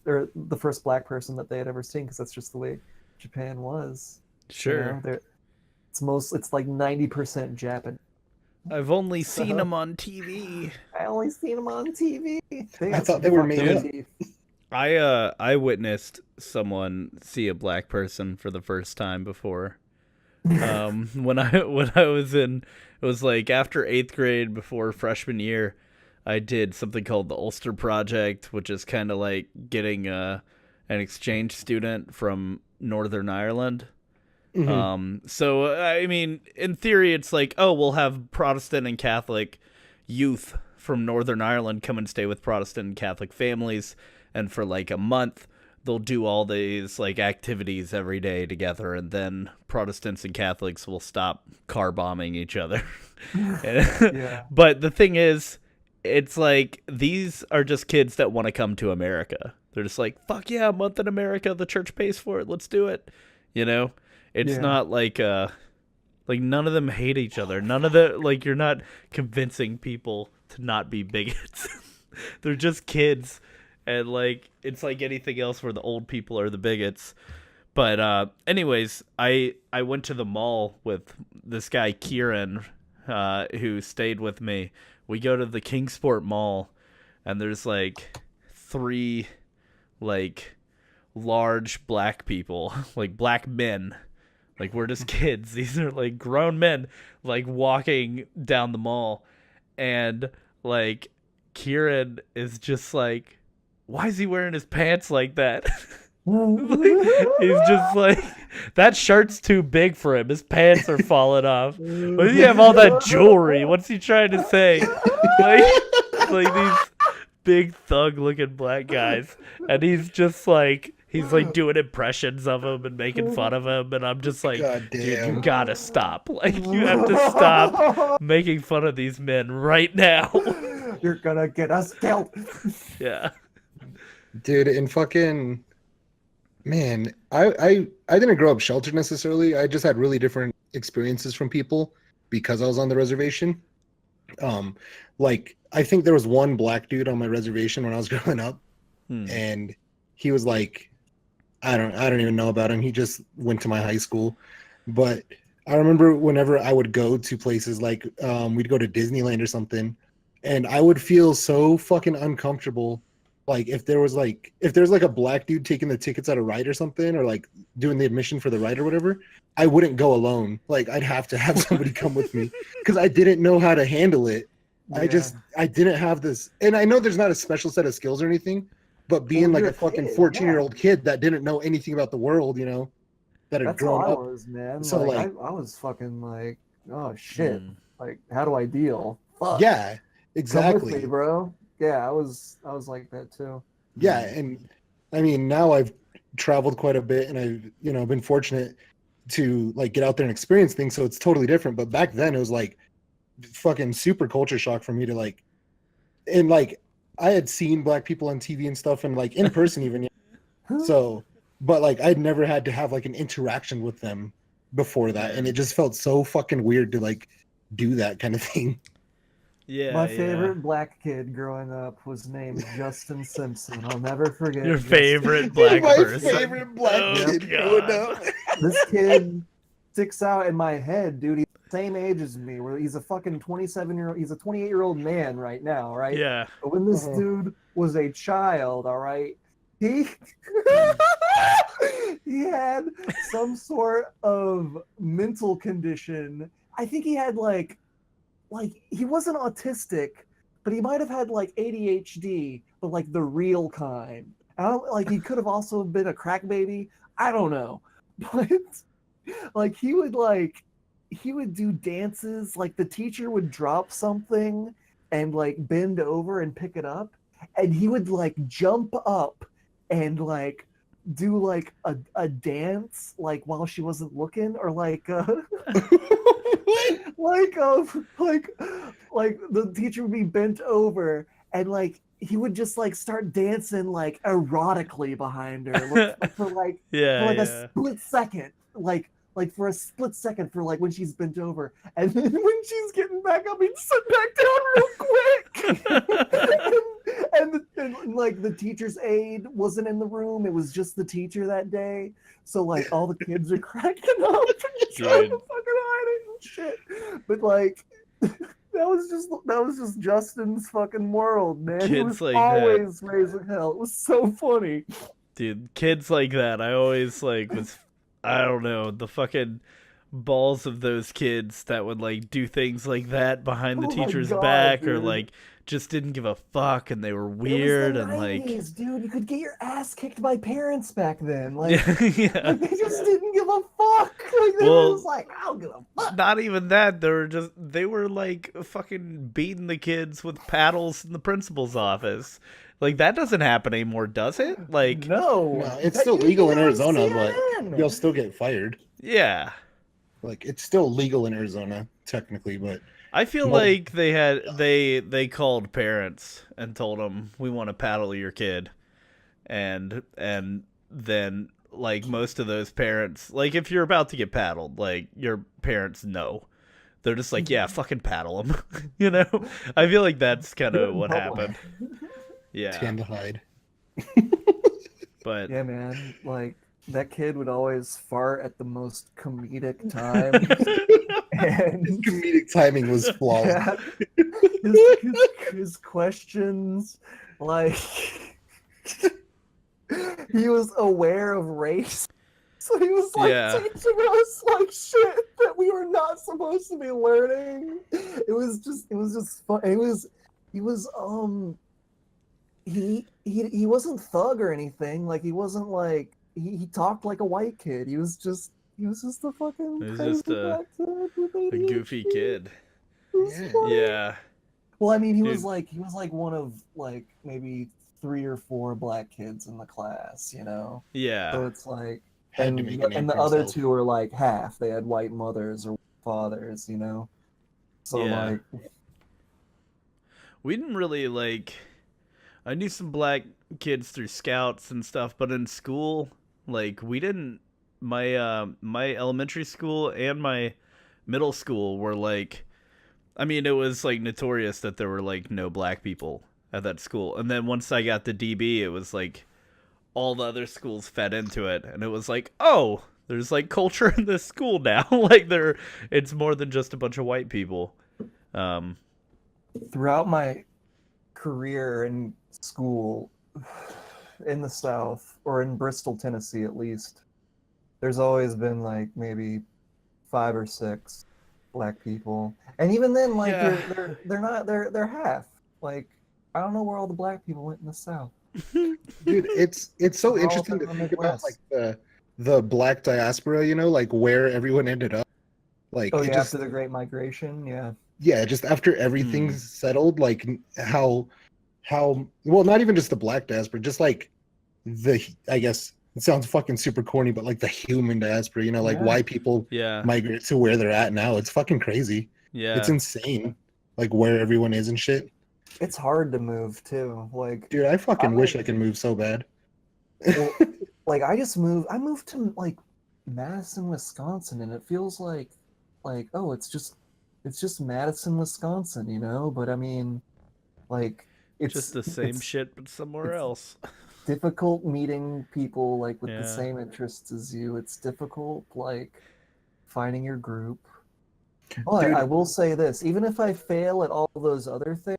Speaker 1: or the first black person that they had ever seen because that's just the way Japan was. you
Speaker 2: Sure.
Speaker 1: know? It's like 90% Japanese.
Speaker 2: I've only seen
Speaker 1: So-
Speaker 2: them on TV.
Speaker 1: I only seen them on TV.
Speaker 3: I
Speaker 1: got
Speaker 3: thought
Speaker 1: some
Speaker 3: they were
Speaker 1: fucked
Speaker 3: made
Speaker 1: up
Speaker 3: up.
Speaker 1: teeth.
Speaker 2: I witnessed someone see a black person for the first time before. When I was in, it was like after 8th grade, before freshman year, I did something called the Ulster Project, which is kind of like getting an exchange student from Northern Ireland.
Speaker 3: Mhm.
Speaker 2: So I mean, in theory, it's like, oh, we'll have Protestant and Catholic youth from Northern Ireland come and stay with Protestant and Catholic families, and for like a month they'll do all these like activities every day together, and then Protestants and Catholics will stop car bombing each other.
Speaker 1: Yeah.
Speaker 2: But the thing is, it's like these are just kids that want to come to America. They're just like, fuck yeah, a month in America, the church pays for it, let's do it. You know? It's
Speaker 1: Yeah.
Speaker 2: not like none of them hate each other. None of the like you're not convincing people to not be bigots. They're just kids. And like it's like anything else where the old people are the bigots. But anyways, I went to the mall with this guy Kieran, who stayed with me. We go to the Kingsport Mall, and there's like 3 like large black people, like black men. Like, we're just kids. These are like grown men, like walking down the mall, and like Kieran is just like, why is he wearing his pants like that? Like, he's just like, that shirt's too big for him. His pants are falling off. Why does he have all that jewelry? What's he trying to say? Like these big thug-looking black guys, and he's just like, he's like doing impressions of him and making fun of him, and I'm just like,
Speaker 3: God
Speaker 2: dude,
Speaker 3: damn.
Speaker 2: you gotta stop. Like, you have to stop making fun of these men right now.
Speaker 1: You're gonna get us killed.
Speaker 2: Yeah.
Speaker 3: Dude, and fucking man, I didn't grow up sheltered necessarily. I just had really different experiences from people because I was on the reservation. Like I think there was one black dude on my reservation when I was growing up, and he was like, I don't even know about him. He just went to my high school, but I remember whenever I would go to places like we'd go to Disneyland or something, and I would feel so fucking uncomfortable. Like if there's like a black dude taking the tickets at a ride or something, or like doing the admission for the ride or whatever, I wouldn't go alone. Like I'd have to have somebody come with me because I didn't know how to handle it.
Speaker 1: Yeah.
Speaker 3: I didn't have this, and I know there's not a special set of skills or anything, but being like
Speaker 1: you're
Speaker 3: a
Speaker 1: a
Speaker 3: fucking
Speaker 1: kid,
Speaker 3: 14-year-old kid that didn't know anything about the world, you know, that had
Speaker 1: That's
Speaker 3: grown
Speaker 1: how I
Speaker 3: up.
Speaker 1: was, man.
Speaker 3: So,
Speaker 1: like,
Speaker 3: like-
Speaker 1: I was fucking like, oh shit. Like, how do I deal? Fuck.
Speaker 3: Yeah,
Speaker 1: Come
Speaker 3: exactly.
Speaker 1: with me, bro. Yeah, I was like that too.
Speaker 3: Yeah, and I mean now I've traveled quite a bit, and I've been fortunate to like get out there and experience things, so it's totally different. But back then it was like fucking super culture shock for me to like, and like I had seen black people on TV and stuff, and like in person even. So, but like I'd never had to have like an interaction with them before that, and it just felt so fucking weird to like do that kind of thing.
Speaker 2: Yeah.
Speaker 1: My favorite black kid growing up was named Justin Simpson. I'll never forget.
Speaker 2: Your
Speaker 1: Justin.
Speaker 2: favorite black
Speaker 3: My
Speaker 2: person.
Speaker 3: favorite black
Speaker 2: Oh,
Speaker 3: kid growing
Speaker 2: God.
Speaker 3: up.
Speaker 1: This kid sticks out in my head, dude. He's the same age as me. Where he's a fucking 27-year-old. He's a 28-year-old man right now, right?
Speaker 2: Yeah.
Speaker 1: But when this
Speaker 3: Uh-huh.
Speaker 1: dude was a child, all right, he he had some sort of mental condition. I think he had like he wasn't autistic, but he might have had like ADHD, but like the real kind. I don't, like he could have also been a crack baby. I don't know, but like he would do dances. Like the teacher would drop something and like bend over and pick it up, and he would like jump up and like do like a dance like while she wasn't looking, or like like the teacher would be bent over and like he would just like start dancing like erotically behind her for like a split second, like for a split second for like when she's bent over, and then when she's getting back up he'd sit back down real quick. and like the teacher's aide wasn't in the room, it was just the teacher that day, so like all the kids are cracking up and trying to fucking hide it and shit, but like that was just Justin's fucking world, man. He
Speaker 2: Kids
Speaker 1: was
Speaker 2: like
Speaker 1: always raising hell. It was so funny.
Speaker 2: Dude, kids like that, I always like was, I don't know, the fucking balls of those kids that would like do things like that behind the
Speaker 1: Oh my
Speaker 2: teacher's
Speaker 1: God,
Speaker 2: back, or
Speaker 1: dude.
Speaker 2: like just didn't give a fuck, and they were
Speaker 1: It
Speaker 2: weird,
Speaker 1: was the
Speaker 2: and like
Speaker 1: 90s, dude. You could get your ass kicked by parents back then. Like,
Speaker 2: yeah.
Speaker 1: like they just didn't give a fuck. Like they
Speaker 2: Well,
Speaker 1: were just like, I don't give a fuck.
Speaker 2: Not even that. They were like fucking beating the kids with paddles in the principal's office. Like that doesn't happen anymore, does it? Like
Speaker 1: No,
Speaker 3: it's
Speaker 1: that
Speaker 3: still
Speaker 1: used to
Speaker 3: legal
Speaker 1: be
Speaker 3: in
Speaker 1: on
Speaker 3: Arizona, but
Speaker 1: CNN.
Speaker 3: you'll still get fired.
Speaker 2: yeah.
Speaker 3: Like it's still legal in Arizona technically, but
Speaker 2: I feel
Speaker 3: Well-
Speaker 2: like they called parents and told them we want to paddle your kid, and then like most of those parents, like if you're about to get paddled, like your parents know, they're just like yeah, fucking paddle them, you know. I feel like that's kind of what happened. Yeah,
Speaker 3: tan to hide.
Speaker 2: but
Speaker 1: Yeah, man. Like that kid would always fart at the most comedic times, and
Speaker 3: His comedic timing was flawless.
Speaker 1: yeah, his questions, like he was aware of race, so he was like
Speaker 2: Yeah.
Speaker 1: teaching us like shit that we were not supposed to be learning. It was just fun. He wasn't thug or anything. Like he wasn't like he talked like a white kid. He was just a fucking
Speaker 2: He was
Speaker 1: crazy
Speaker 2: just a
Speaker 1: black kid with
Speaker 2: a goofy
Speaker 1: ADHD.
Speaker 2: kid.
Speaker 1: It was
Speaker 3: Yeah.
Speaker 1: funny.
Speaker 2: Yeah,
Speaker 1: Well, I mean, he
Speaker 2: Dude.
Speaker 1: was like one of like maybe 3 or 4 black kids in the class, you know. So
Speaker 2: yeah,
Speaker 1: it's like,
Speaker 3: Had to make a name
Speaker 1: and the
Speaker 3: for
Speaker 1: other
Speaker 3: himself.
Speaker 1: 2 were like half. They had white mothers or fathers, you know. So
Speaker 2: Yeah.
Speaker 1: like,
Speaker 2: we didn't really like. I knew some black kids through scouts and stuff, but in school, like we didn't. My elementary school and my middle school were like, I mean, it was like notorious that there were like no black people at that school. And then once I got to DB, it was like all the other schools fed into it, and it was like, oh, there's like culture in this school now. Like it's more than just a bunch of white people.
Speaker 1: throughout my career in school in the South or in Bristol, Tennessee, at least, there's always been like maybe 5 or 6 black people, and even then, like
Speaker 2: Yeah.
Speaker 1: they're half. Like I don't know where all the black people went in the South.
Speaker 3: Dude, it's so
Speaker 1: They're all
Speaker 3: interesting to
Speaker 1: from the
Speaker 3: think about
Speaker 1: Midwest.
Speaker 3: like the black diaspora, you know, like where everyone ended up. Like
Speaker 1: Oh
Speaker 3: it
Speaker 1: yeah,
Speaker 3: just
Speaker 1: after the Great Migration, yeah.
Speaker 3: yeah, just after everything's settled, like how well, not even just the black diaspora, just like I guess it sounds fucking super corny, but like the human diaspora, you know, like
Speaker 1: Yeah.
Speaker 3: why people
Speaker 2: Yeah,
Speaker 3: migrate to where they're at now. It's fucking crazy.
Speaker 2: yeah.
Speaker 3: It's insane, like where everyone is and shit.
Speaker 1: It's hard to move too. Like,
Speaker 3: Dude, I fucking
Speaker 1: I
Speaker 3: wish
Speaker 1: like-
Speaker 3: I could move so bad.
Speaker 1: well, like I moved to like Madison, Wisconsin, and it feels like oh, it's just Madison, Wisconsin, you know. But I mean, like it's
Speaker 2: Just the same
Speaker 1: it's
Speaker 2: shit, but somewhere
Speaker 1: it's-
Speaker 2: else.
Speaker 1: difficult meeting people like with
Speaker 2: Yeah.
Speaker 1: the same interests as you. It's difficult like finding your group. But
Speaker 3: Dude.
Speaker 1: I will say this, even if I fail at all those other things,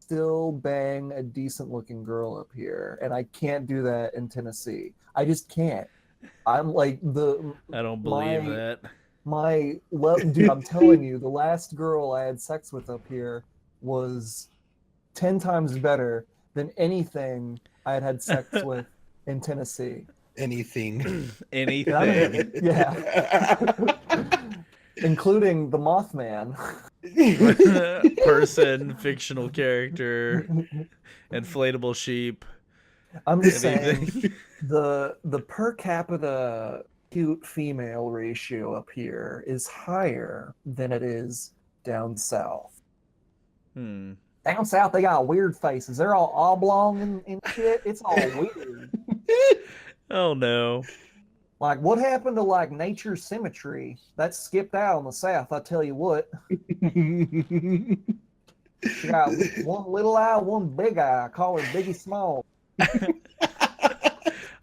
Speaker 1: still bang a decent looking girl up here, and I can't do that in Tennessee. I just can't. I'm like
Speaker 2: I don't believe
Speaker 1: my-
Speaker 2: that.
Speaker 1: dude, I'm telling you, the last girl I had sex with up here was 10 times better than anything I had sex with in Tennessee.
Speaker 3: Anything.
Speaker 2: Anything.
Speaker 1: Yeah, including the Mothman.
Speaker 2: Person, fictional character, inflatable sheep.
Speaker 1: I'm just saying
Speaker 2: Anything.
Speaker 1: the per capita cute female ratio up here is higher than it is down south.
Speaker 2: Hmm.
Speaker 1: Down south, they got weird faces. They're all oblong and shit. It's all weird.
Speaker 2: Oh no.
Speaker 1: Like, what happened to like nature symmetry? That skipped out in the south. I tell you what. You got one little eye, one big eye. I call her Biggie Small.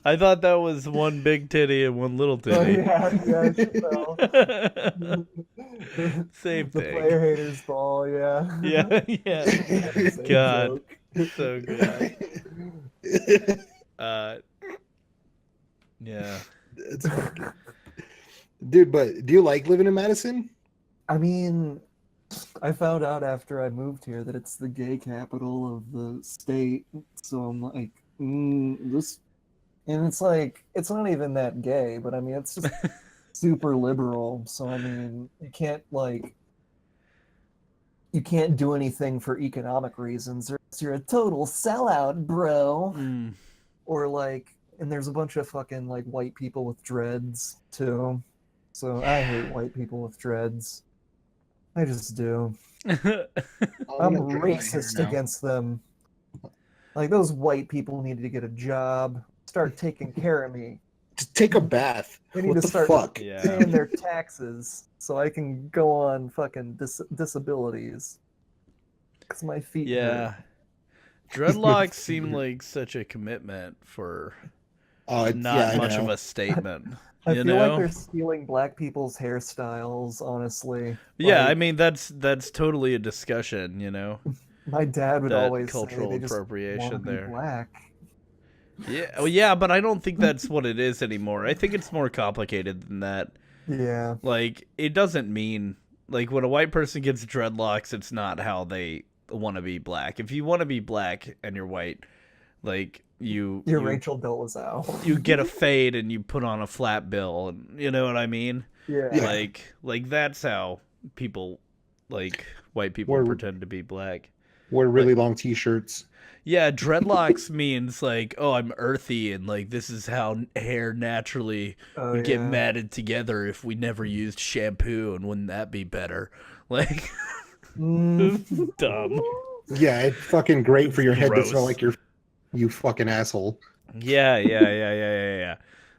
Speaker 2: I thought that was one big titty and one little
Speaker 1: Oh,
Speaker 2: titty.
Speaker 1: yeah, so.
Speaker 2: Same
Speaker 1: The
Speaker 2: thing.
Speaker 1: player haters ball, yeah.
Speaker 2: Yeah, yeah.
Speaker 1: Same
Speaker 2: God.
Speaker 1: joke.
Speaker 2: So good. Yeah.
Speaker 3: It's fucking... Dude, but do you like living in Madison?
Speaker 1: I mean, I found out after I moved here that it's the gay capital of the state. So I'm like, this, and it's like it's not even that gay, but I mean it's just super liberal. So I mean you can't do anything for economic reasons, or else you're a total sellout, bro.
Speaker 2: Mm.
Speaker 1: Or like, and there's a bunch of fucking like white people with dreads too. So I hate white people with dreads. I just do. I'm
Speaker 3: gonna dread my hair
Speaker 1: racist
Speaker 3: now.
Speaker 1: against them. Like those white people need to get a job, start taking care of me.
Speaker 3: Just take a bath.
Speaker 1: They need
Speaker 3: What
Speaker 1: to
Speaker 3: the
Speaker 1: start
Speaker 3: fuck?
Speaker 2: Yeah.
Speaker 1: paying their taxes so I can go on fucking disabilities. Because my feet
Speaker 2: Yeah.
Speaker 1: hurt.
Speaker 2: Dreadlocks seem like such a commitment for
Speaker 3: Oh,
Speaker 2: not
Speaker 3: I
Speaker 2: much of
Speaker 3: know.
Speaker 2: a statement.
Speaker 1: I
Speaker 2: You
Speaker 1: feel
Speaker 2: know?
Speaker 1: like they're stealing black people's hairstyles, honestly.
Speaker 2: Yeah, I
Speaker 1: Like,
Speaker 2: mean that's totally a discussion, you know.
Speaker 1: my dad would
Speaker 2: that
Speaker 1: always say
Speaker 2: cultural
Speaker 1: they just want to
Speaker 2: appropriation
Speaker 1: be
Speaker 2: there.
Speaker 1: black.
Speaker 2: Yeah, well, yeah, but I don't think that's what it is anymore. I think it's more complicated than that.
Speaker 1: Yeah.
Speaker 2: Like, it doesn't mean like when a white person gets dreadlocks, it's not how they want to be black. If you want to be black and you're white, like
Speaker 1: You're Rachel Dolezal.
Speaker 2: you get a fade and you put on a flat bill, and you know what I mean?
Speaker 1: Yeah.
Speaker 3: Yeah.
Speaker 2: Like that's how people, like white people,
Speaker 3: We're-
Speaker 2: pretend to be black.
Speaker 3: Wear really long t-shirts.
Speaker 2: Yeah, dreadlocks means like, oh, I'm earthy, and like this is how hair naturally
Speaker 1: Oh,
Speaker 2: would get
Speaker 1: yeah.
Speaker 2: matted together if we never used shampoo, and wouldn't that be better? Like, dumb.
Speaker 3: Yeah, it's fucking great for your head
Speaker 2: Gross.
Speaker 3: to smell like you fucking asshole.
Speaker 2: Yeah.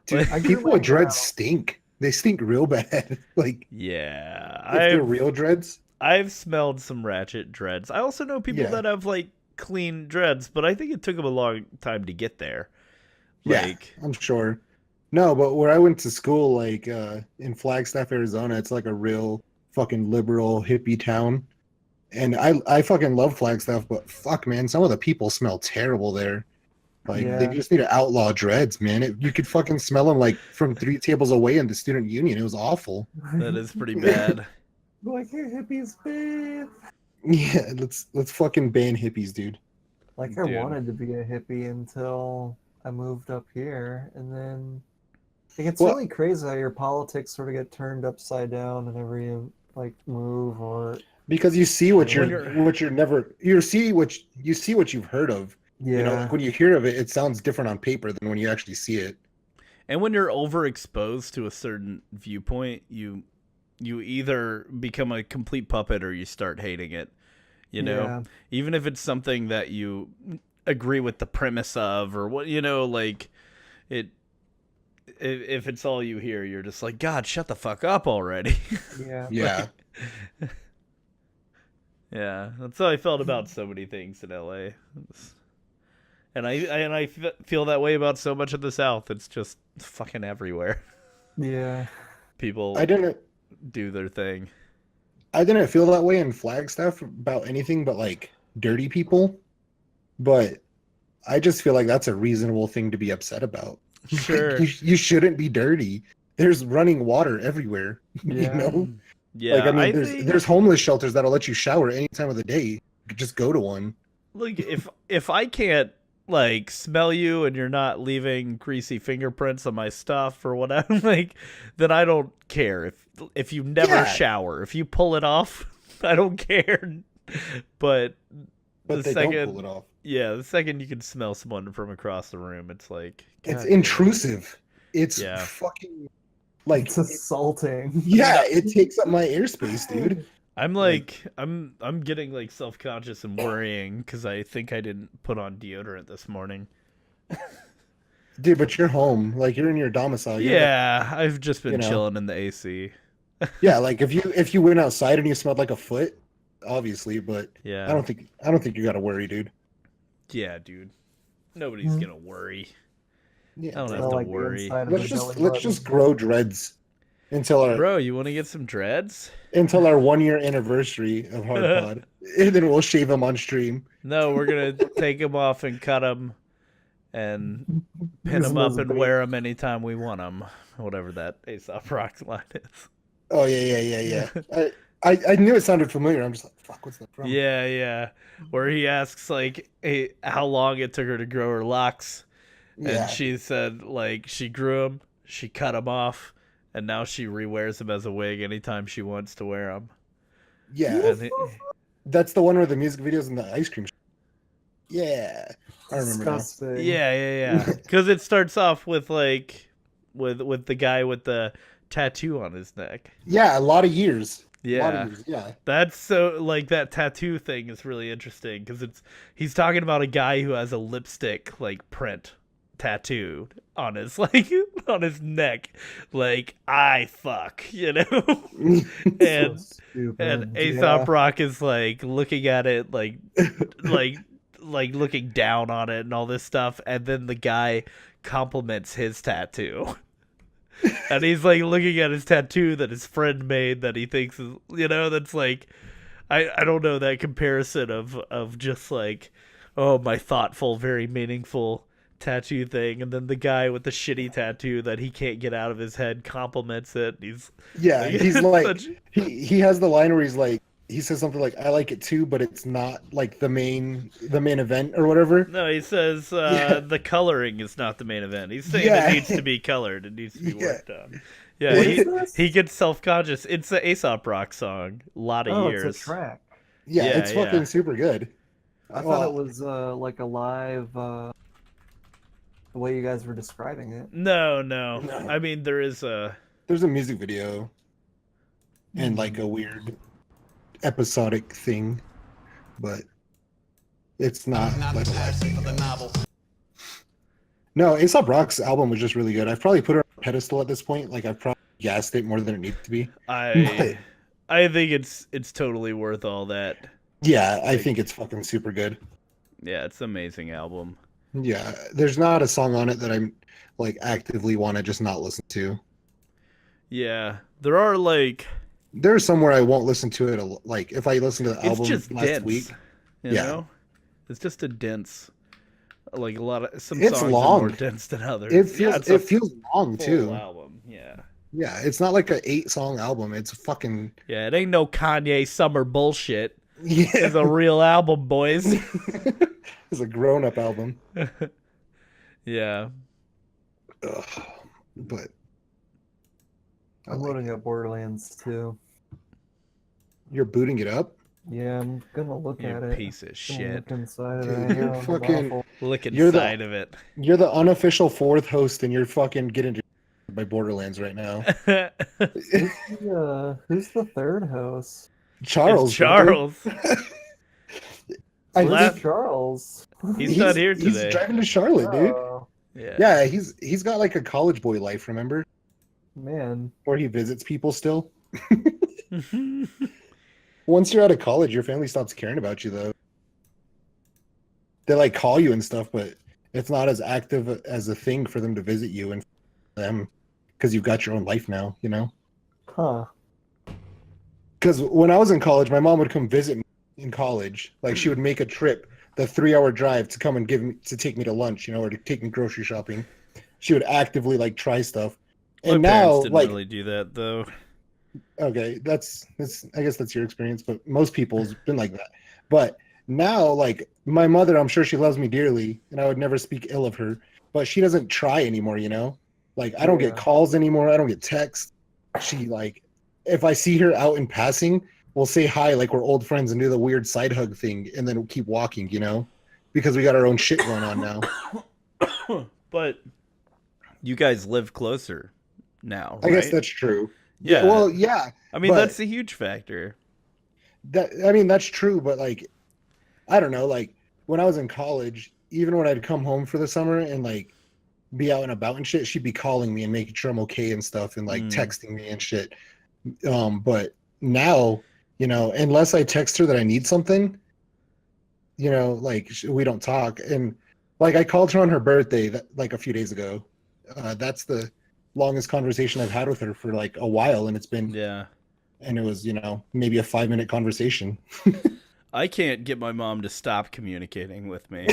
Speaker 3: Dude,
Speaker 1: I grew
Speaker 3: people
Speaker 1: my
Speaker 3: with
Speaker 1: hair
Speaker 3: dreads
Speaker 1: out.
Speaker 3: stink. They stink real bad. Like,
Speaker 2: Yeah,
Speaker 3: if they're real dreads.
Speaker 2: I've smelled some ratchet dreads. I also know people
Speaker 3: Yeah.
Speaker 2: that have like clean dreads, but I think it took them a long time to get there. Like,
Speaker 3: Yeah, I'm sure. No, but where I went to school, like in Flagstaff, Arizona, it's like a real fucking liberal hippie town. And I fucking love Flagstaff, but fuck, man, some of the people smell terrible there. Like, they
Speaker 1: Yeah.
Speaker 3: just need to outlaw dreads, man. You could fucking smell them like from 3 tables away in the student union. It was awful.
Speaker 2: that is pretty bad.
Speaker 1: Like, hey, hippies, babe.
Speaker 3: Yeah, let's fucking ban hippies, dude.
Speaker 1: Like, I
Speaker 2: Dude.
Speaker 1: wanted to be a hippie until I moved up here, and then it's
Speaker 3: Well-
Speaker 1: really crazy how your politics sort of get turned upside down whenever you like move or
Speaker 3: Because you see what
Speaker 2: When
Speaker 3: you see what you've heard of.
Speaker 1: yeah.
Speaker 3: You know, like when you hear of it, it sounds different on paper than when you actually see it.
Speaker 2: And when you're overexposed to a certain viewpoint, you either become a complete puppet or you start hating it. You know,
Speaker 1: Yeah.
Speaker 2: even if it's something that you agree with the premise of, or what, you know, like it. If it's all you hear, you're just like, God, shut the fuck up already.
Speaker 1: Yeah.
Speaker 3: Yeah.
Speaker 2: Yeah, that's how I felt about so many things in LA. And I feel that way about so much of the South. It's just fucking everywhere.
Speaker 1: Yeah.
Speaker 2: People
Speaker 3: I didn't
Speaker 2: do their thing.
Speaker 3: feel that way in Flagstaff about anything but like dirty people. But I just feel like that's a reasonable thing to be upset about. Like,
Speaker 2: Sure.
Speaker 3: you shouldn't be dirty. There's running water everywhere. You
Speaker 1: Yeah.
Speaker 3: know?
Speaker 2: Yeah,
Speaker 3: Like, I mean,
Speaker 2: I
Speaker 3: there's
Speaker 2: think,
Speaker 3: there's homeless shelters that'll let you shower any time of the day. You could just go to one.
Speaker 2: like if I can't like smell you and you're not leaving greasy fingerprints on my stuff or whatever, like then I don't care. If you never
Speaker 3: Yeah.
Speaker 2: shower, if you pull it off, I don't care. But
Speaker 3: But
Speaker 2: the
Speaker 3: they
Speaker 2: second,
Speaker 3: don't pull it off.
Speaker 2: yeah, the second you can smell someone from across the room, it's like
Speaker 3: It's
Speaker 2: God damn.
Speaker 3: intrusive. It's
Speaker 2: Yeah.
Speaker 3: fucking like
Speaker 1: It's assaulting.
Speaker 3: yeah, it takes up my airspace, dude.
Speaker 2: I'm like I'm getting like self-conscious and worrying because I think I didn't put on deodorant this morning.
Speaker 3: Dude, but you're home. Like you're in your domicile. You're
Speaker 2: Yeah, I've just been
Speaker 3: you know.
Speaker 2: chilling in the AC.
Speaker 3: yeah, like if you went outside and you smelled like a foot, obviously, but
Speaker 2: Yeah.
Speaker 3: I don't think you gotta worry, dude.
Speaker 2: Yeah, dude. Nobody's
Speaker 1: Hmm.
Speaker 2: gonna worry.
Speaker 3: Yeah.
Speaker 2: I don't
Speaker 1: Smell
Speaker 2: have to
Speaker 1: like the
Speaker 2: worry.
Speaker 1: inside of
Speaker 3: Let's
Speaker 1: the belly
Speaker 3: let's
Speaker 1: button.
Speaker 3: just grow dreads until our
Speaker 2: Bro, you want to get some dreads?
Speaker 3: 1 year anniversary of HARDPOD, and then we'll shave them on stream.
Speaker 2: No, we're gonna take them off and cut them, and pin
Speaker 1: Use
Speaker 2: them
Speaker 1: them
Speaker 2: up
Speaker 1: as
Speaker 2: and
Speaker 1: bait.
Speaker 2: wear them anytime we want them. Whatever that Aesop Rock line is.
Speaker 3: Oh yeah. I knew it sounded familiar. I'm just like, fuck, what's that from?
Speaker 2: Yeah. Where he asks like, hey, how long it took her to grow her locks,
Speaker 3: Yeah.
Speaker 2: and she said like she grew them, she cut them off, and now she rewears them as a wig anytime she wants to wear them.
Speaker 3: Yeah.
Speaker 2: And it,
Speaker 3: That's the one where the music videos and the ice cream. Yeah. I remember now.
Speaker 1: Disgusting.
Speaker 2: yeah. Because it starts off with like, with the guy with the tattoo on his neck.
Speaker 3: Yeah, a lot of years. A lot
Speaker 2: Yeah.
Speaker 3: of years. Yeah.
Speaker 2: That's so like that tattoo thing is really interesting because he's talking about a guy who has a lipstick like print tattooed on his like on his neck, like I fuck, you know. and
Speaker 1: Stupid.
Speaker 2: and Aesop Rock is like looking at it like looking down on it and all this stuff, and then the guy compliments his tattoo. And he's like looking at his tattoo that his friend made that he thinks is, you know, that's like, I don't know, that comparison of just like, oh, my thoughtful, very meaningful tattoo thing, and then the guy with the shitty tattoo that he can't get out of his head compliments it. He's
Speaker 3: like he has the line where he's like, he says something like, I like it too, but it's not like the main event or whatever.
Speaker 2: No, he says the coloring is not the main event. He's saying it needs to be colored. It needs to be worked on. Yeah, he gets self-conscious. It's an Aesop Rock song. A lot of years.
Speaker 1: It's a track.
Speaker 3: Yeah, it's fucking super good.
Speaker 1: I thought it was like a live, the way you guys were describing it.
Speaker 2: No. I mean, there's a
Speaker 3: music video and like a weird episodic thing, but it's not like a live thing. No, Aesop Rock's album was just really good. I've probably put it on a pedestal at this point. Like I've probably gassed it more than it needs to be.
Speaker 2: I think it's totally worth all that.
Speaker 3: Yeah, I think it's fucking super good.
Speaker 2: Yeah, it's an amazing album.
Speaker 3: Yeah, there's not a song on it that I'm like actively want to just not listen to.
Speaker 2: Yeah, there are like.
Speaker 3: There's somewhere I won't listen to it. Like if I listen to the album
Speaker 2: just
Speaker 3: last
Speaker 2: dense,
Speaker 3: week,
Speaker 2: you know, it's just a dense. Like a lot of some
Speaker 3: it's
Speaker 2: songs
Speaker 3: long.
Speaker 2: are more dense than others.
Speaker 3: It feels long too.
Speaker 2: Album, yeah.
Speaker 3: Yeah, it's not like a 8-song album. It's fucking.
Speaker 2: Yeah, it ain't no Kanye summer bullshit.
Speaker 3: Yeah,
Speaker 2: it's a real album, boys.
Speaker 3: It's a grown-up album.
Speaker 2: Yeah.
Speaker 3: But
Speaker 1: I'm loading up Borderlands 2.
Speaker 3: You're booting it up?
Speaker 1: Yeah, I'm gonna look at it.
Speaker 2: Piece of shit.
Speaker 1: Look inside of it.
Speaker 3: You're fucking.
Speaker 2: Look inside of it.
Speaker 3: You're the unofficial 4th host, and you're fucking getting by Borderlands right now.
Speaker 1: Who's the 3rd host?
Speaker 3: Charles.
Speaker 2: It's Charles.
Speaker 1: Charles.
Speaker 2: He's not here today.
Speaker 3: He's driving to Charlotte, dude. Yeah, he's got like a college boy life, remember?
Speaker 1: Man.
Speaker 3: Where he visits people still. Once you're out of college, your family stops caring about you, though. They like call you and stuff, but it's not as active as a thing for them to visit you and them because you've got your own life now, you know?
Speaker 1: Huh.
Speaker 3: Because when I was in college, my mom would come visit me in college. Like she would make a trip, the 3-hour drive to come and take me to lunch, you know, or to take me grocery shopping. She would actively like try stuff. And
Speaker 2: my
Speaker 3: now,
Speaker 2: parents didn't
Speaker 3: like,
Speaker 2: really do that though.
Speaker 3: Okay, that's I guess that's your experience, but most people's been like that. But now, like my mother, I'm sure she loves me dearly, and I would never speak ill of her. But she doesn't try anymore, you know. Like I don't get calls anymore. I don't get texts. She like, if I see her out in passing, we'll say hi like we're old friends and do the weird side hug thing, and then we'll keep walking, you know, because we got our own shit going on now.
Speaker 2: But you guys live closer now, right?
Speaker 3: I guess that's true.
Speaker 2: Yeah.
Speaker 3: Well, yeah.
Speaker 2: I mean, that's a huge factor.
Speaker 3: That's true, but like, I don't know. Like when I was in college, even when I'd come home for the summer and like be out and about and shit, she'd be calling me and making sure I'm okay and stuff, and like texting me and shit. But now, you know, unless I text her that I need something, you know, like we don't talk. And like I called her on her birthday like a few days ago. That's the longest conversation I've had with her for like a while, and it's been and it was, you know, maybe a 5-minute conversation.
Speaker 2: I can't get my mom to stop communicating with me.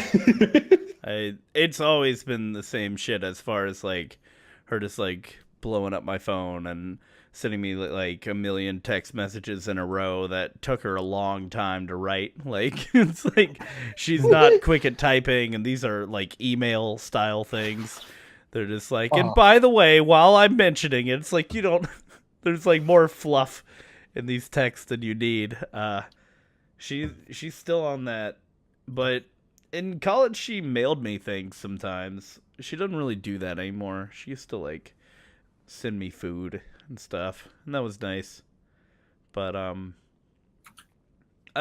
Speaker 2: It's always been the same shit as far as like her just like blowing up my phone and sending me like a million text messages in a row that took her a long time to write. Like, it's like she's not quick at typing, and these are like email style things. They're just like, and by the way, while I'm mentioning it, it's like you don't. There's like more fluff in these texts than you need. She's still on that, but in college she mailed me things sometimes. She doesn't really do that anymore. She used to like send me food and stuff, and that was nice. But I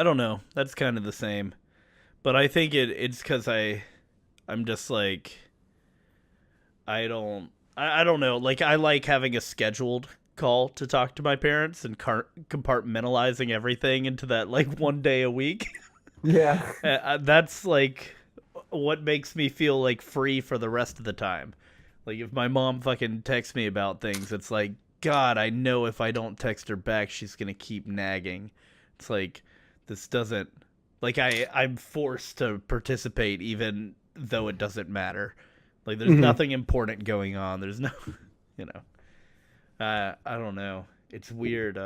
Speaker 2: don't know. That's kind of the same. But I think it's because I'm just like I don't know. Like I like having a scheduled call to talk to my parents and compartmentalizing everything into that like one day a week.
Speaker 1: Yeah.
Speaker 2: That's like what makes me feel like free for the rest of the time. Like if my mom fucking texts me about things, it's like, God, I know if I don't text her back, she's gonna keep nagging. It's like this doesn't like I'm forced to participate even though it doesn't matter. Like there's nothing important going on. There's no you know. I don't know. It's weird,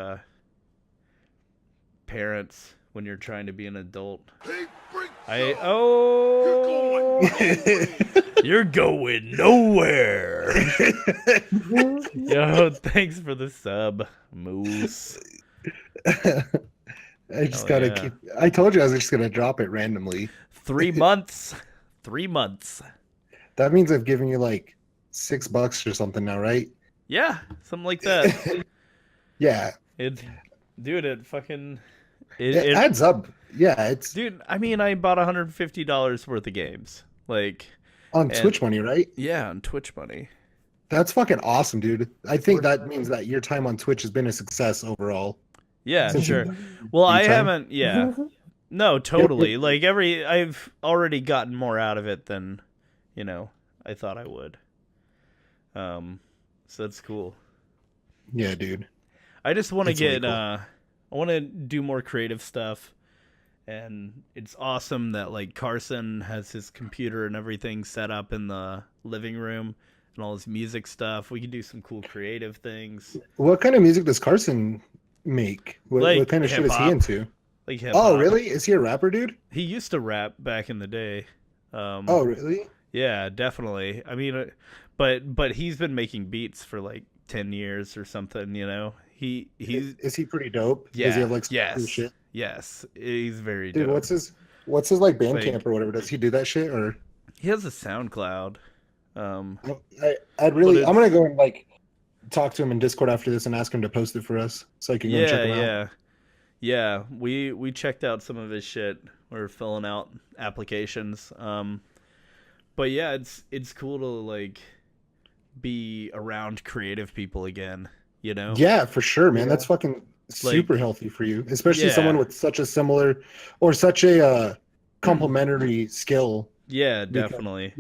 Speaker 2: parents when you're trying to be an adult. You're going nowhere. Yo, thanks for the sub, Moose.
Speaker 3: I just gotta keep. I told you I was just gonna drop it randomly.
Speaker 2: 3 months. 3 months.
Speaker 3: That means I've given you like $6 or something now, right?
Speaker 2: Yeah, something like that.
Speaker 3: Yeah.
Speaker 2: It fucking
Speaker 3: it adds up. Yeah, it's
Speaker 2: dude. I mean, I bought $150 worth of games, like
Speaker 3: on Twitch money, right?
Speaker 2: Yeah, on Twitch money.
Speaker 3: That's fucking awesome, dude. I think that means that your time on Twitch has been a success overall.
Speaker 2: Yeah, sure. Well, I haven't. Yeah, no, totally. Yep. Like I've already gotten more out of it than, I thought I would. So that's cool.
Speaker 3: Yeah, dude.
Speaker 2: I just want to get.
Speaker 3: Really cool.
Speaker 2: I want to do more creative stuff, and it's awesome that like Carson has his computer and everything set up in the living room and all his music stuff. We can do some cool creative things.
Speaker 3: What kind of music does Carson make? What kind of shit is he into?
Speaker 2: Like hip-hop.
Speaker 3: Oh, really? Is he a rapper, dude?
Speaker 2: He used to rap back in the day.
Speaker 3: Oh, really?
Speaker 2: Yeah, definitely. I mean, but he's been making beats for like 10 years or something. Is
Speaker 3: he pretty dope?
Speaker 2: Yeah.
Speaker 3: Does he have like
Speaker 2: cool
Speaker 3: shit?
Speaker 2: Yes, he's very
Speaker 3: dude.
Speaker 2: dope.
Speaker 3: What's his like Bandcamp or whatever? Does he do that shit or?
Speaker 2: He has a SoundCloud.
Speaker 3: I'm gonna go and like talk to him in Discord after this and ask him to post it for us so I can go check him out.
Speaker 2: Yeah. We checked out some of his shit. We're filling out applications. But yeah, it's cool to like be around creative people again,
Speaker 3: Yeah, for sure, man. That's fucking super healthy for you, especially someone with such a similar or such a complementary skill.
Speaker 2: Yeah, definitely.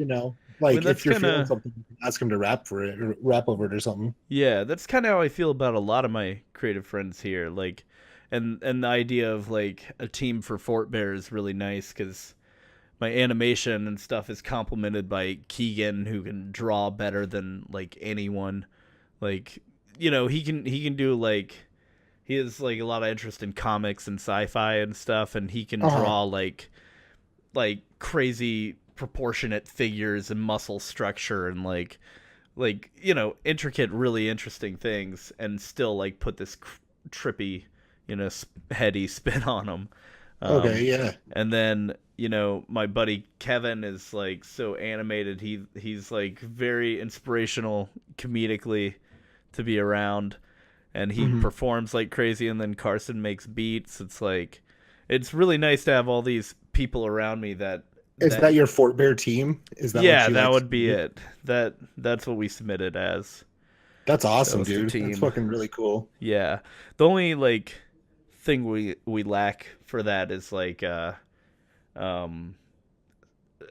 Speaker 3: Like if you're feeling something, you can ask him to rap for it or rap over it or something.
Speaker 2: Yeah, that's kind of how I feel about a lot of my creative friends here. Like, and the idea of like a team for Fort Bear is really nice because my animation and stuff is complemented by Keegan, who can draw better than like anyone. Like, he can do like, he has like a lot of interest in comics and sci-fi and stuff, and he can draw like crazy proportionate figures and muscle structure and like intricate, really interesting things, and still like put this trippy, heady spin on them.
Speaker 3: Okay, yeah.
Speaker 2: And then my buddy Kevin is like so animated. He's like very inspirational comedically to be around, and he performs like crazy. And then Carson makes beats. It's like, it's really nice to have all these people around me that.
Speaker 3: Is that your Fort Bear team? Is that
Speaker 2: that would be it. That's what we submitted as.
Speaker 3: That's awesome, dude. That's fucking really cool.
Speaker 2: Yeah. The only like thing we lack for that is like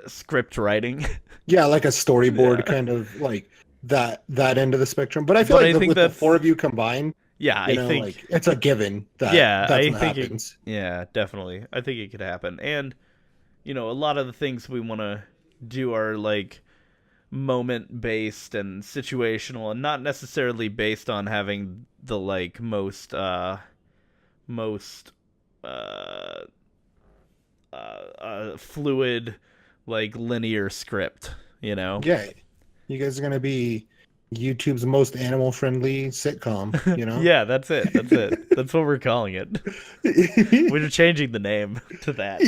Speaker 2: script writing. Yeah,
Speaker 3: like a storyboard kind of like that end of the spectrum. But I feel like with the four of you combined,
Speaker 2: I think
Speaker 3: like, it's a given that that's what happens.
Speaker 2: Yeah, definitely. I think it could happen. And a lot of the things we want to do are like moment based and situational, and not necessarily based on having the like most fluid, like linear script, you know?
Speaker 3: Yeah, you guys are gonna be YouTube's most animal friendly sitcom. You know.
Speaker 2: Yeah, that's it. That's it. That's what we're calling it. We're changing the name to that.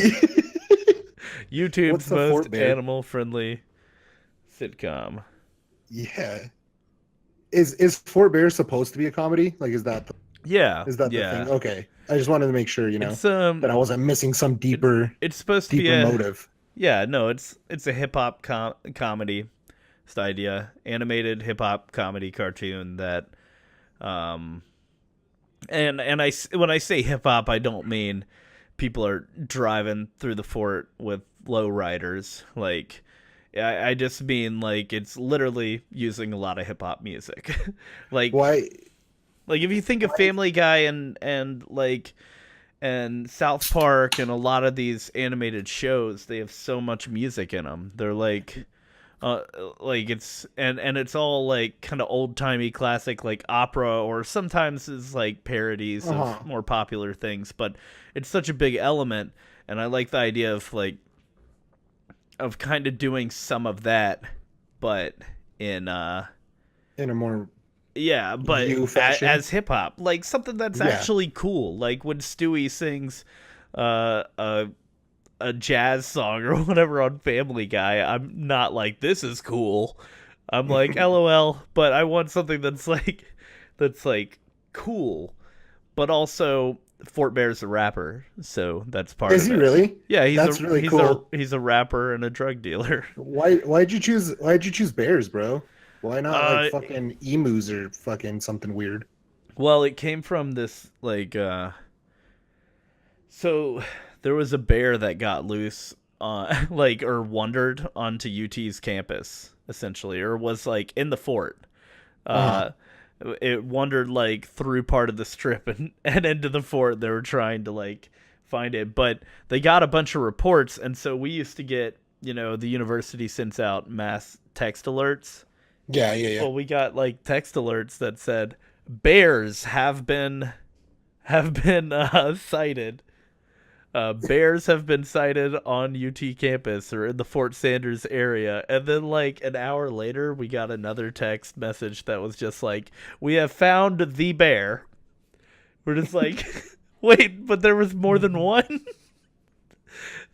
Speaker 2: YouTube's
Speaker 3: What's the
Speaker 2: most
Speaker 3: Fort Bear?
Speaker 2: animal friendly sitcom.
Speaker 3: Yeah. Is Fort Bear supposed to be a comedy? Like, is that the
Speaker 2: Yeah.
Speaker 3: the thing? Okay, I just wanted to make sure, you know,
Speaker 2: It's
Speaker 3: that I wasn't missing some deeper
Speaker 2: it's supposed to be
Speaker 3: deeper
Speaker 2: a
Speaker 3: motive.
Speaker 2: yeah, no, it's a hip hop comedy. It's the idea, animated hip hop comedy cartoon that and I when I say hip hop, I don't mean people are driving through the fort with lowriders. Like, I just mean like it's literally using a lot of hip hop music. Like,
Speaker 3: Why?
Speaker 2: like if you think of Family Guy and like and South Park and a lot of these animated shows, they have so much music in them. They're like it's and it's all like kind of old-timey classic like opera, or sometimes is like parodies of more popular things, but it's such a big element, and I like the idea of like of kind of doing some of that, but in a more yeah, but as hip hop, like something that's actually cool, like when Stewie sings a jazz song or whatever on Family Guy. I'm not like, this is cool. I'm like, LOL, but I want something that's like cool, but also Fort Bear's a rapper, so that's part of it. Is
Speaker 3: he really?
Speaker 2: Yeah,
Speaker 3: he's really cool.
Speaker 2: He's a rapper and a drug dealer.
Speaker 3: Why'd you choose bears, bro? Why not like fucking emus or fucking something weird?
Speaker 2: Well, it came from this like so there was a bear that got loose like or wandered onto UT's campus essentially, or was like in the fort. It wandered like through part of the strip and into the fort. They were trying to like find it, but they got a bunch of reports, and so we used to get, you know, the university sends out mass text alerts.
Speaker 3: Yeah.
Speaker 2: Well, we got like text alerts that said bears have been sighted. Bears have been sighted on UT campus or in the Fort Sanders area. And then like an hour later, we got another text message that was just like, we have found the bear. We're just like, wait, but there was more than one?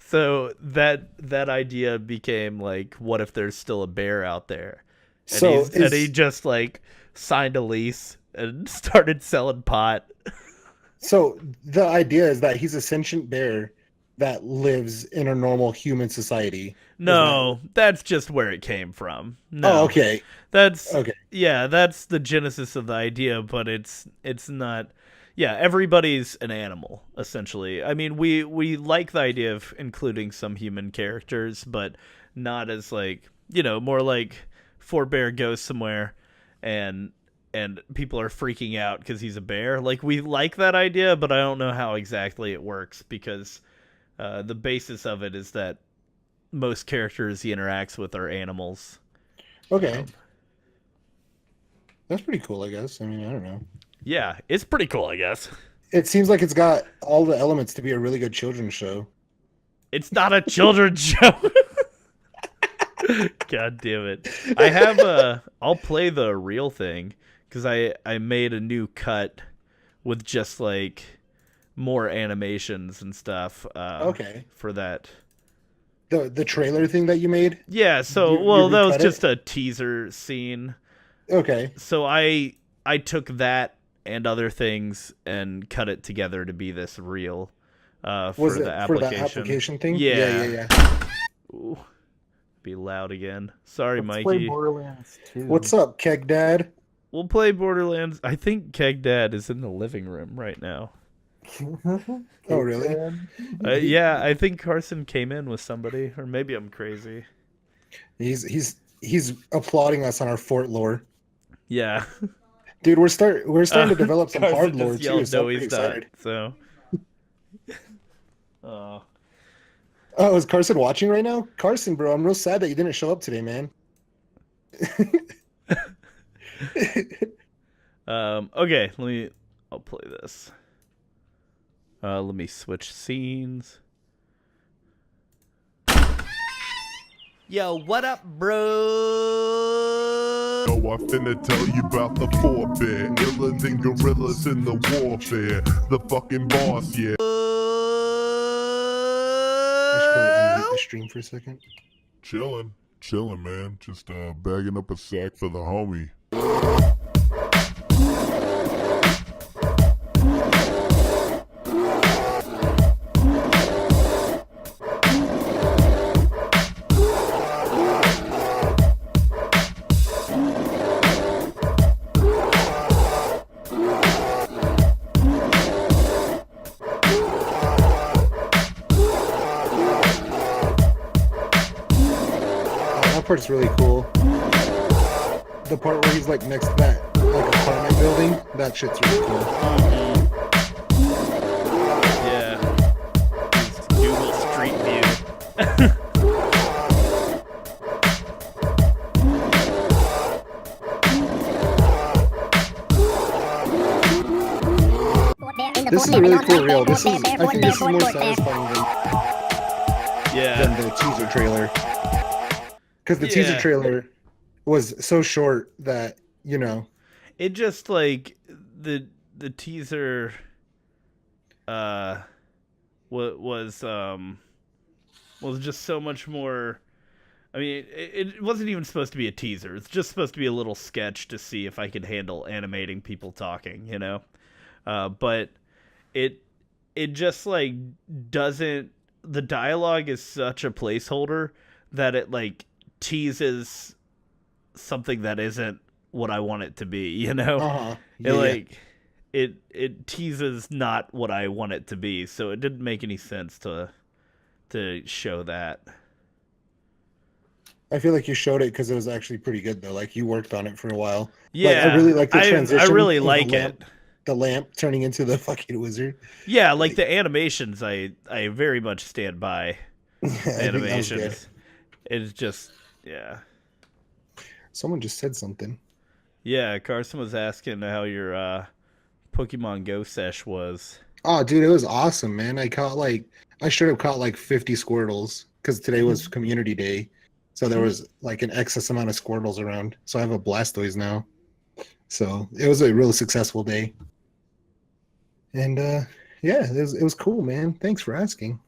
Speaker 2: So that idea became like, what if there's still a bear out there? And, and he just like signed a lease and started selling pot.
Speaker 3: So the idea is that he's a sentient bear that lives in a normal human society.
Speaker 2: No, that's just where it came from. No.
Speaker 3: Oh, okay.
Speaker 2: That's okay. Yeah, that's the genesis of the idea, but it's not. Yeah, everybody's an animal essentially. I mean, we like the idea of including some human characters, but not as like, you know, more like Fort Bear goes somewhere and people are freaking out because he's a bear. Like, we like that idea, but I don't know how exactly it works, because the basis of it is that most characters he interacts with are animals.
Speaker 3: Okay. That's pretty cool, I guess. I mean, I don't know.
Speaker 2: Yeah, it's pretty cool, I guess.
Speaker 3: It seems like it's got all the elements to be a really good children's show.
Speaker 2: It's not a children's show. God damn it. I have I'll play the real thing, because I made a new cut with just like more animations and stuff.
Speaker 3: Okay.
Speaker 2: For that.
Speaker 3: The trailer thing that you made?
Speaker 2: Yeah, so that was just a teaser scene.
Speaker 3: Okay.
Speaker 2: So I took that and other things and cut it together to be this reel for the application.
Speaker 3: For that application thing?
Speaker 2: Yeah. Ooh, be loud again. Sorry,
Speaker 1: Let's
Speaker 2: Mikey.
Speaker 1: play Borderlands 2.
Speaker 3: What's up, Keg Dad?
Speaker 2: We'll play Borderlands. I think Keg Dad is in the living room right now.
Speaker 3: Oh, really?
Speaker 2: Yeah, I think Carson came in with somebody, or maybe I'm crazy.
Speaker 3: He's applauding us on our fort lore.
Speaker 2: Yeah.
Speaker 3: Dude, we're starting to develop some hard lore too. So
Speaker 2: no, he's not. So.
Speaker 3: Oh, is Carson watching right now? Carson, bro, I'm real sad that you didn't show up today, man.
Speaker 2: Okay, I'll play this. Let me switch scenes. Yo, what up, bro?
Speaker 6: Yo, I finna tell you about the forebear. Iller than gorillas in the warfare. The fucking boss, yeah.
Speaker 3: I should probably unmute the stream for a second.
Speaker 6: Chillin', man. Just bagging up a sack for the homie.
Speaker 3: That part's really cool. The part where he's like next to that like apartment building, that shit's really cool.
Speaker 2: Yeah. It's Google Street View.
Speaker 3: This is a really cool reel. I think this is more satisfying than the teaser trailer. Because the teaser trailer was so short that, you know.
Speaker 2: It just like the teaser was just so much more. I mean, it wasn't even supposed to be a teaser. It's just supposed to be a little sketch to see if I could handle animating people talking, you know? But it just like doesn't. The dialogue is such a placeholder that it like teases something that isn't what I want it to be, you know?
Speaker 3: Yeah.
Speaker 2: It teases not what I want it to be, so it didn't make any sense to show that.
Speaker 3: I feel like you showed it because it was actually pretty good though. Like you worked on it for a while.
Speaker 2: Yeah,
Speaker 3: like, I really like the transition.
Speaker 2: I really
Speaker 3: of
Speaker 2: like it.
Speaker 3: The lamp turning into the fucking wizard.
Speaker 2: Yeah, like the animations, I very much stand by. Animations. It's just, yeah.
Speaker 3: Someone just said something.
Speaker 2: Yeah, Carson was asking how your Pokemon Go sesh was.
Speaker 3: Oh, dude, it was awesome, man. I should have caught like 50 Squirtles because today was Community Day. So there was like an excess amount of Squirtles around. So I have a Blastoise now. So it was a really successful day. And yeah, it was cool, man. Thanks for asking.